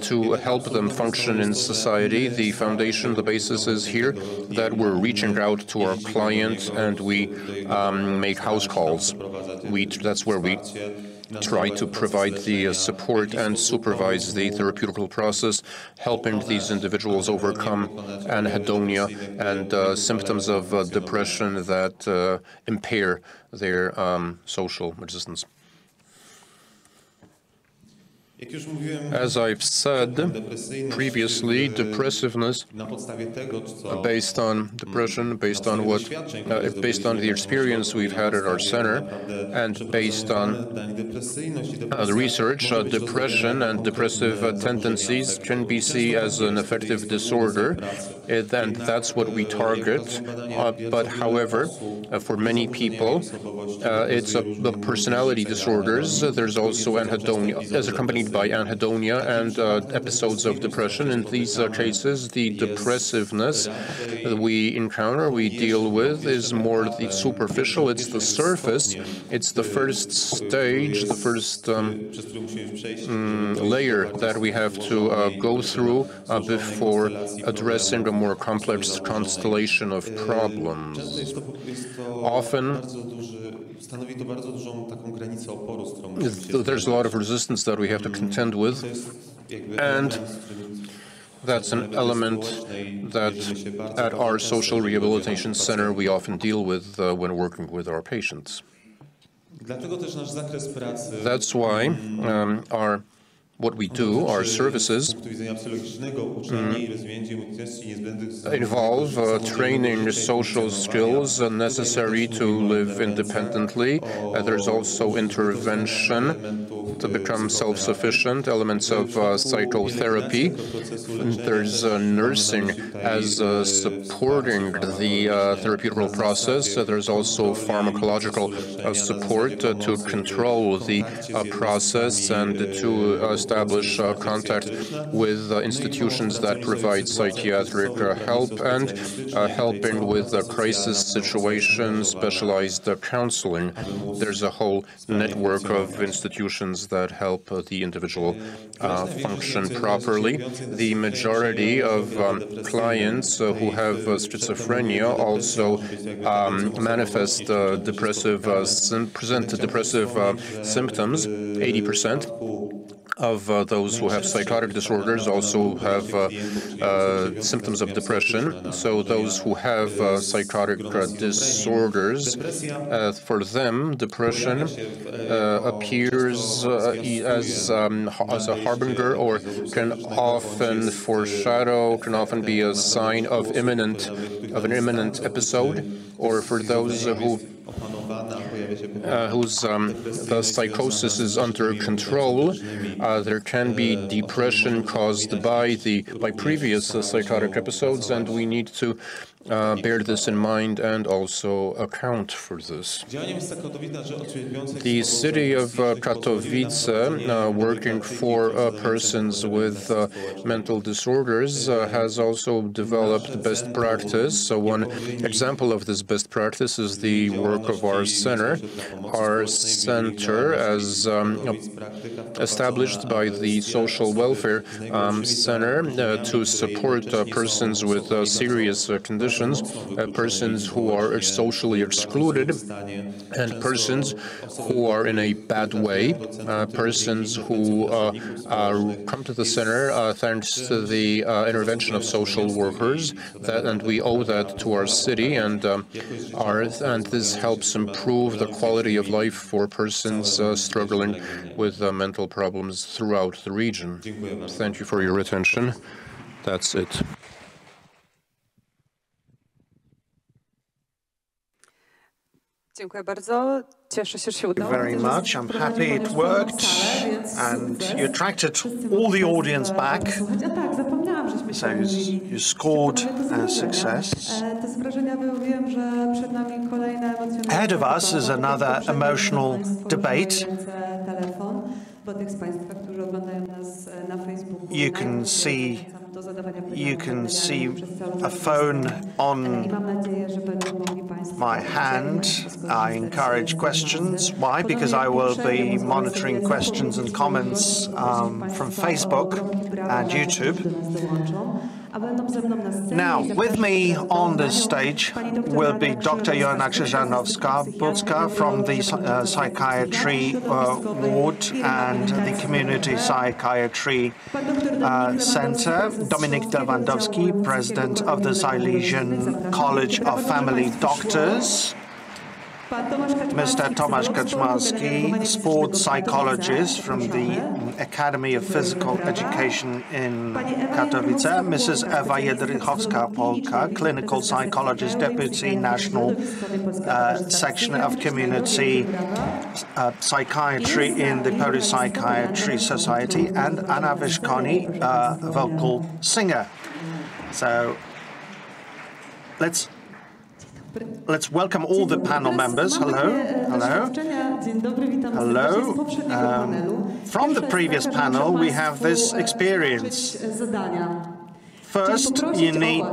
to help them function in society. The foundation, the basis is here that we're reaching out to our clients and we make house calls. That's where we try to provide the support and supervise the therapeutical process, helping these individuals overcome anhedonia and symptoms of depression that impair their social existence. As I've said previously, depressiveness based on depression, based on the experience we've had at our center, and based on the research, depression and depressive tendencies can be seen as an affective disorder, and that's what we target. But however, for many people, it's the personality disorders. There's also anhedonia, as accompanied by anhedonia and episodes of depression. In these cases, the depressiveness we encounter, we deal with, is more the superficial. It's the surface. It's the first stage, the first layer that we have to go through before addressing a more complex constellation of problems. Often, there's a lot of resistance that we have to contend with, and that's an element that at our social rehabilitation center we often deal with when working with our patients. That's why what we do, our services, involve training social skills necessary to live independently. There's also intervention to become self-sufficient, elements of psychotherapy. There's nursing as supporting the therapeutical process. There's also pharmacological support to control the process and to establish contact with institutions that provide psychiatric help and helping with crisis situations, specialized counseling. There's a whole network of institutions that help the individual function properly. The majority of clients who have schizophrenia also manifest present depressive symptoms. 80% of those who have psychotic disorders also have symptoms of depression. So those who have psychotic disorders, for them, depression appears as a harbinger, or can often foreshadow, can often be a sign of an imminent episode, or for those whose the psychosis is under control, there can be depression caused by previous psychotic episodes, and we need to bear this in mind and also account for this. The city of Katowice, working for persons with mental disorders, has also developed best practice. So one example of this best practice is the work of our center. Our center, as established by the Social Welfare Center to support persons with serious conditions, persons who are socially excluded, and persons who are in a bad way, persons who come to the center thanks to the intervention of social workers, and we owe that to our city, and this helps improve the quality of life for persons struggling with mental problems throughout the region. Thank you for your attention. That's it. Dziękuję bardzo. Cieszę się, że się udało. Very much. I'm happy it worked and you attracted all the audience back. So you scored a success. Ahead of us is another emotional debate. You can see a phone on my hand. I encourage questions. Why? Because I will be monitoring questions and comments from Facebook and YouTube. Now, with me on this stage will be Dr. Joanna Krzyżanowska-Budzka from the Psychiatry Ward and the Community Psychiatry Center, Dominik Lewandowski, President of the Silesian College of Family Doctors, Mr. Tomasz Kaczmarski, sports psychologist from the Academy of Physical Education in Katowice, Mrs. Ewa Jedrychowska-Polka, clinical psychologist, deputy national section of community psychiatry in the Polish Psychiatry Society, and Anna Wyszkoni, vocal singer. So let's welcome all the panel members. Hello, hello, hello. From the previous panel, we have this experience. First, you need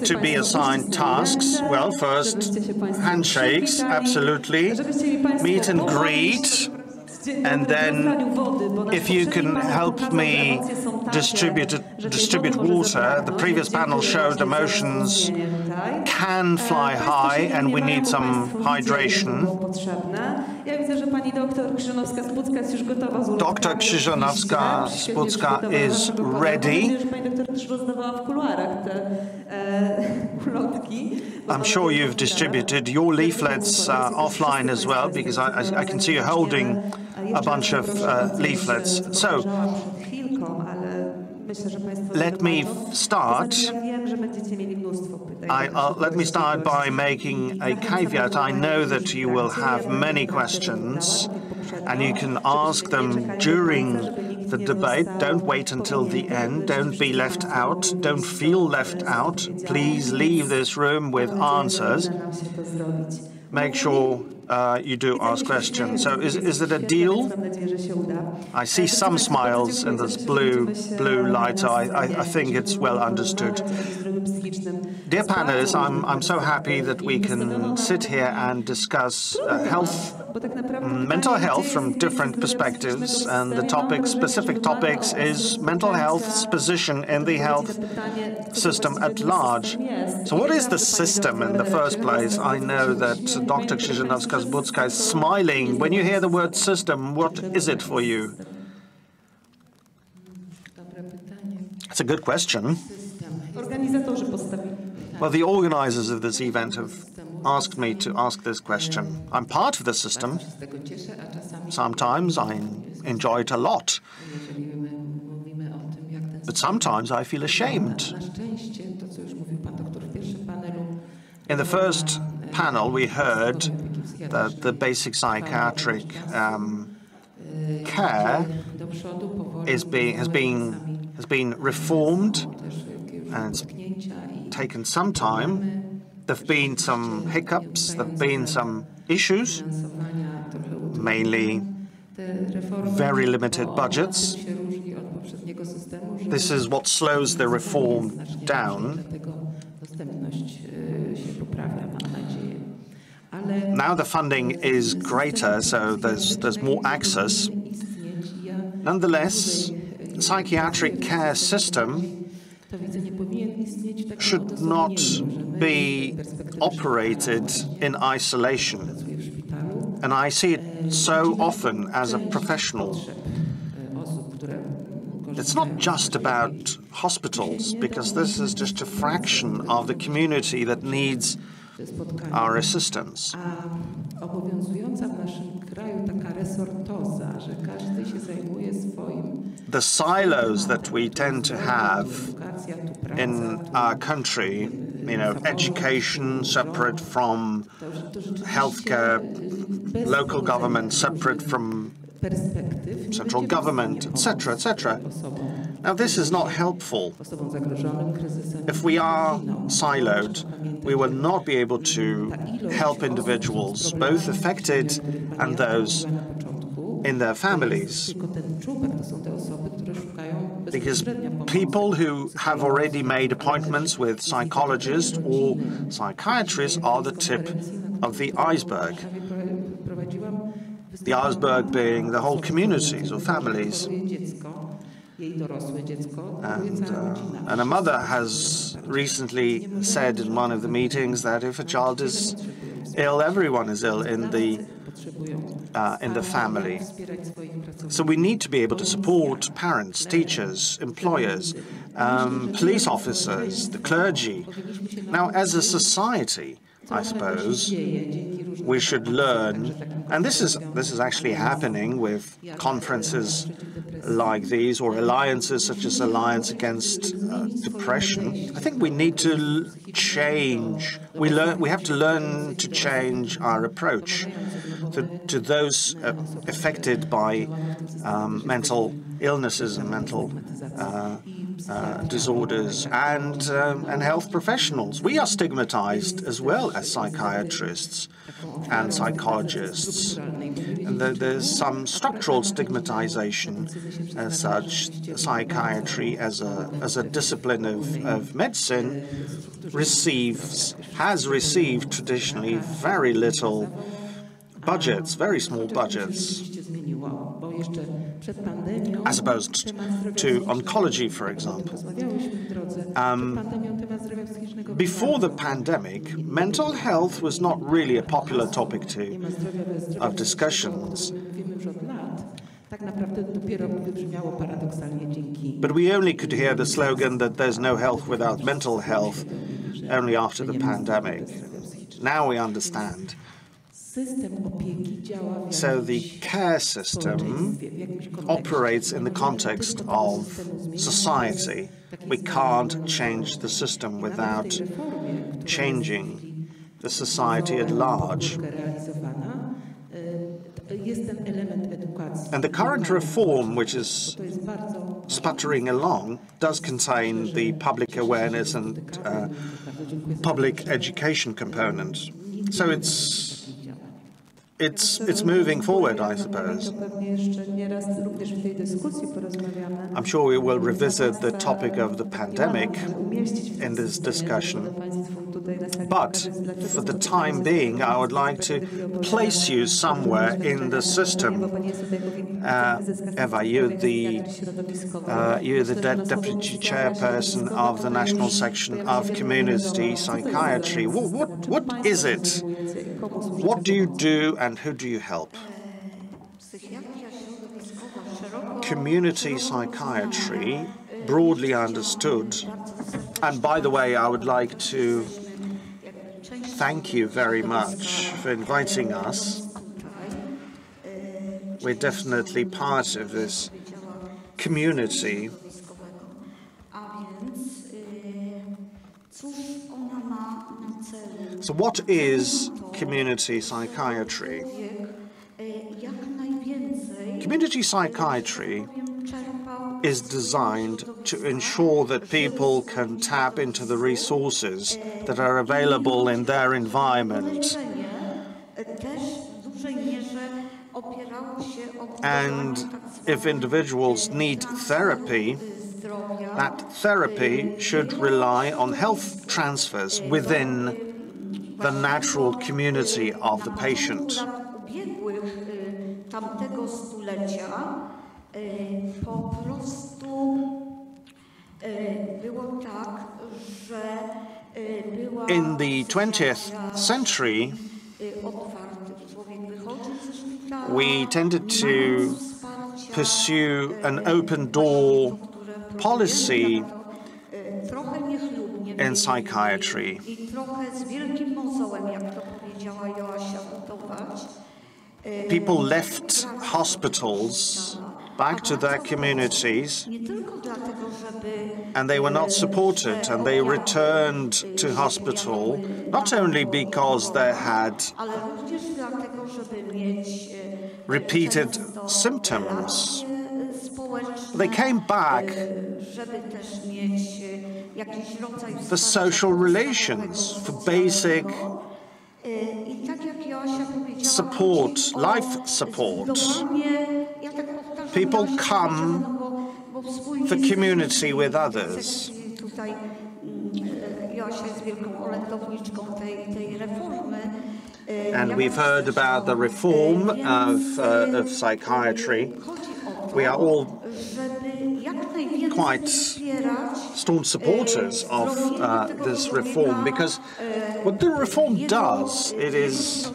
to be assigned tasks. Well, first, handshakes, absolutely, meet and greet. And then, if you can help me distribute water, the previous panel showed emotions can fly high, and we need some hydration. Dr. Krzyżanowska-Budzka is ready. I'm sure you've distributed your leaflets offline as well, because I can see you holding a bunch of leaflets. So, let me start. Let me start by making a caveat. I know that you will have many questions, and you can ask them during the debate. Don't wait until the end. Don't be left out. Don't feel left out. Please leave this room with answers. Make sure you do ask questions. So is it a deal? I see some smiles in this blue light, so I think it's well understood. Dear panelists, I'm so happy that we can sit here and discuss mental health from different perspectives, and the specific topics is mental health's position in the health system at large. So what is the system in the first place? I know that Dr. Krzyżanowska-Budzka is smiling. When you hear the word system, what is it for you? It's a good question. Well, the organizers of this event have asked me to ask this question. I'm part of the system. Sometimes I enjoy it a lot. But sometimes I feel ashamed. In the first panel, we heard that the basic psychiatric care has been reformed, and taken some time. There have been some hiccups, there have been some issues, mainly very limited budgets. This is what slows the reform down. Now the funding is greater, so there's more access. Nonetheless, the psychiatric care system should not be operated in isolation. And I see it so often as a professional. It's not just about hospitals, because this is just a fraction of the community that needs our assistance. The silos that we tend to have in our country, education separate from healthcare, local government separate from central government, etc., etc. Now, this is not helpful. If we are siloed, we will not be able to help individuals, both affected and those in their families. Because people who have already made appointments with psychologists or psychiatrists are the tip of the iceberg. The iceberg being the whole communities or families. And a mother has recently said in one of the meetings that if a child is ill, everyone is ill in the family. So we need to be able to support parents, teachers, employers, police officers, the clergy. Now, as a society, I suppose, we should learn, and this is actually happening with conferences like these or alliances such as Alliance Against Depression. I think we need to change. We have to learn to change our approach to those affected by mental illnesses and mental disorders and health professionals. We are stigmatized as well as psychiatrists and psychologists. And there's some structural stigmatization as such. Psychiatry as a discipline of medicine has received traditionally very little budgets, very small budgets, as opposed to oncology, for example. Before the pandemic, mental health was not really a popular topic of discussions. But we only could hear the slogan that there's no health without mental health only after the pandemic. Now we understand. So the care system operates in the context of society. We can't change the system without changing the society at large. And the current reform, which is sputtering along, does contain the public awareness and public education component. So it's moving forward, I suppose. I'm sure we will revisit the topic of the pandemic in this discussion. But for the time being, I would like to place you somewhere in the system. Eva, you're the deputy chairperson of the national section of community psychiatry. What is it? What do you do and who do you help? Community psychiatry, broadly understood. And by the way, I would like to thank you very much for inviting us. We're definitely part of this community. So what is community psychiatry? Community psychiatry is designed to ensure that people can tap into the resources that are available in their environment. And if individuals need therapy, that therapy should rely on health transfers within the natural community of the patient. In the 20th century, we tended to pursue an open-door policy in psychiatry. People left hospitals back to their communities, and they were not supported, and they returned to hospital not only because they had repeated symptoms. They came back for social relations, for basic support, life support. People come for community with others. And we've heard about the reform of psychiatry. We are all quite staunch supporters of this reform, because what the reform does, it is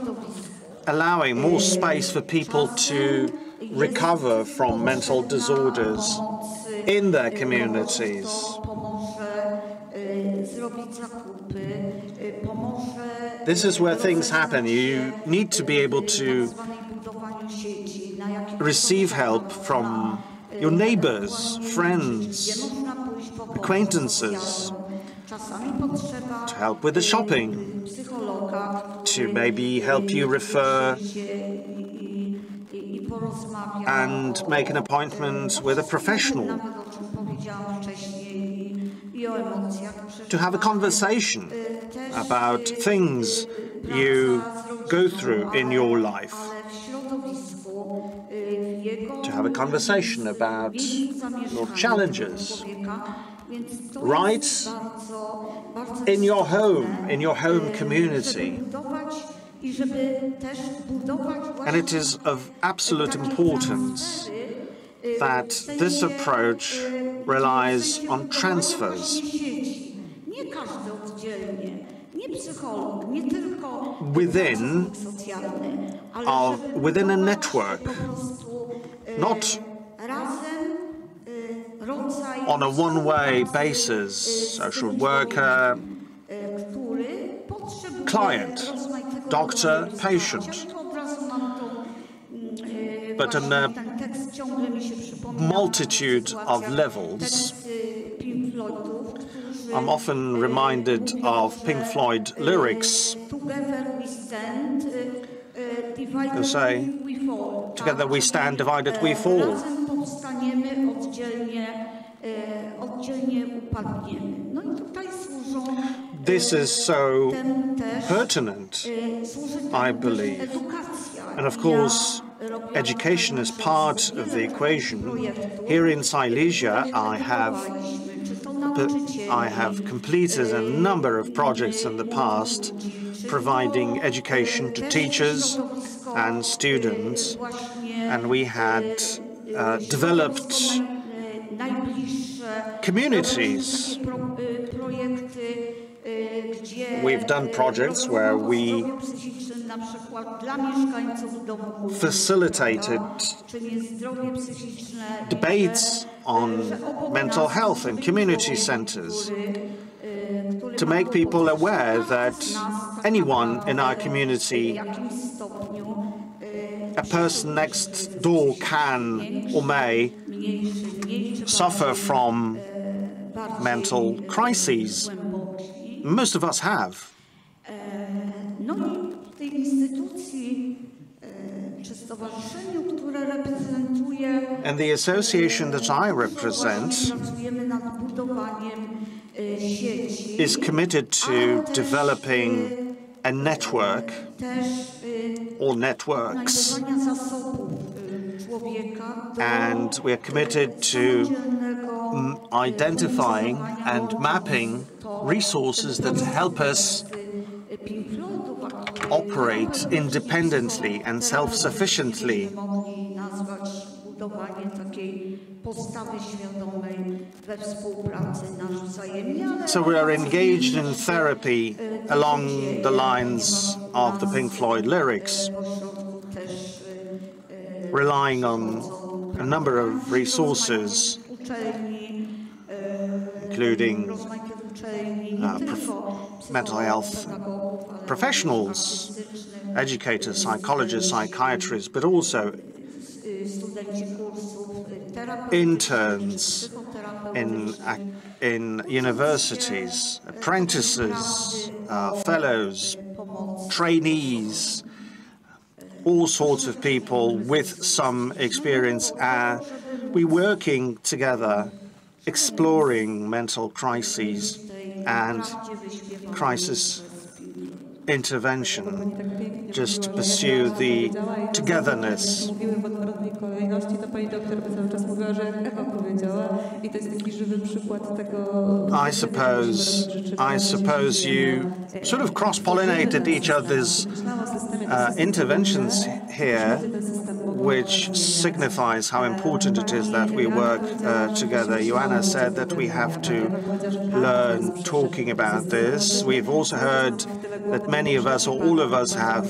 allowing more space for people to recover from mental disorders in their communities. This is where things happen. You need to be able to receive help from your neighbors, friends, acquaintances, to help with the shopping, to maybe help you refer and make an appointment with a professional, to have a conversation about things you go through in your life, to have a conversation about your challenges, right in your home community. And it is of absolute importance that this approach relies on transfers within a network, not on a one-way basis, social worker, client, doctor, patient, but on a multitude of levels. I'm often reminded of Pink Floyd lyrics who say, "Together we stand, divided we fall." This is so pertinent, I believe. And of course, education is part of the equation. Here in Silesia, I have completed a number of projects in the past, providing education to teachers and students, and we had developed communities. We've done projects where we facilitated debates on mental health in community centers to make people aware that anyone in our community, a person next door, can or may suffer from mental crises. Most of us have. And the association that I represent is committed to developing a network or networks, and we are committed to identifying and mapping resources that help us operate independently and self-sufficiently. So we are engaged in therapy along the lines of the Pink Floyd lyrics, relying on a number of resources, including mental health professionals, educators, psychologists, psychiatrists, but also interns in universities, apprentices, fellows, trainees, all sorts of people with some experience. We're working together, exploring mental crises and crisis intervention, just to pursue the togetherness. I suppose you sort of cross-pollinated each other's interventions here, which signifies how important it is that we work together. Joanna said that we have to learn talking about this. We've also heard that many of us, or all of us, have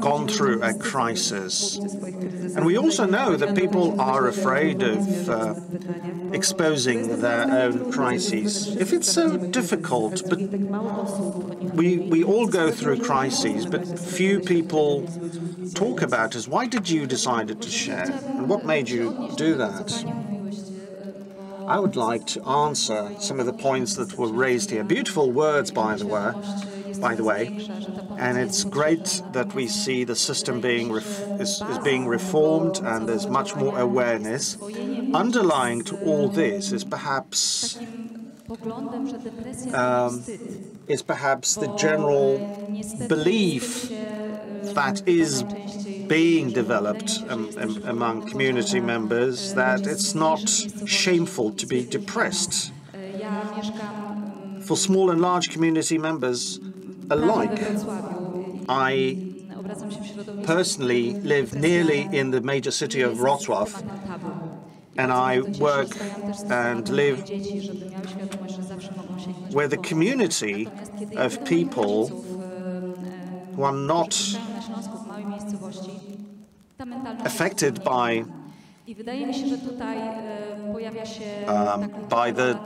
gone through a crisis. And we also know that people are afraid of exposing their own crises. If it's so difficult, but we all go through crises, but few people talk about it. Why did you decide to share? And what made you do that? I would like to answer some of the points that were raised here. Beautiful words, by the way. And it's great that we see the system being reformed, and there's much more awareness. Underlying to all this is perhaps the general belief that is being developed among community members that it's not shameful to be depressed. For small and large community members alike. I personally live nearly in the major city of Wrocław, and I work and live with a community of people who are not affected by the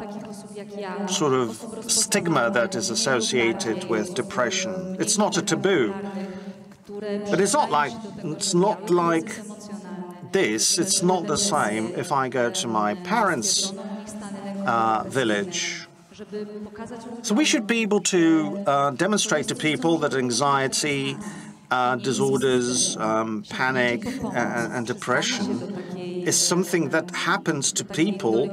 sort of stigma that is associated with depression. It's not a taboo, but it's not like this. It's not the same if I go to my parents' village. So we should be able to demonstrate to people that anxiety disorders, panic, and depression is something that happens to people.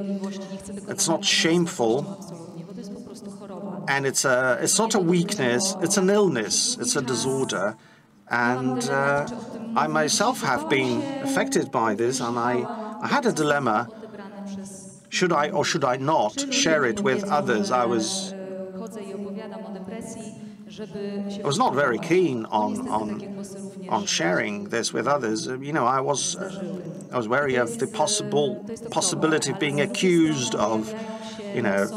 It's not shameful, and it's not a weakness. It's an illness. It's a disorder, and I myself have been affected by this, and I had a dilemma: should I or should I not share it with others? I was not very keen on sharing this with others. You know, I was wary of the possibility of being accused of, you know,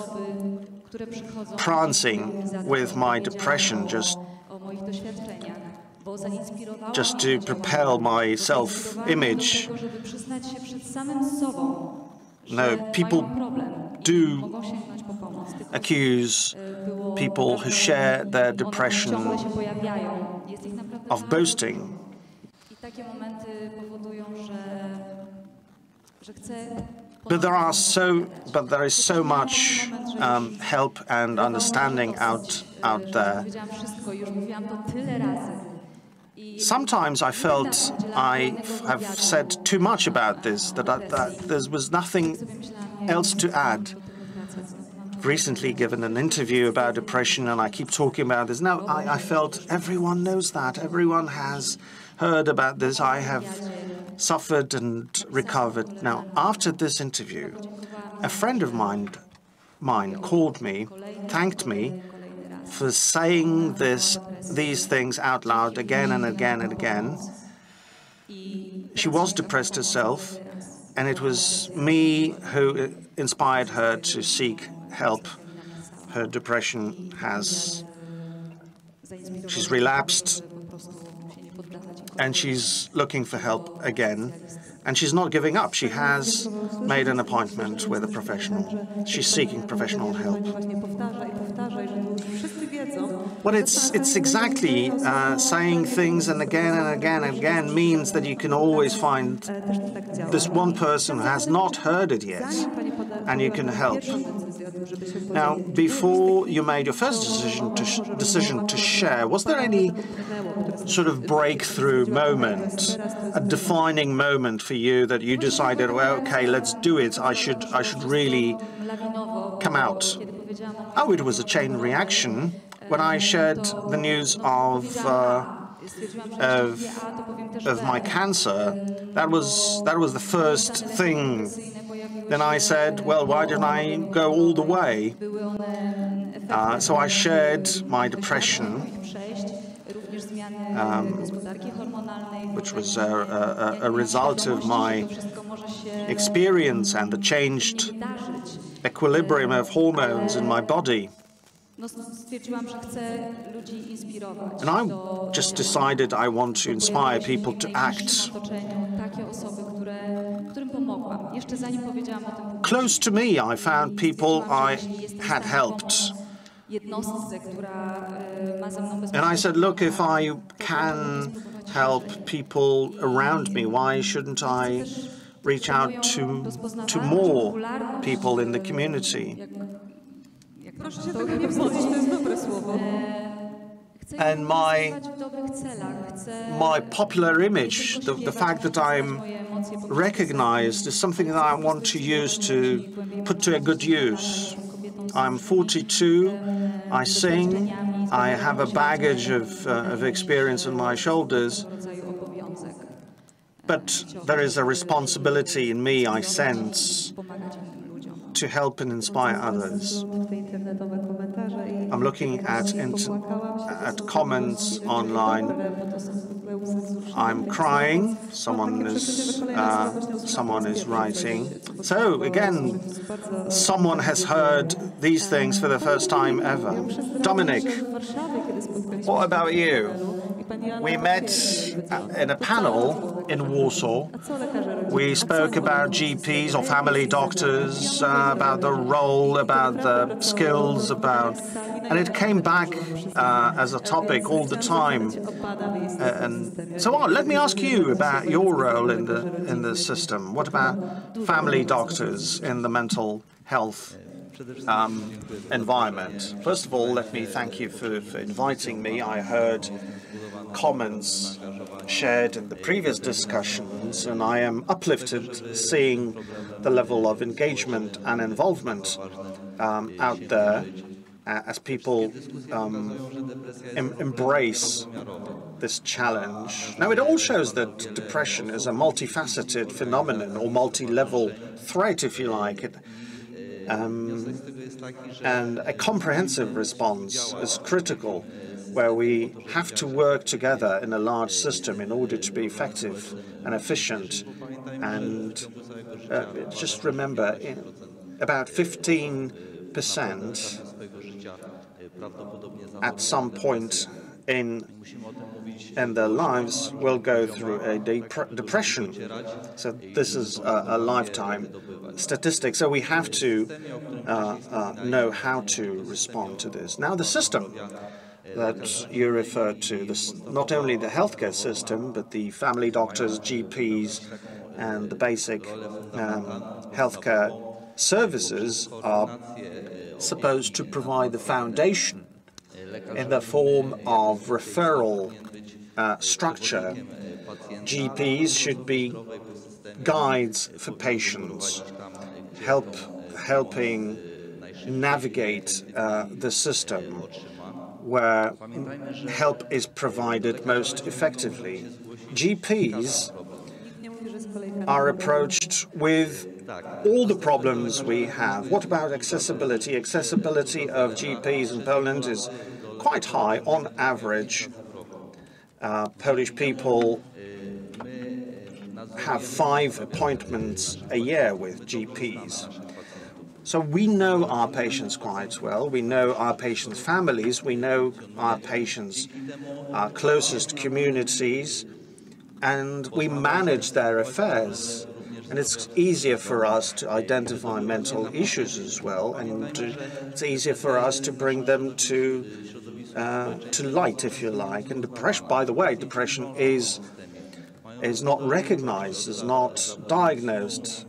prancing with my depression just to propel my self-image. No, people do accuse people who share their depression of boasting. But there is so much help and understanding out there. Sometimes I felt I have said too much about this, that there was nothing else to add. Recently given an interview about depression, and I keep talking about this. Now, I felt everyone knows that. Everyone has heard about this. I have suffered and recovered. Now, after this interview, a friend of mine called me, thanked me for saying these things out loud again and again and again. She was depressed herself, and it was me who inspired her to seek help. Her depression she's relapsed, and she's looking for help again. And she's not giving up. She has made an appointment with a professional. She's seeking professional help. Well, it's exactly saying things and again and again and again means that you can always find this one person who has not heard it yet, and you can help. Now, before you made your first decision to share, was there any sort of breakthrough moment, a defining moment for you that you decided, well, okay, let's do it. I should really come out? Oh, it was a chain reaction when I shared the news of my cancer. That was the first thing. Then I said, well, why didn't I go all the way? So I shared my depression, which was a result of my experience and the changed equilibrium of hormones in my body. And I just decided I want to inspire people to act. Close to me, I found people I had helped. And I said, look, if I can help people around me, why shouldn't I reach out to more people in the community? And my popular image, the fact that I'm recognized, is something that I want to use to put to a good use. I'm 42, I sing, I have a baggage of experience on my shoulders, but there is a responsibility in me, I sense, to help and inspire others. I'm looking at comments online. I'm crying. Someone is writing. So again, someone has heard these things for the first time ever. Dominic, what about you? We met in a panel in Warsaw. We spoke about GPs or family doctors, about the role, about the skills, and it came back as a topic all the time. And so on. Let me ask you about your role in the system. What about family doctors in the mental health environment? First of all, let me thank you for inviting me. I heard comments shared in the previous discussions, and I am uplifted seeing the level of engagement and involvement out there as people embrace this challenge. Now, it all shows that depression is a multifaceted phenomenon, or multi-level threat, if you like. And a comprehensive response is critical, where we have to work together in a large system in order to be effective and efficient. And just remember, about 15% at some point in their lives will go through a depression. So this is a lifetime statistic. So we have to know how to respond to this. Now, the system that you referred to, not only the healthcare system, but the family doctors, GPs, and the basic healthcare services are supposed to provide the foundation in the form of referral structure. GPs should be guides for patients, helping navigate the system where help is provided most effectively. GPs are approached with all the problems we have. What about accessibility? Accessibility of GPs in Poland is quite high on average. Polish people have 5 appointments a year with GPs. So we know our patients quite well. We know our patients' families. We know our patients' closest communities. And we manage their affairs. And it's easier for us to identify mental issues as well. And it's easier for us to bring them to light, if you like. And depression, by the way, depression is not recognized, is not diagnosed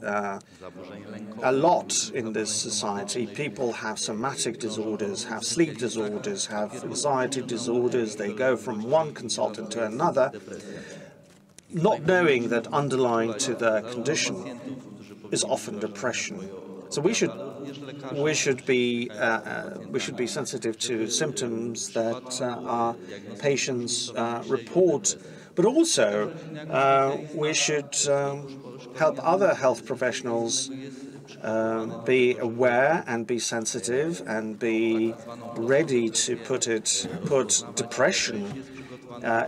a lot in this society. People have somatic disorders, have sleep disorders, have anxiety disorders. They go from one consultant to another, not knowing that underlying to their condition is often depression. So we should be sensitive to symptoms that our patients report, but also we should help other health professionals be aware and be sensitive and be ready to put depression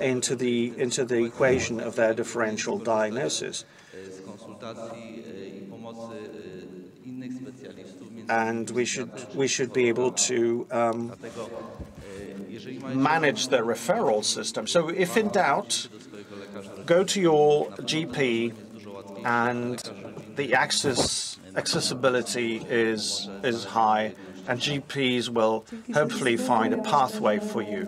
into the equation of their differential diagnosis. And we should be able to manage the referral system. So if in doubt, go to your GP, and the accessibility is high, and GPs will hopefully find a pathway for you.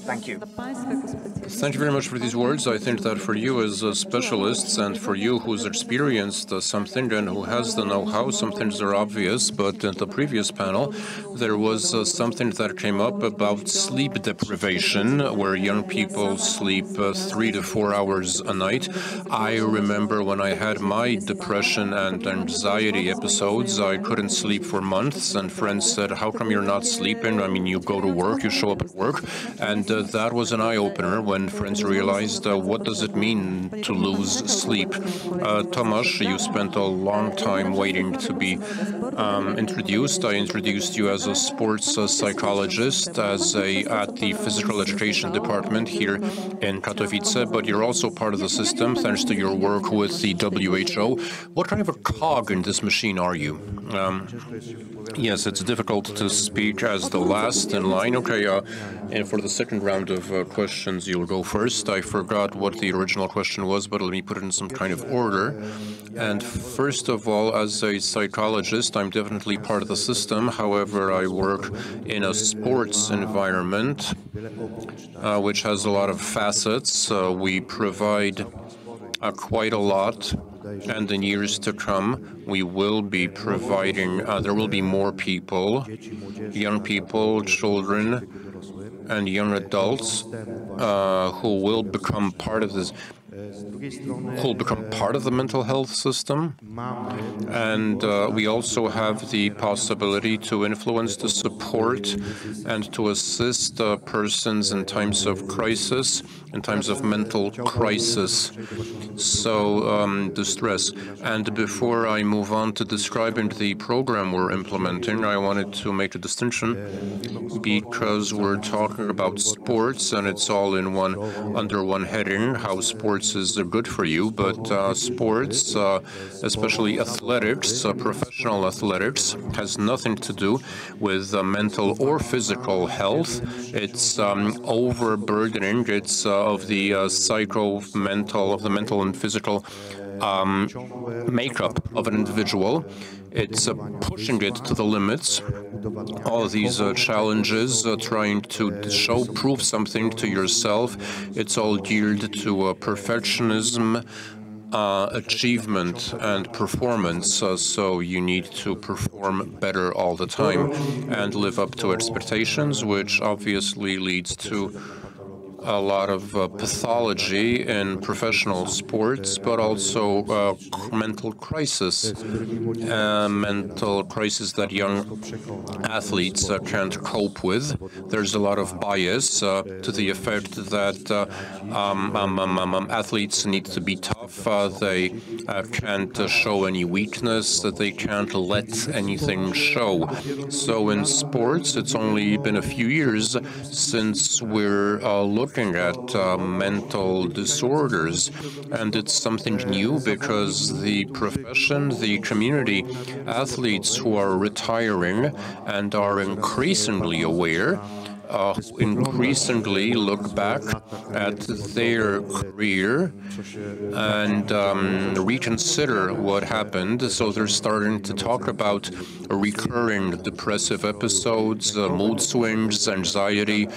Thank you. Thank you very much for these words. I think that for you as specialists and for you who's experienced something and who has the know-how, some things are obvious, but in the previous panel there was something that came up about sleep deprivation, where young people sleep 3 to 4 hours a night. I remember when I had my depression and anxiety episodes, I couldn't sleep for months, and friends said, how come you're not sleeping? I mean, you go to work, you show up at work. And that was an eye-opener when friends realized what does it mean to lose sleep. Tomasz, you spent a long time waiting to be introduced. I introduced you as a sports psychologist, at the physical education department here in Katowice, but you're also part of the system thanks to your work with the WHO. What kind of a cog in this machine are you? Yes, it's difficult to speak as the last in line. Okay, and for the second round of questions, you'll go first. I forgot what the original question was, but let me put it in some kind of order. And first of all, as a psychologist, I'm definitely part of the system. However, I work in a sports environment, which has a lot of facets. We provide quite a lot. And in years to come, we will be providing, there will be more people, young people, children, and young adults who will become part of this, who will become part of the mental health system. And we also have the possibility to influence, to support, and to assist persons in times of crisis, in times of mental crisis, so distress. And before I move on to describing the program we're implementing, I wanted to make a distinction, because we're talking about sports and it's all in under one heading, how sports is good for you, but sports, especially athletics, professional athletics, has nothing to do with mental or physical health. It's overburdening. It's of the mental and physical makeup of an individual. It's pushing it to the limits. All of these challenges, trying to prove something to yourself, it's all geared to perfectionism, achievement and performance, so you need to perform better all the time and live up to expectations, which obviously leads to a lot of pathology in professional sports, but also mental crisis that young athletes can't cope with. There's a lot of bias to the effect that athletes need to be tough. They can't show any weakness, that they can't let anything show. So in sports, it's only been a few years since we're looking at mental disorders, and it's something new because the profession, the community, athletes who are retiring and are increasingly aware, increasingly look back at their career and reconsider what happened. So they're starting to talk about recurring depressive episodes, mood swings, anxiety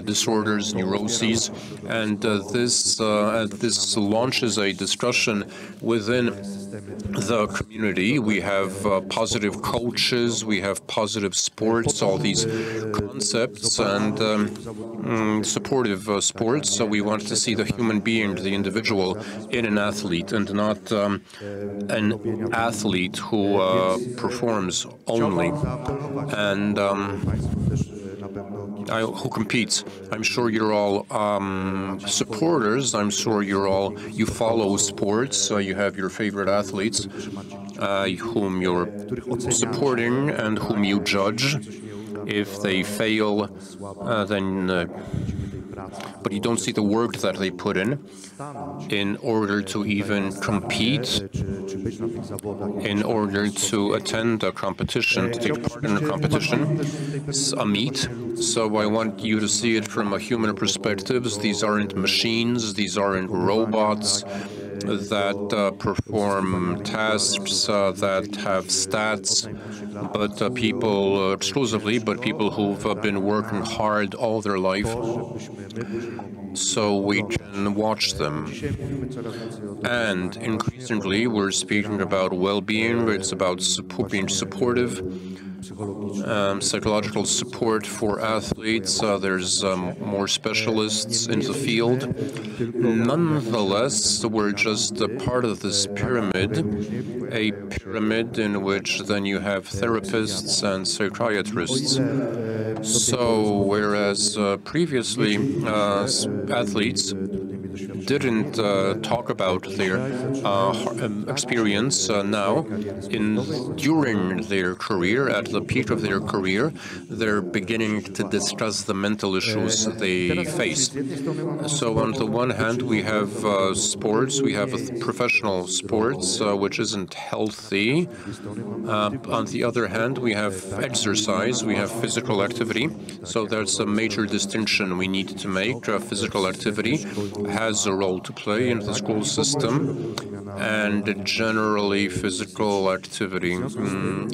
disorders, neuroses, and this launches a discussion within the community. We have positive coaches, we have positive sports, all these concepts, and supportive sports. So we want to see the human being, the individual, in an athlete, and not an athlete who performs only and who competes. I'm sure you're all supporters. I'm sure you follow sports. You have your favorite athletes whom you're supporting and whom you judge. If they fail, but you don't see the work that they put in order to even compete, in order to attend a competition, to take part in a competition, a meet. So I want you to see it from a human perspective. These aren't machines, these aren't robots that perform tasks, that have stats, but people exclusively, but people who've been working hard all their life, so we can watch them. And increasingly, we're speaking about well-being. It's about being supportive, psychological support for athletes. There's more specialists in the field. Nonetheless, we're just a part of this pyramid, a pyramid in which then you have therapists and psychiatrists. So whereas previously athletes didn't talk about their experience, now during their career, at the peak of their career, they're beginning to discuss the mental issues they face. So on the one hand, we have sports, we have professional sports, which isn't healthy. On the other hand, we have exercise, we have physical activity. So that's a major distinction we need to make. Physical activity has a role to play in the school system, and generally physical activity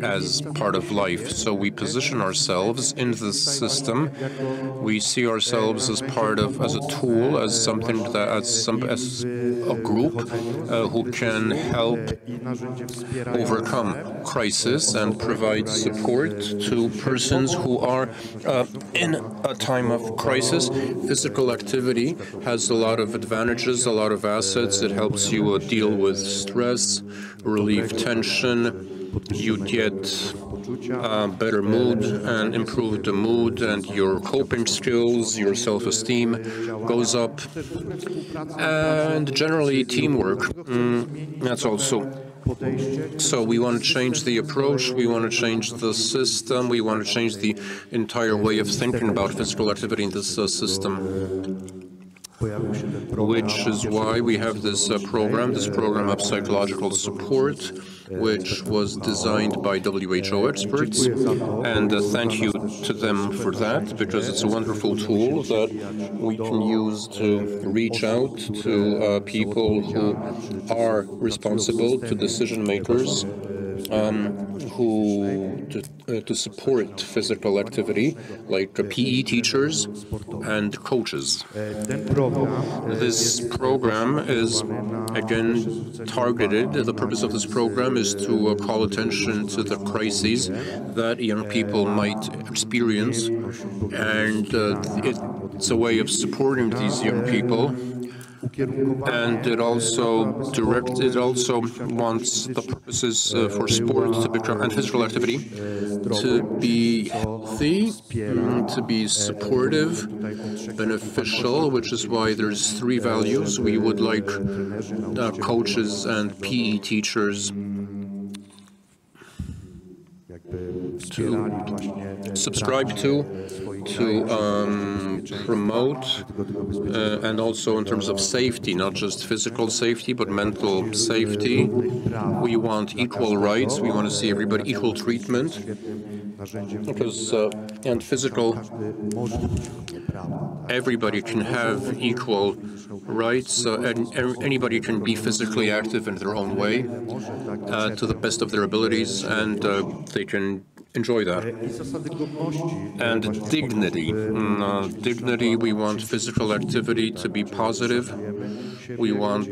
as part of life. So we position ourselves in this system. We see ourselves as part of, as a tool, as something that, as a group who can help overcome crisis and provide support to persons who are in a time of crisis. Physical activity has a lot of advantages, a lot of assets. It helps you deal with stress, relieve tension. You get better mood and improve the mood, and your coping skills, your self-esteem goes up, and generally teamwork. That's also. So we want to change the approach, we want to change the system, we want to change the entire way of thinking about physical activity in this system. Which is why we have this program of psychological support, which was designed by WHO experts, and thank you to them for that, because it's a wonderful tool that we can use to reach out to people who are responsible, to decision makers, to support physical activity, like PE teachers and coaches. This program is, again, targeted. The purpose of this program is to call attention to the crises that young people might experience, and It's a way of supporting these young people, and it also wants the purposes for sport to become, and physical activity to be healthy, to be supportive, beneficial, which is why there's 3 values we would like coaches and PE teachers to subscribe to promote, and also in terms of safety, not just physical safety, but mental safety. We want equal rights. We want to see everybody equal treatment. Because, and physical, everybody can have equal rights, and anybody can be physically active in their own way, to the best of their abilities, and they can enjoy that. And dignity. Dignity, we want physical activity to be positive. We want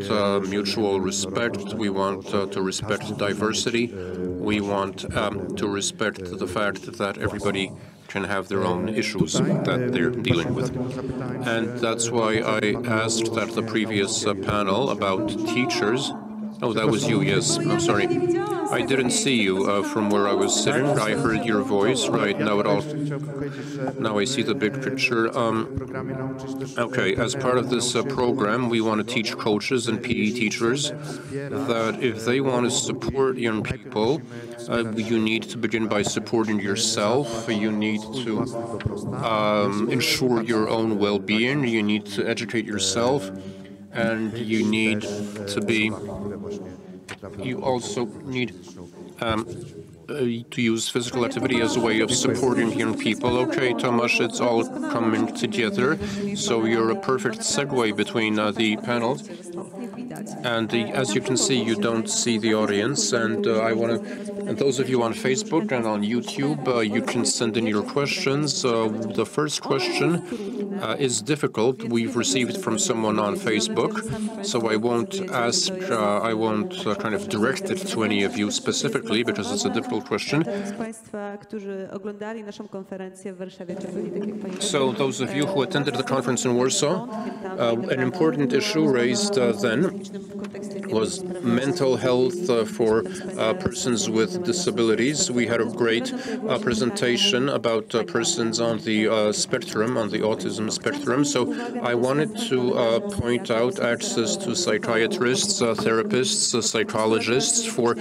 mutual respect. We want to respect diversity. We want to respect the fact that everybody can have their own issues that they're dealing with. And that's why I asked at the previous panel about teachers. Oh, that was you, yes. I'm sorry. I didn't see you from where I was sitting. I heard your voice. Right, now now I see the big picture. Okay, as part of this program, we want to teach coaches and PE teachers that if they want to support young people, you need to begin by supporting yourself. You need to ensure your own well-being. You need to educate yourself. And you need to be, you also need to use physical activity as a way of supporting young people. Okay, Tomasz, it's all coming together. So you're a perfect segue between the panels. And as you can see, you don't see the audience. And and those of you on Facebook and on YouTube, you can send in your questions. The first question is difficult. We've received from someone on Facebook, so I won't ask, I won't kind of direct it to any of you specifically because it's a difficult question. So those of you who attended the conference in Warsaw, an important issue raised then was mental health for persons with disabilities. We had a great presentation about persons on the spectrum, on the autism spectrum. So I wanted to point out access to psychiatrists, therapists, psychologists for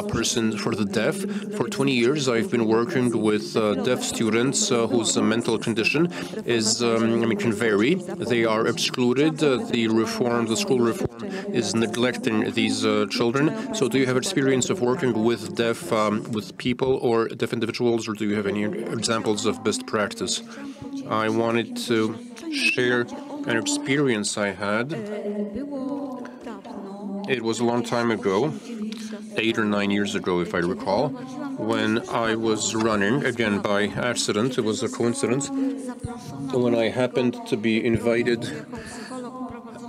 persons, for the deaf. For 20 years, I've been working with deaf students whose mental condition is, can vary. They are excluded. The school reform is neglecting these children. So do you have experience of working with deaf with people or deaf individuals, or do you have any examples of best practice? I wanted to share an experience I had. It was a long time ago, 8 or 9 years ago, if I recall, when I was running, again by accident, it was a coincidence, when I happened to be invited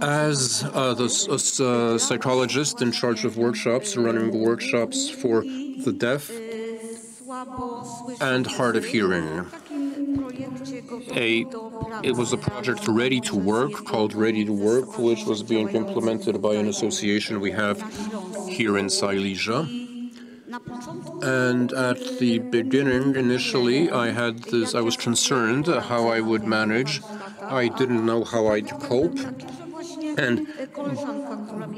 as the psychologist in charge of workshops, running workshops for the deaf and hard of hearing. It was a project Ready to Work, called Ready to Work, which was being implemented by an association we have here in Silesia. And at the beginning, initially, I was concerned how I would manage. I didn't know how I'd cope. And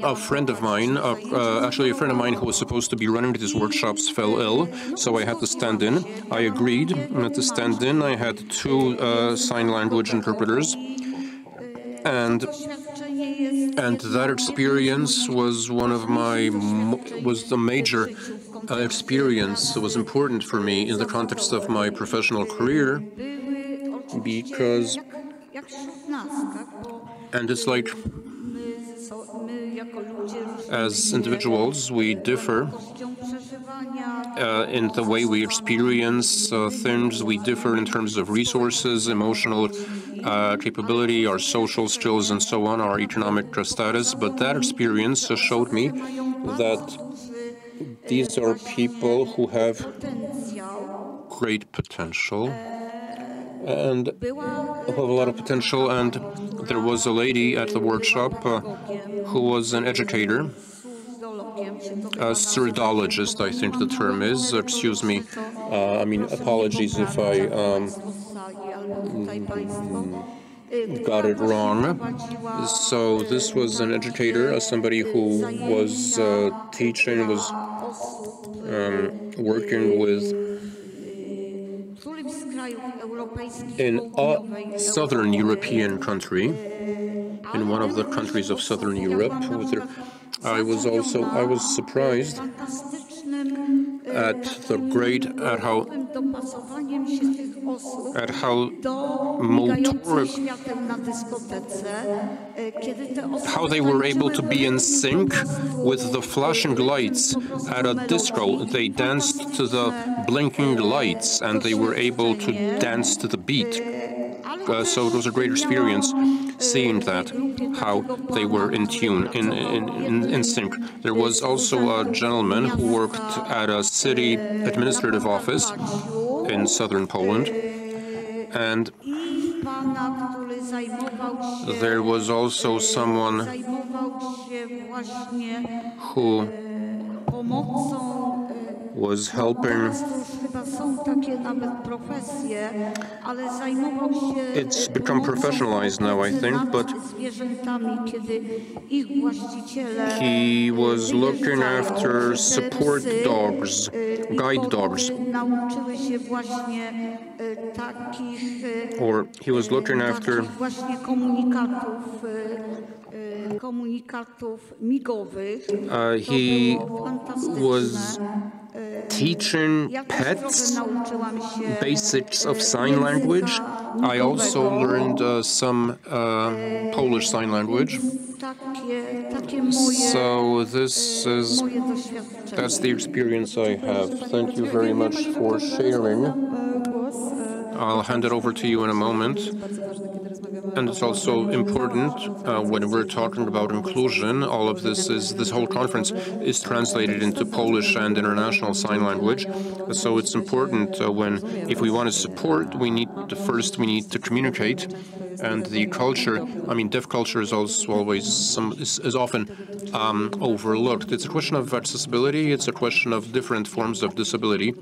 a friend of mine, actually a friend of mine who was supposed to be running these workshops fell ill, so I had to stand in. I agreed to stand in. I had 2 sign language interpreters. And that experience was was the major experience that was important for me in the context of my professional career, because, and it's like, as individuals, we differ in the way we experience things. We differ in terms of resources, emotional capability, our social skills, and so on, our economic status. But that experience showed me that these are people who have great potential and who have a lot of potential. And there was a lady at the workshop who was an educator, a surdologist, I think the term is. Excuse me. I mean, apologies if I got it wrong. So this was an educator, somebody who was teaching, was working with in a southern European country, in one of the countries of southern Europe. I was surprised at how they were able to be in sync with the flashing lights at a disco. They danced to the blinking lights and they were able to dance to the beat. So it was a great experience seeing that, how they were in tune, in sync. There was also a gentleman who worked at a city administrative office in southern Poland, and there was also someone who was helping. It's become professionalized now, I think, but he was looking after support dogs, guide dogs, or he was looking after he was teaching pets basics of sign language. I also learned some Polish sign language. So that's the experience I have. Thank you very much for sharing. I'll hand it over to you in a moment. And it's also important when we're talking about inclusion, all of this whole conference is translated into Polish and international sign language. So it's important if we want to support, we need to communicate. And the culture, I mean, deaf culture is also is often overlooked. It's a question of accessibility. It's a question of different forms of disability.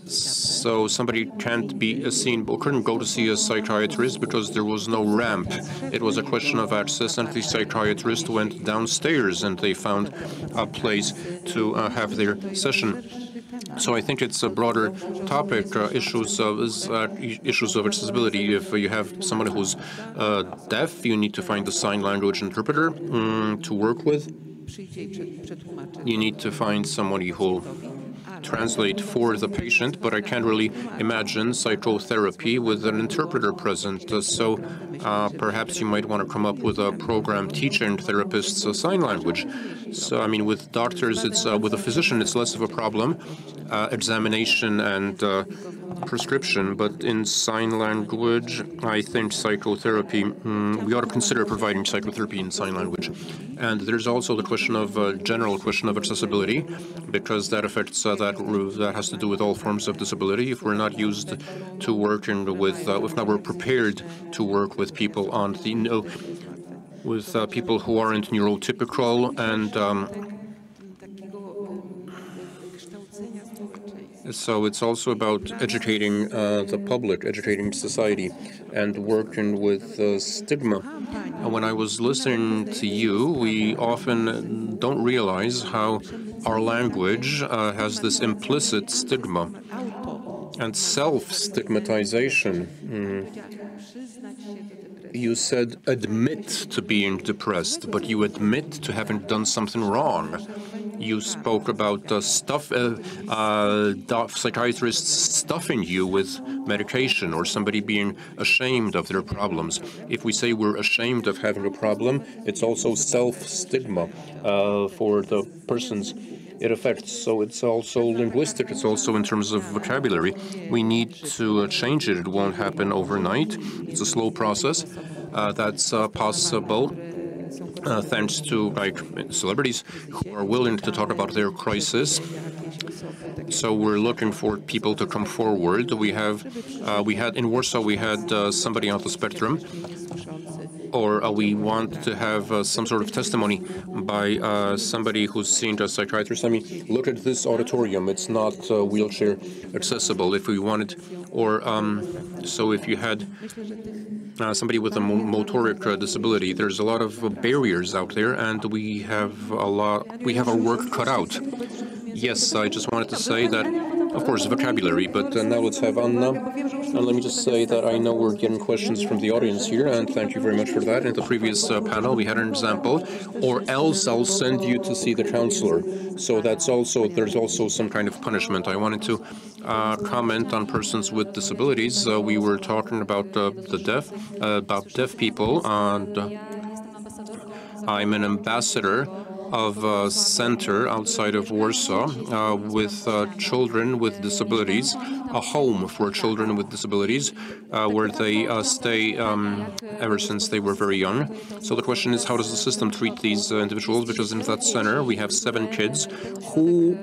So somebody can't be seen or couldn't go to see a psychiatrist because there was no ramp. It was a question of access, and the psychiatrist went downstairs and they found a place to have their session. So I think it's a broader topic, issues of accessibility. If you have someone who's deaf, you need to find a sign language interpreter to work with. You need to find somebody who'll translate for the patient, but I can't really imagine psychotherapy with an interpreter present. So perhaps you might want to come up with a program teaching therapists sign language. So I mean, with doctors, with a physician, it's less of a problem, examination and prescription. But in sign language, I think psychotherapy, we ought to consider providing psychotherapy in sign language. And there's also the question of general question of accessibility, because that affects that has to do with all forms of disability. If we're not used to working with, if not we're prepared to work with people on the with people who aren't neurotypical, and so it's also about educating the public, educating society, and working with stigma. And when I was listening to you, we often don't realize how our language has this implicit stigma and self-stigmatization. You said admit to being depressed, but you admit to having done something wrong. You spoke about psychiatrists stuffing you with medication, or somebody being ashamed of their problems. If we say we're ashamed of having a problem, it's also self-stigma for the persons it affects. So it's also linguistic, it's also in terms of vocabulary. We need to change it. It won't happen overnight. It's a slow process. That's possible. thanks to celebrities who are willing to talk about their crisis. So we're looking for people to come forward. We had in Warsaw, we had somebody on the spectrum, or we want to have some sort of testimony by somebody who's seen a psychiatrist. I mean, look at this auditorium. It's not wheelchair accessible. If we wanted, or so if you had somebody with a motoric disability, there's a lot of barriers out there, and we have our work cut out. Yes, I just wanted to say that, of course, vocabulary, but now let's have Anna. And let me just say that I know we're getting questions from the audience here, and thank you very much for that. In the previous panel, we had an example, or else I'll send you to see the counselor. So there's also some kind of punishment. I wanted to comment on persons with disabilities. We were talking about about deaf people, and I'm an ambassador of a center outside of Warsaw with children with disabilities, a home for children with disabilities, where they stay ever since they were very young. So the question is, how does the system treat these individuals? Because in that center we have 7 kids who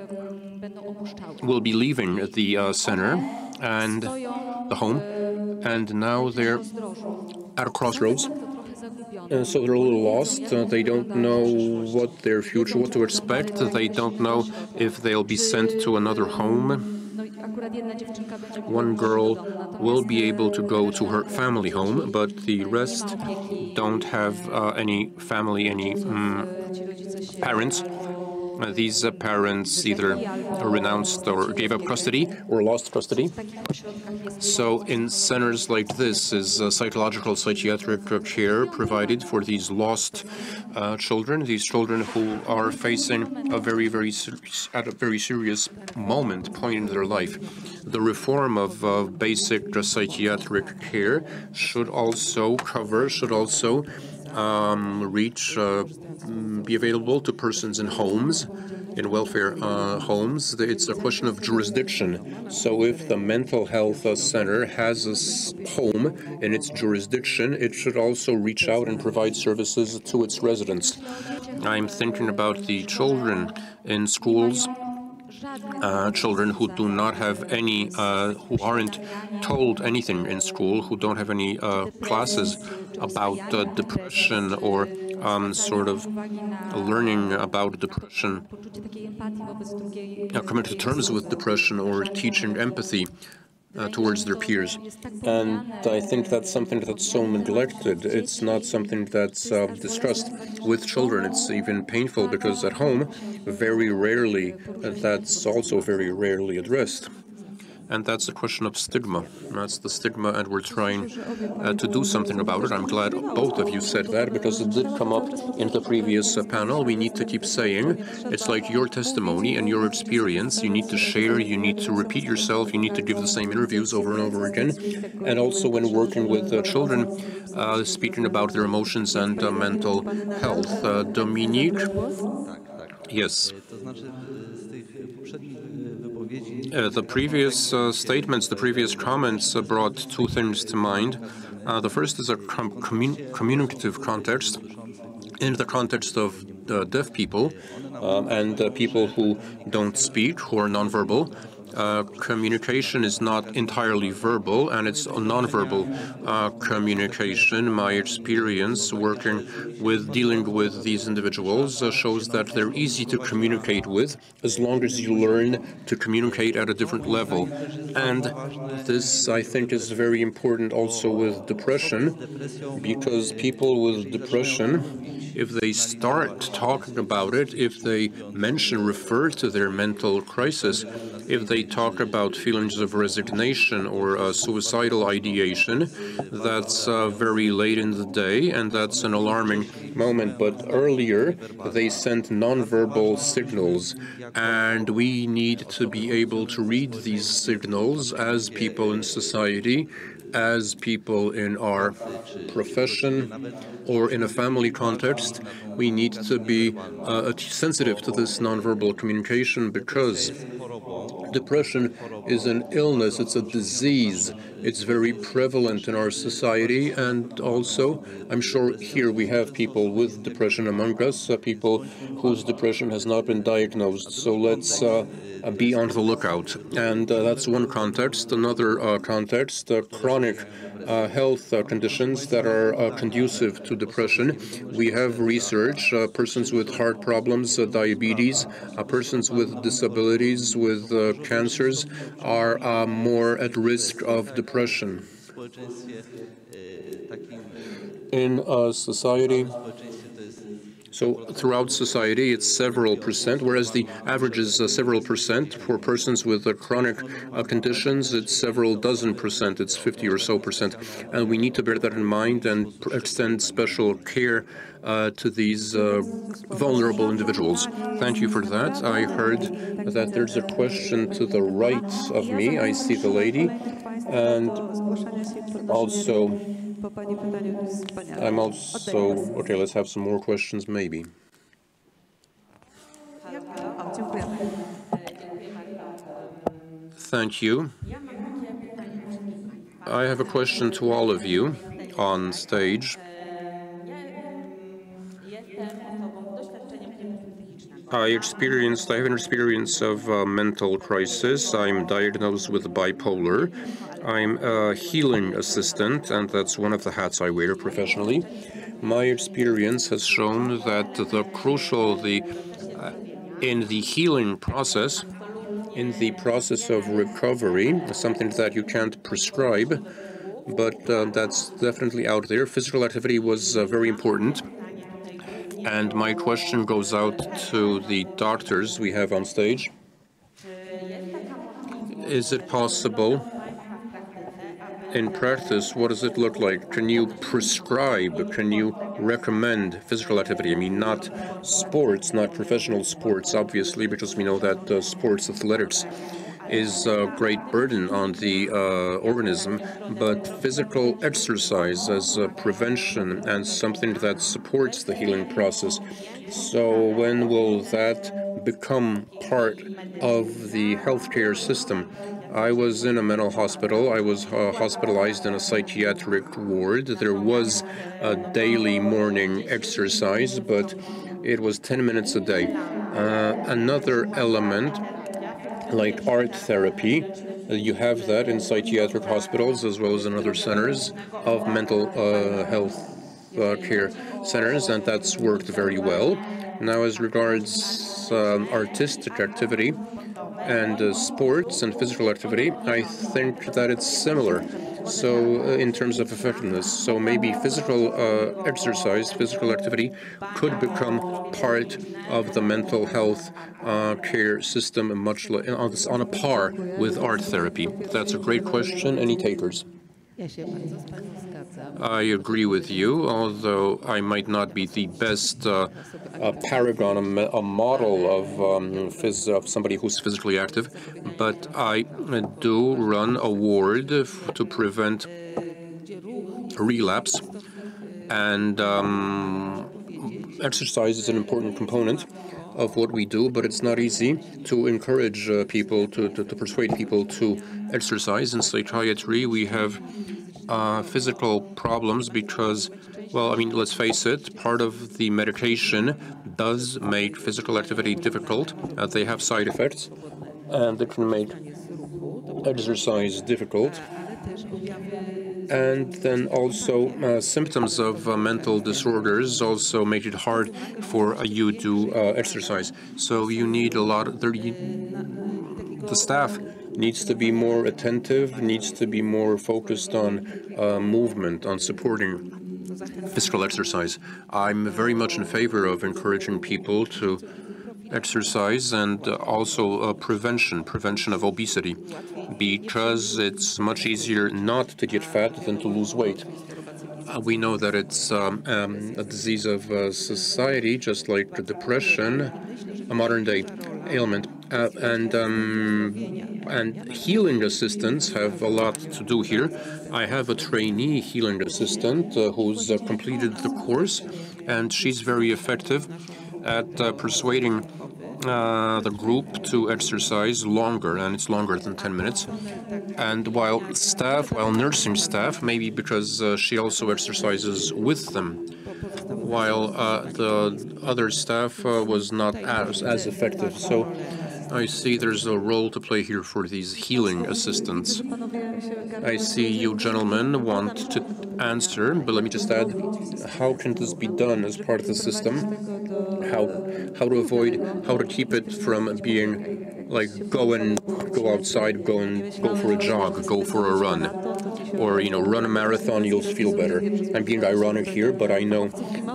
will be leaving the center and the home, and now they're at a crossroads. So they're a little lost. They don't know what their future, what to expect. They don't know if they'll be sent to another home. One girl will be able to go to her family home, but the rest don't have any family, any parents. These parents either renounced or gave up custody or lost custody. So in centers like this is psychological, psychiatric care provided for these lost children, these children who are facing a very serious point in their life. The reform of basic psychiatric care should also be available to persons in homes, in welfare homes. It's a question of jurisdiction. So if the mental health center has a home in its jurisdiction, it should also reach out and provide services to its residents. I'm thinking about the children in schools, children who do not have any, who aren't told anything in school, who don't have any classes about depression or sort of learning about depression, coming to terms with depression or teaching empathy towards their peers. And I think that's something that's so neglected. It's not something that's discussed with children. It's even painful because at home, very rarely, that's also very rarely addressed. And that's a question of stigma. That's the stigma, and we're trying to do something about it. I'm glad both of you said that, because it did come up in the previous panel. We need to keep saying, it's like your testimony and your experience. You need to share, you need to repeat yourself, you need to give the same interviews over and over again. And also when working with children, speaking about their emotions and mental health. Dominique? Yes. The previous statements, the previous comments brought 2 things to mind. The first is a communicative context, in the context of deaf people and people who don't speak, who are nonverbal. Communication is not entirely verbal, and it's nonverbal communication. My experience dealing with these individuals shows that they're easy to communicate with as long as you learn to communicate at a different level. And this, I think, is very important also with depression, because people with depression, if they start talking about it, if they refer to their mental crisis, if they talk about feelings of resignation or suicidal ideation, that's very late in the day, and that's an alarming moment. But earlier, they sent nonverbal signals, and we need to be able to read these signals as people in society as people in our profession or in a family context, we need to be sensitive to this nonverbal communication, because depression is an illness, it's a disease. It's very prevalent in our society, and also, I'm sure here we have people with depression among us, people whose depression has not been diagnosed. So let's be on the lookout. And that's one context. Another context, chronic health conditions that are conducive to depression. We have research, persons with heart problems, diabetes, persons with disabilities, with cancers are more at risk of depression. In society, so throughout society, it's several percent, whereas the average is several percent. For persons with chronic conditions, it's several dozen percent, it's 50 or so percent. And we need to bear that in mind and extend special care to these vulnerable individuals. Thank you for that. I heard that there's a question to the right of me. I see the lady. And also, okay, let's have some more questions, maybe. Thank you. I have a question to all of you on stage. I have an experience of mental crisis. I'm diagnosed with bipolar. I'm a healing assistant, and that's one of the hats I wear professionally. My experience has shown that the crucial, in the healing process, in the process of recovery, something that you can't prescribe, but that's definitely out there. Physical activity was very important. And my question goes out to the doctors we have on stage. Is it possible, in practice, what does it look like? Can you prescribe, can you recommend physical activity? I mean, not sports, not professional sports, obviously, because we know that sports athletics is a great burden on the organism, but physical exercise as a prevention and something that supports the healing process. So when will that become part of the healthcare system? I was in a mental hospital. I was hospitalized in a psychiatric ward. There was a daily morning exercise, but it was 10 minutes a day. Another element, like art therapy, you have that in psychiatric hospitals as well as in other centers of mental health care centers, and that's worked very well. Now, as regards artistic activity and sports and physical activity, I think that it's similar. So in terms of effectiveness, so maybe physical exercise, physical activity could become part of the mental health care system much on a par with art therapy. That's a great question. Any takers? I agree with you, although I might not be the best paragon, a model of somebody who's physically active, but I do run a ward to prevent relapse, and exercise is an important component of what we do, but it's not easy to encourage people, to persuade people to exercise. In psychiatry, we have physical problems because, well, I mean, let's face it, part of the medication does make physical activity difficult. They have side effects, and it can make exercise difficult. And then also symptoms of mental disorders also make it hard for you to exercise. So you need a lot, the staff needs to be more attentive, needs to be more focused on movement, on supporting physical exercise. I'm very much in favor of encouraging people to exercise and also prevention of obesity, because it's much easier not to get fat than to lose weight. We know that it's a disease of society, just like depression, a modern-day ailment. And healing assistants have a lot to do here. I have a trainee healing assistant who's completed the course, and she's very effective at persuading the group to exercise longer, and it's longer than 10 minutes. And while nursing staff, maybe because she also exercises with them, while the other staff was not as effective. So I see there's a role to play here for these healing assistants. I see you gentlemen want to answer, but let me just add, how can this be done as part of the system? How to keep it from being like go outside, go for a jog, go for a run, or run a marathon, you'll feel better. I'm being ironic here, but I know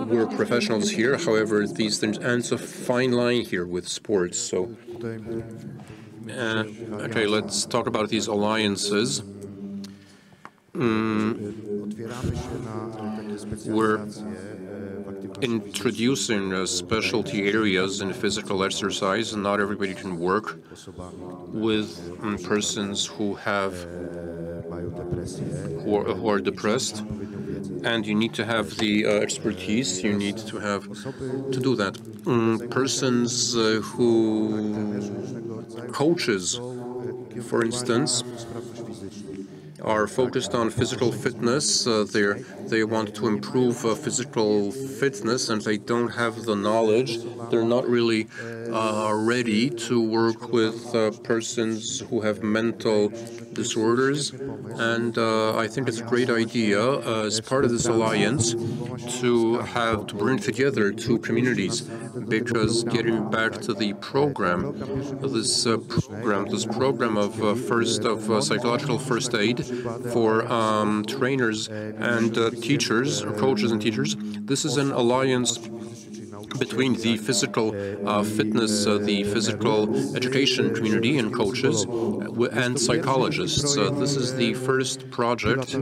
we're professionals here. However, these things, and it's a fine line here with sports. So, okay, let's talk about these alliances. We're introducing specialty areas in physical exercise, and not everybody can work with persons who are depressed, and you need to have the expertise. You need to have to do that. Persons coaches, for instance, are focused on physical fitness. They want to improve physical fitness, and they don't have the knowledge. They're not really ready to work with persons who have mental disorders. And I think it's a great idea as part of this alliance to bring together two communities, because getting back to the program, this program of psychological first aid for trainers and teachers, coaches and teachers. This is an alliance between the physical fitness, the physical education community and coaches and psychologists. This is the first project.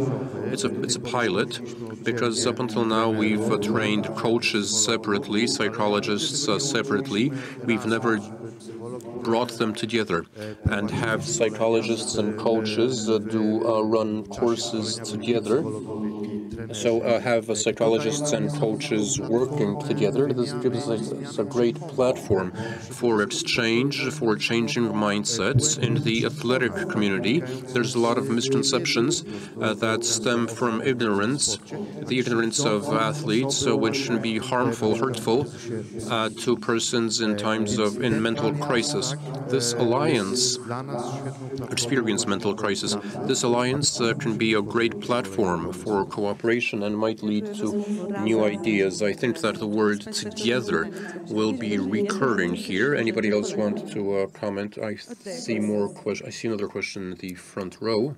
It's a pilot, because up until now we've trained coaches separately, psychologists separately. We've never brought them together and have psychologists and coaches run courses together. So have psychologists and coaches working together. This gives us a great platform for exchange, for changing mindsets in the athletic community. There's a lot of misconceptions that stem from ignorance, the ignorance of athletes, which can be harmful, hurtful to persons in times in mental crisis. This alliance experience mental crisis. This alliance can be a great platform for cooperation and might lead to new ideas. I think that the word "together" will be recurring here. Anybody else want to comment? I see more questions. I see another question in the front row.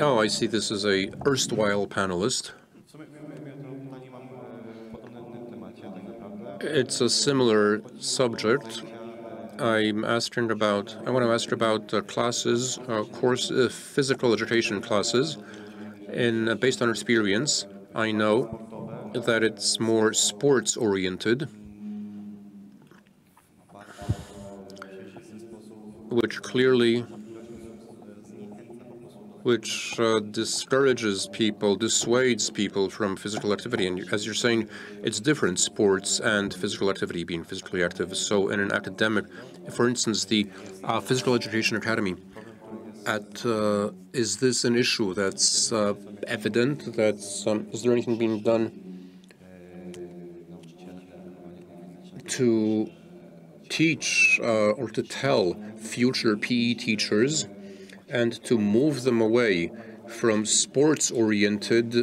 Oh, I see this is a erstwhile panelist. It's a similar subject. I want to ask about classes, physical education classes. Based on experience, I know that it's more sports-oriented, which discourages people, dissuades people from physical activity. And as you're saying, it's different, sports and physical activity, being physically active. So in an academic, for instance, the Physical Education Academy, is this an issue that's evident? Is there anything being done to teach or to tell future PE teachers and to move them away from sports-oriented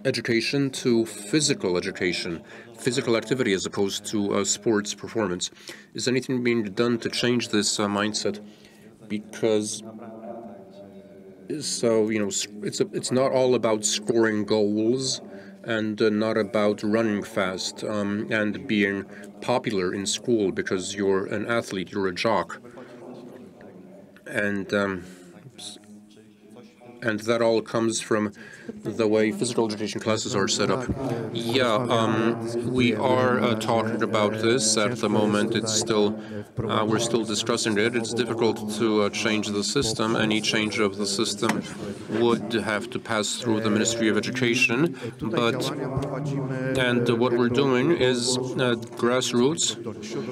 education to physical education, physical activity as opposed to sports performance? Is anything being done to change this mindset? Because it's not all about scoring goals and not about running fast and being popular in school because you're an athlete, you're a jock. And And that all comes from the way physical education classes are set up. Yeah, we are talking about this at the moment. It's still, we're still discussing it. It's difficult to change the system. Any change of the system would have to pass through the Ministry of Education. And what we're doing is grassroots.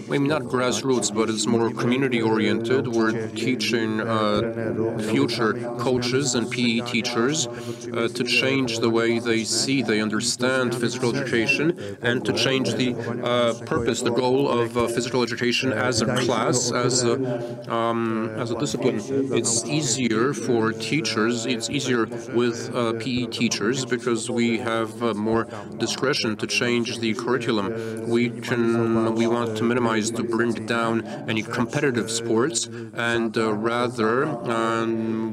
Maybe not grassroots, but it's more community-oriented. We're teaching future coaches and PE teachers to change the way they understand physical education, and to change the purpose, the goal of physical education as a class, as a discipline. It's easier for teachers. It's easier with PE teachers because we have more discretion to change the curriculum. We want to minimize, to bring down any competitive sports, and rather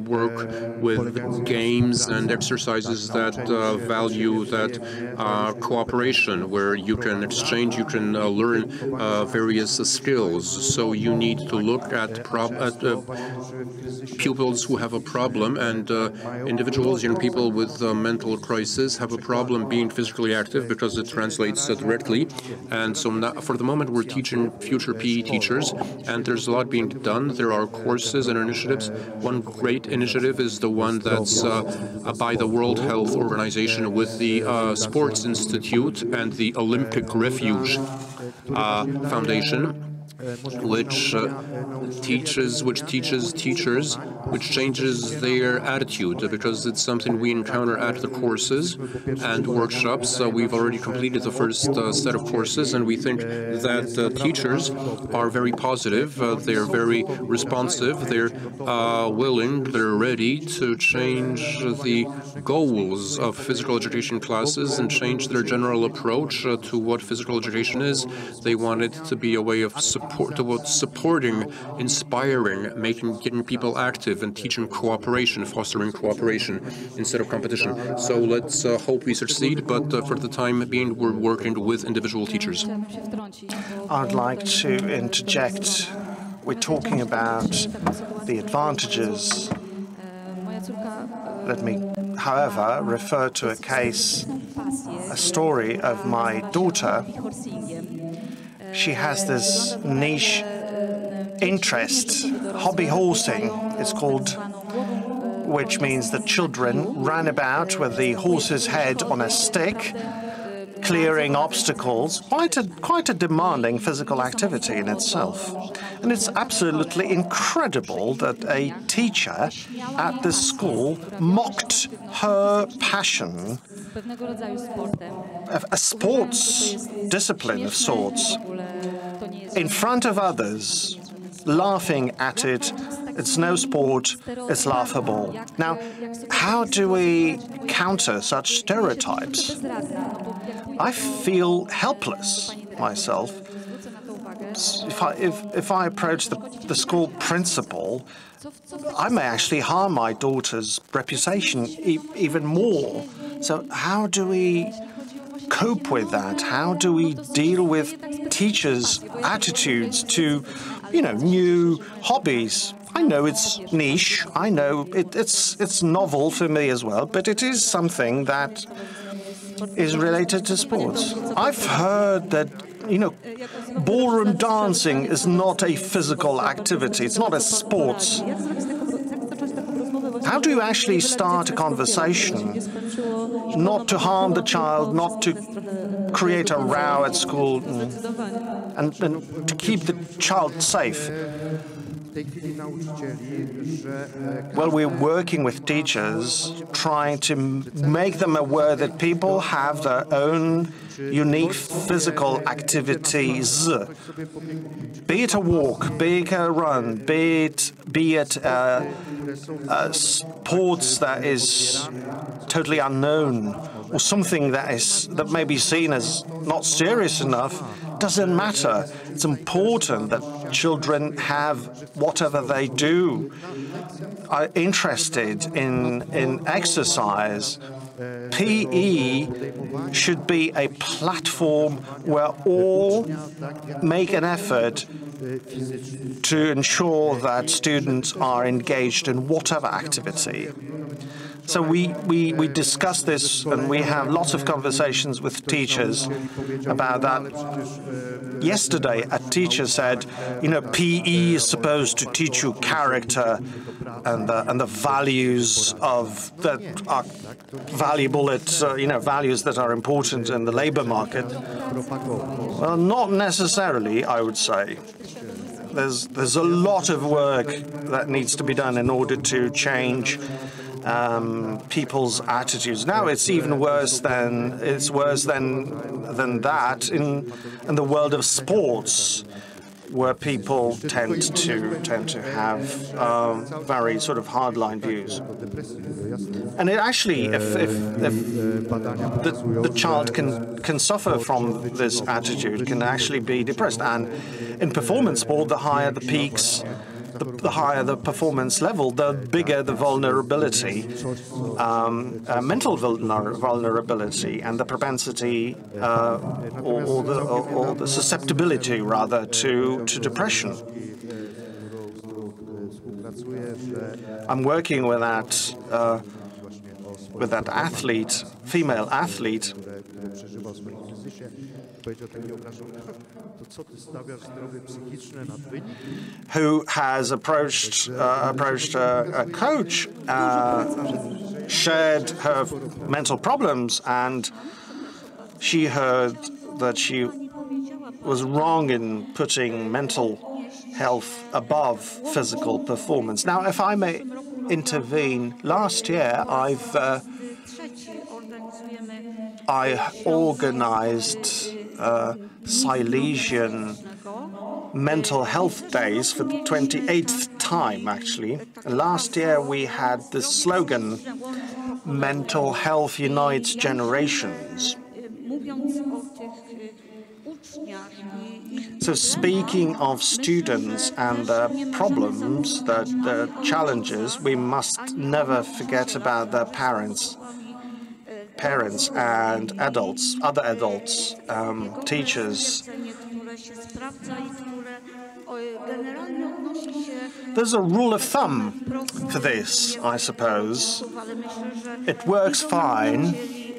work with games and exercises that value that cooperation, where you can exchange, you can learn various skills. So you need to look at pupils who have a problem, and individuals, young people with mental crisis have a problem being physically active because it translates directly. And so now, for the moment, we're teaching future PE teachers, and there's a lot being done. There are courses and initiatives. One great initiative is the one that's by the World Health Organization with the Sports Institute and the Olympic Refuge Foundation, which teaches teachers, which changes their attitude, because it's something we encounter at the courses and workshops. We've already completed the first set of courses, and we think that teachers are very positive. They're very responsive. They're willing. They're ready to change the goals of physical education classes and change their general approach to what physical education is. They want it to be a way of supporting, inspiring, getting people active, and teaching cooperation, fostering cooperation instead of competition. So let's hope we succeed, but for the time being, we're working with individual teachers. I'd like to interject. We're talking about the advantages. Let me, however, refer to a story of my daughter. She has this niche interest, hobby horsing, it's called, which means that children ran about with the horse's head on a stick, clearing obstacles, quite a demanding physical activity in itself. And it's absolutely incredible that a teacher at this school mocked her passion, a sports discipline of sorts, in front of others, laughing at it. It's no sport, it's laughable. Now, how do we counter such stereotypes? I feel helpless myself. If I approach the school principal, I may actually harm my daughter's reputation even more. So how do we cope with that? How do we deal with teachers' attitudes to, new hobbies? I know it's niche. I know it's novel for me as well, but it is something that is related to sports. I've heard that, ballroom dancing is not a physical activity. It's not a sports. How do you actually start a conversation not to harm the child, not to create a row at school, and to keep the child safe? Well, we're working with teachers, trying to make them aware that people have their own unique physical activities, be it a walk, be it a run, be it sports that is totally unknown, or something that may be seen as not serious enough, doesn't matter. It's important that children have whatever they do, are interested in exercise. PE should be a platform where all make an effort to ensure that students are engaged in whatever activity. So we discuss this, and we have lots of conversations with teachers about that. Yesterday, a teacher said, you know, PE is supposed to teach you character and the values that are valuable, values that are important in the labor market. Well, not necessarily, I would say. There's a lot of work that needs to be done in order to change people's attitudes. Now it's even worse than that in the world of sports, where people tend to have very sort of hardline views. And it actually, if the child can suffer from this attitude, can actually be depressed. And in performance sport, the higher the peaks, the higher the performance level, the bigger the vulnerability, mental vulnerability, and the propensity or the susceptibility, rather, to depression. I'm working with that athlete, female athlete, who has approached a coach, shared her mental problems, and she heard that she was wrong in putting mental health above physical performance. Now, if I may intervene, last year I organized Silesian mental health days for the 28th time, actually. Last year we had the slogan, "Mental Health Unites Generations." So speaking of students and their problems, their challenges, we must never forget about their parents and adults, other adults, teachers. There's a rule of thumb for this, I suppose. It works fine,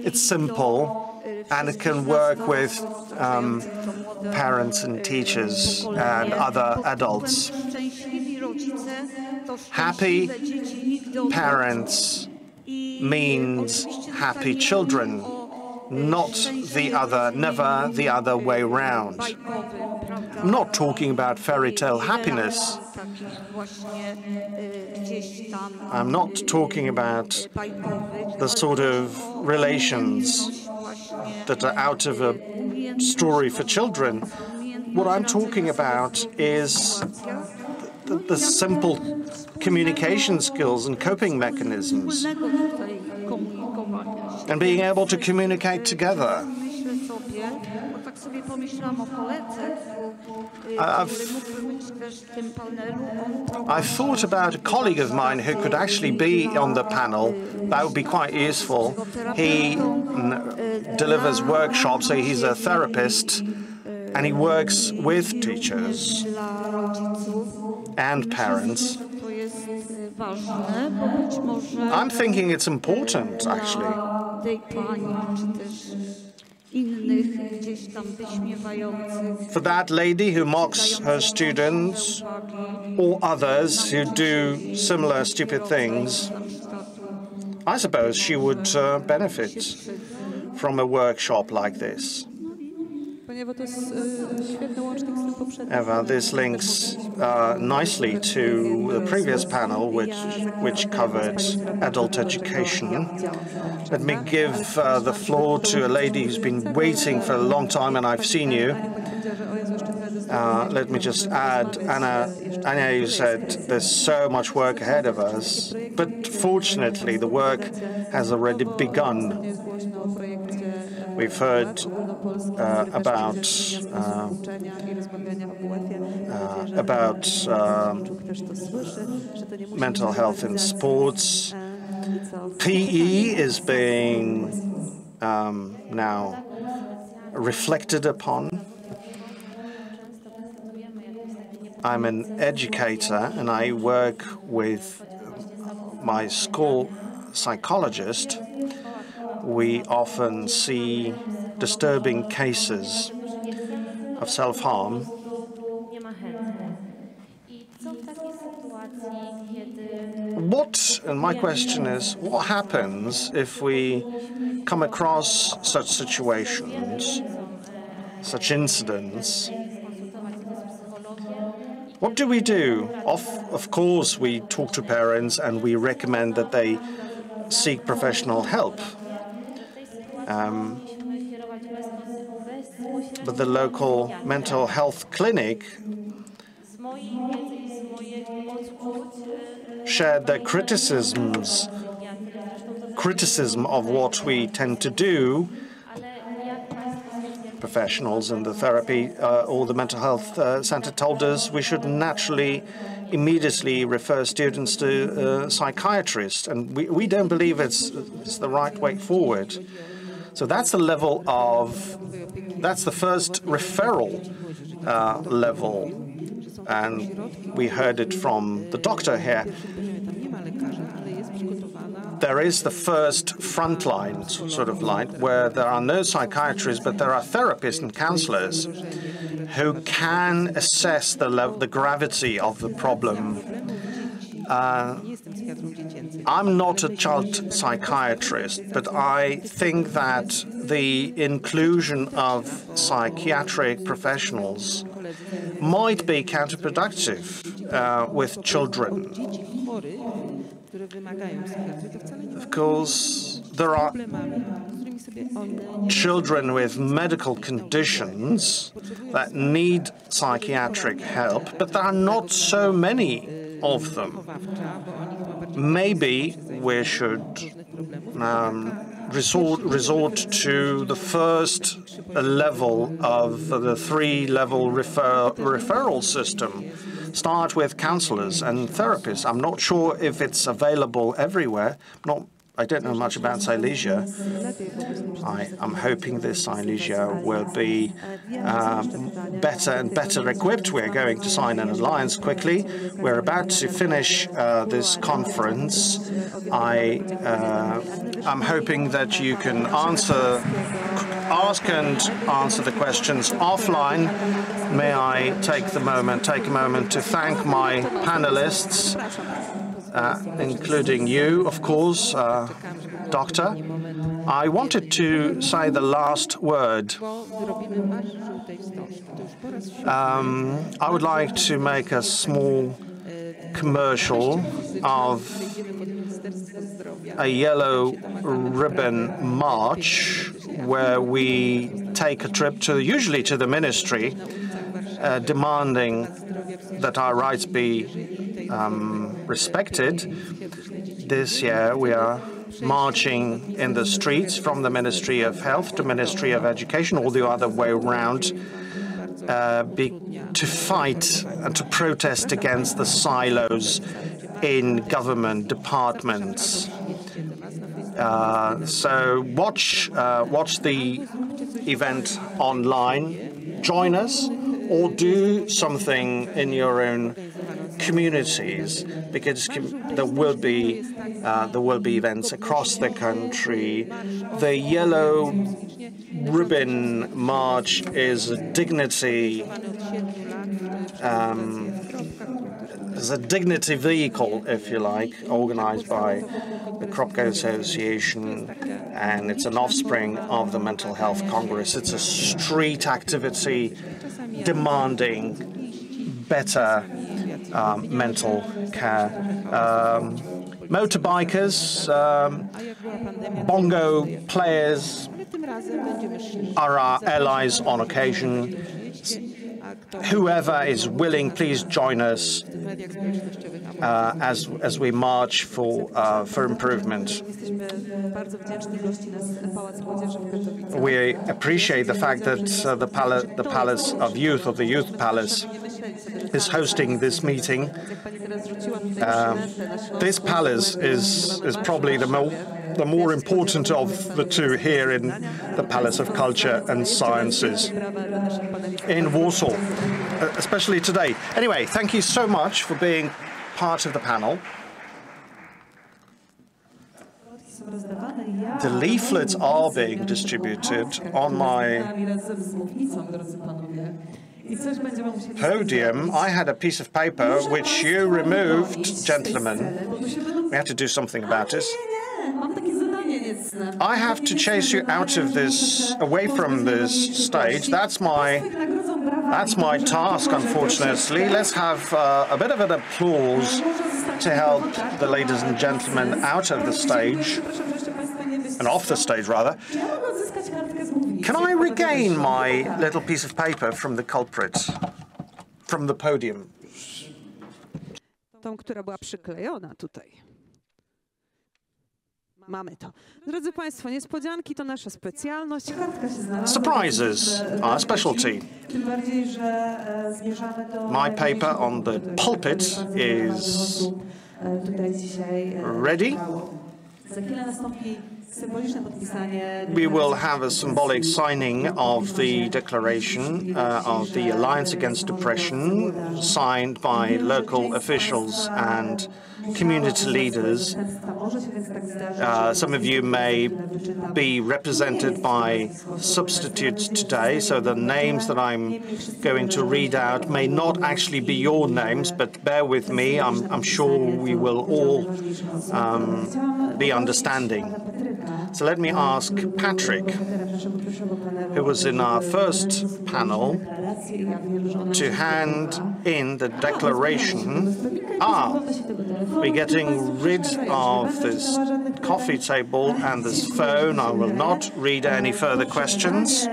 it's simple, and it can work with parents and teachers and other adults. Happy parents means happy children, not the other, never the other way round. I'm not talking about fairy tale happiness. I'm not talking about the sort of relations that are out of a story for children. What I'm talking about is the simple communication skills and coping mechanisms, and being able to communicate together. I've thought about a colleague of mine who could actually be on the panel. That would be quite useful. He delivers workshops, so he's a therapist, and he works with teachers and parents. I'm thinking it's important, actually. For that lady who mocks her students, or others who do similar stupid things, I suppose she would benefit from a workshop like this. Eva, this links nicely to the previous panel, which covered adult education. Let me give the floor to a lady who's been waiting for a long time, and I've seen you. Let me just add, Anna, you said there's so much work ahead of us, but fortunately the work has already begun. We've heard about mental health in sports. PE is being now reflected upon. I'm an educator and I work with my school psychologist. We often see disturbing cases of self-harm. And my question is, what happens if we come across such situations, such incidents? What do we do? Of course, we talk to parents and we recommend that they seek professional help. But the local mental health clinic shared their criticism of what we tend to do. Professionals in the therapy or the mental health center told us we should naturally, immediately refer students to psychiatrists, and we don't believe it's the right way forward. So that's the level of, that's the first referral level, and we heard it from the doctor here. There is the first front line, sort of line, where there are no psychiatrists, but there are therapists and counselors who can assess the gravity of the problem. I'm not a child psychiatrist, but I think that the inclusion of psychiatric professionals might be counterproductive with children. Of course, there are children with medical conditions that need psychiatric help, but there are not so many of them. Maybe we should resort to the first level of the three-level referral system. Start with counselors and therapists. I'm not sure if it's available everywhere. I don't know much about Silesia. I'm hoping this Silesia will be better and better equipped. We're going to sign an alliance quickly. We're about to finish this conference. I'm hoping that you can ask and answer the questions offline. May I take a moment to thank my panelists, including you, of course, Doctor. I wanted to say the last word. I would like to make a small commercial of a yellow ribbon march where we take a trip usually to the ministry, demanding that our rights be respected. This year we are marching in the streets from the Ministry of Health to Ministry of Education, or the other way around, to fight and to protest against the silos in government departments. So watch the event online, join us, or do something in your own communities, because there will be events across the country. The yellow ribbon march is a dignity vehicle, if you like, organized by the Krupa Association, and it's an offspring of the Mental Health Congress. It's a street activity demanding better mental care. Motorbikers, bongo players are our allies on occasion. whoever is willing, please join us as we march for improvement. We appreciate the fact that the Palace of Youth, or the Youth Palace, is hosting this meeting. This palace is probably the more important of the two here in the Palace of Culture and Sciences in Warsaw, especially today. Anyway, thank you so much for being part of the panel. The leaflets are being distributed on my podium. I had a piece of paper which you removed, gentlemen. We had to do something about this. I have to chase you out of this, away from this stage. That's my task, unfortunately. Let's have a bit of an applause to help the ladies and gentlemen out of the stage, and off the stage, rather. Can I regain my little piece of paper from the culprit, from the podium? Tą, która była przyklejona tutaj. Mamy to. Drodzy Państwo, niespodzianki to nasza specjalność. Kartka się znalazła. Surprises, our specialty. Tym bardziej, że zmierzamy do... My paper on the pulpit is tutaj dzisiaj ready. Za chwilę nastąpi symboliczne podpisanie. We will have a symbolic signing of the declaration of the Alliance Against Depression, signed by local officials and community leaders. Some of you may be represented by substitutes today, so the names that I'm going to read out may not actually be your names, but bear with me. I'm sure we will all be understanding. So let me ask Patrick, who was in our first panel, to hand in the declaration. We're getting rid of this coffee table and this phone. I will not read any further questions.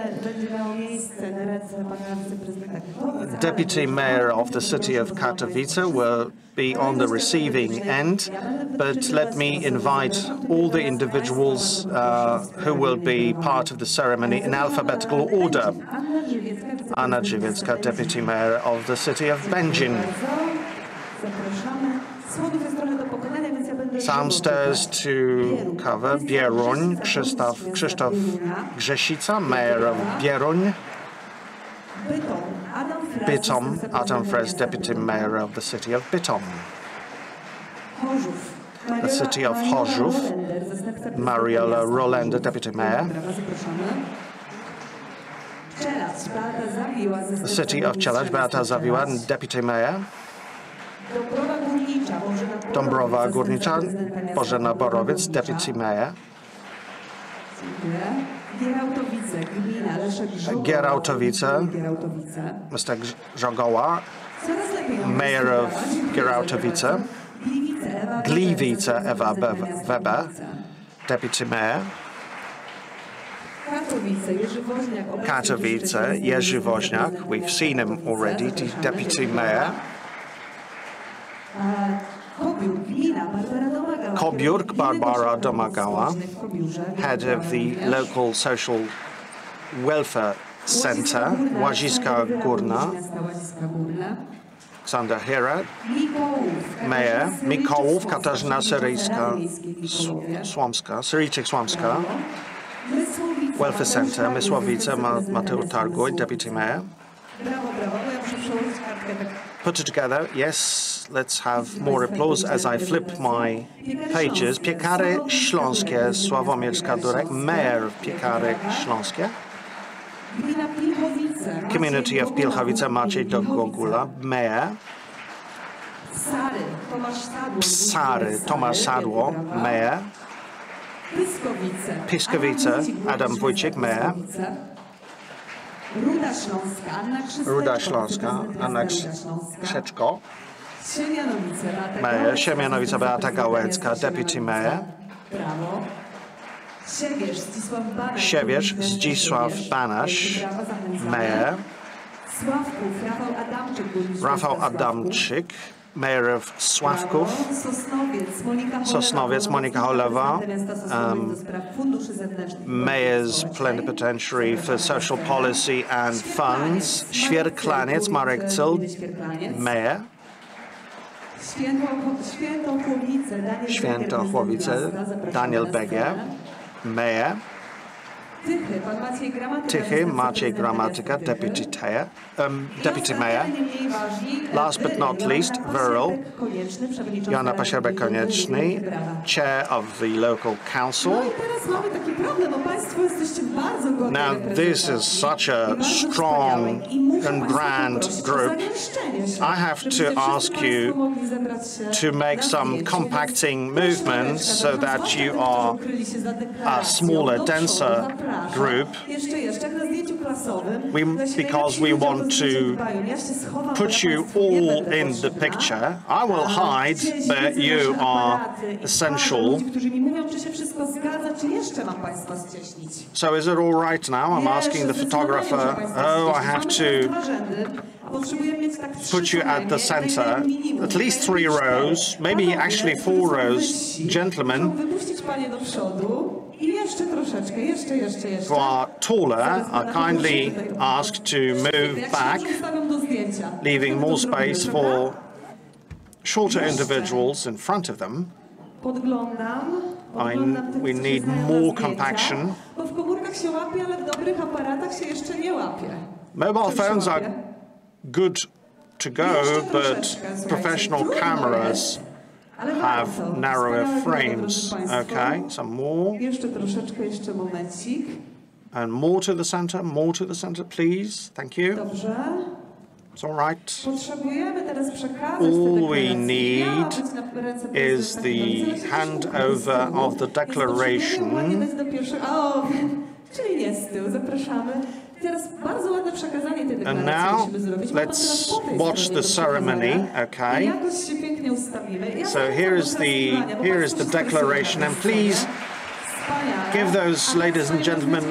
Deputy Mayor of the city of Katowice will be on the receiving end, but let me invite all the individuals who will be part of the ceremony in alphabetical order. Anna Żywiecka, Deputy Mayor of the city of Będzin. Some stairs to cover. Bieruń, Krzysztof Grzesica, Mayor of Bieruń. Bytom, Adam Fres, Deputy Mayor of the city of Bytom. The city of Chorzów, Mariola Rolenda, Deputy Mayor. The city of Czeladź, Beata Zawiła, Deputy Mayor. Dąbrowa Górnicza, Bożena Borowiec, Deputy Mayor. Gierałtowice, Mr. Żogoła, Mayor of Gierałtowice. Gliwice, Ewa Weber, Deputy Mayor. Katowice, Jerzy Woźniak, we've seen him already, Deputy Mayor. Kobiórk, Barbara Domagała, head of the local social welfare center, Łaziska Górna. Aleksander Hera, Mayor, Mikołów, Katarzyna Syryjczyk-Słomska, Welfare Center, Mysłowice, Mateusz Targój, Deputy Mayor. Put it together, yes, let's have more applause as I flip my pages. Piekary Śląskie, Sławomir Skardurek, Mayor of Piekary Śląskie. Community of Pilchowice, Maciej Dogogula, Mayor. Psary, Tomasz Sadło, Mayor. Pyskowice, Adam Wójcik, Mayor. Ruda Śląska, Anna Krzeczko, Mayor. Siemianowice, Beata Gałęcka, Deputy Mayor. Siewierz, Zdzisław Banaś, Mayor. Rafał Adamczyk, mayor of Sławków, Sosnowiec, Monika Holewa, mayor's plenipotentiary for social policy and funds, Świerklaniec, Marek Cyl, mayor, Świętochłowice, Daniel Begier, mayor, Tychy, Maciej Gramatyka, deputy mayor. Last but not least, Wirral, Joanna Pasierbek-Konieczny, chair of the local council. Now, this is such a strong and grand group. I have to ask you to make some compacting movements so that you are a smaller, denser group, because we want to put you all in the picture. I will hide, but you are essential. So is it all right now? I'm asking the photographer. Oh, I have to put you at the center, at least 3 rows, maybe actually 4 rows, gentlemen who are taller are kindly asked to move back, leaving more space for shorter individuals in front of them. We need more compaction. Mobile phones are good to go, but professional cameras have narrower frames. Okay, some more. And more to the center, please. Thank you. It's all right. All we need is the handover of the declaration. And now, let's watch the ceremony, okay? So here is the declaration, and please give those ladies and gentlemen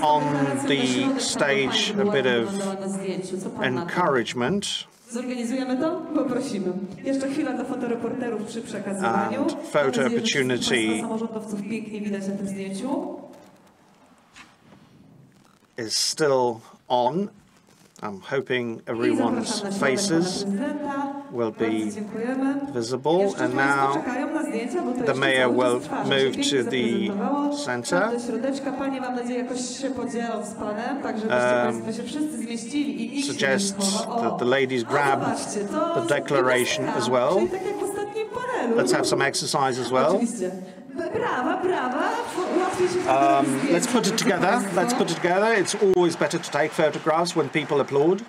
on the stage a bit of encouragement. And photo opportunity is still on. I'm hoping everyone's faces will be visible. And now the mayor will move to the center. Suggest that the ladies grab the declaration as well. Let's have some exercise as well. Let's put it together. It's always better to take photographs when people applaud.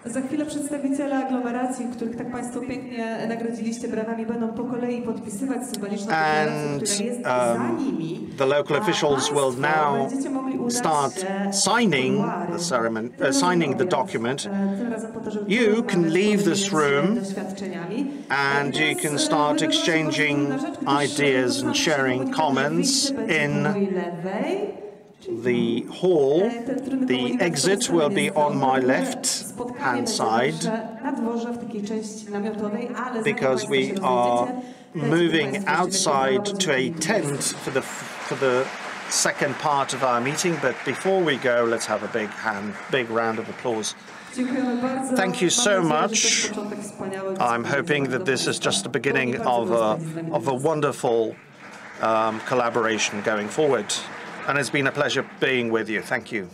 Za chwilę przedstawiciele aglomeracji, których tak Państwo pięknie nagrodziliście brawami, będą po kolei podpisywać symboliczną deklarację, która jest za nimi. The local officials will now start signing the ceremony, signing the document. You can leave this room and you can start exchanging ideas and sharing comments in the hall. The exit will be on my left-hand side because we are moving outside to a tent for the second part of our meeting. But before we go, let's have a big round of applause. Thank you so much. I'm hoping that this is just the beginning of a wonderful collaboration going forward. And it's been a pleasure being with you. Thank you.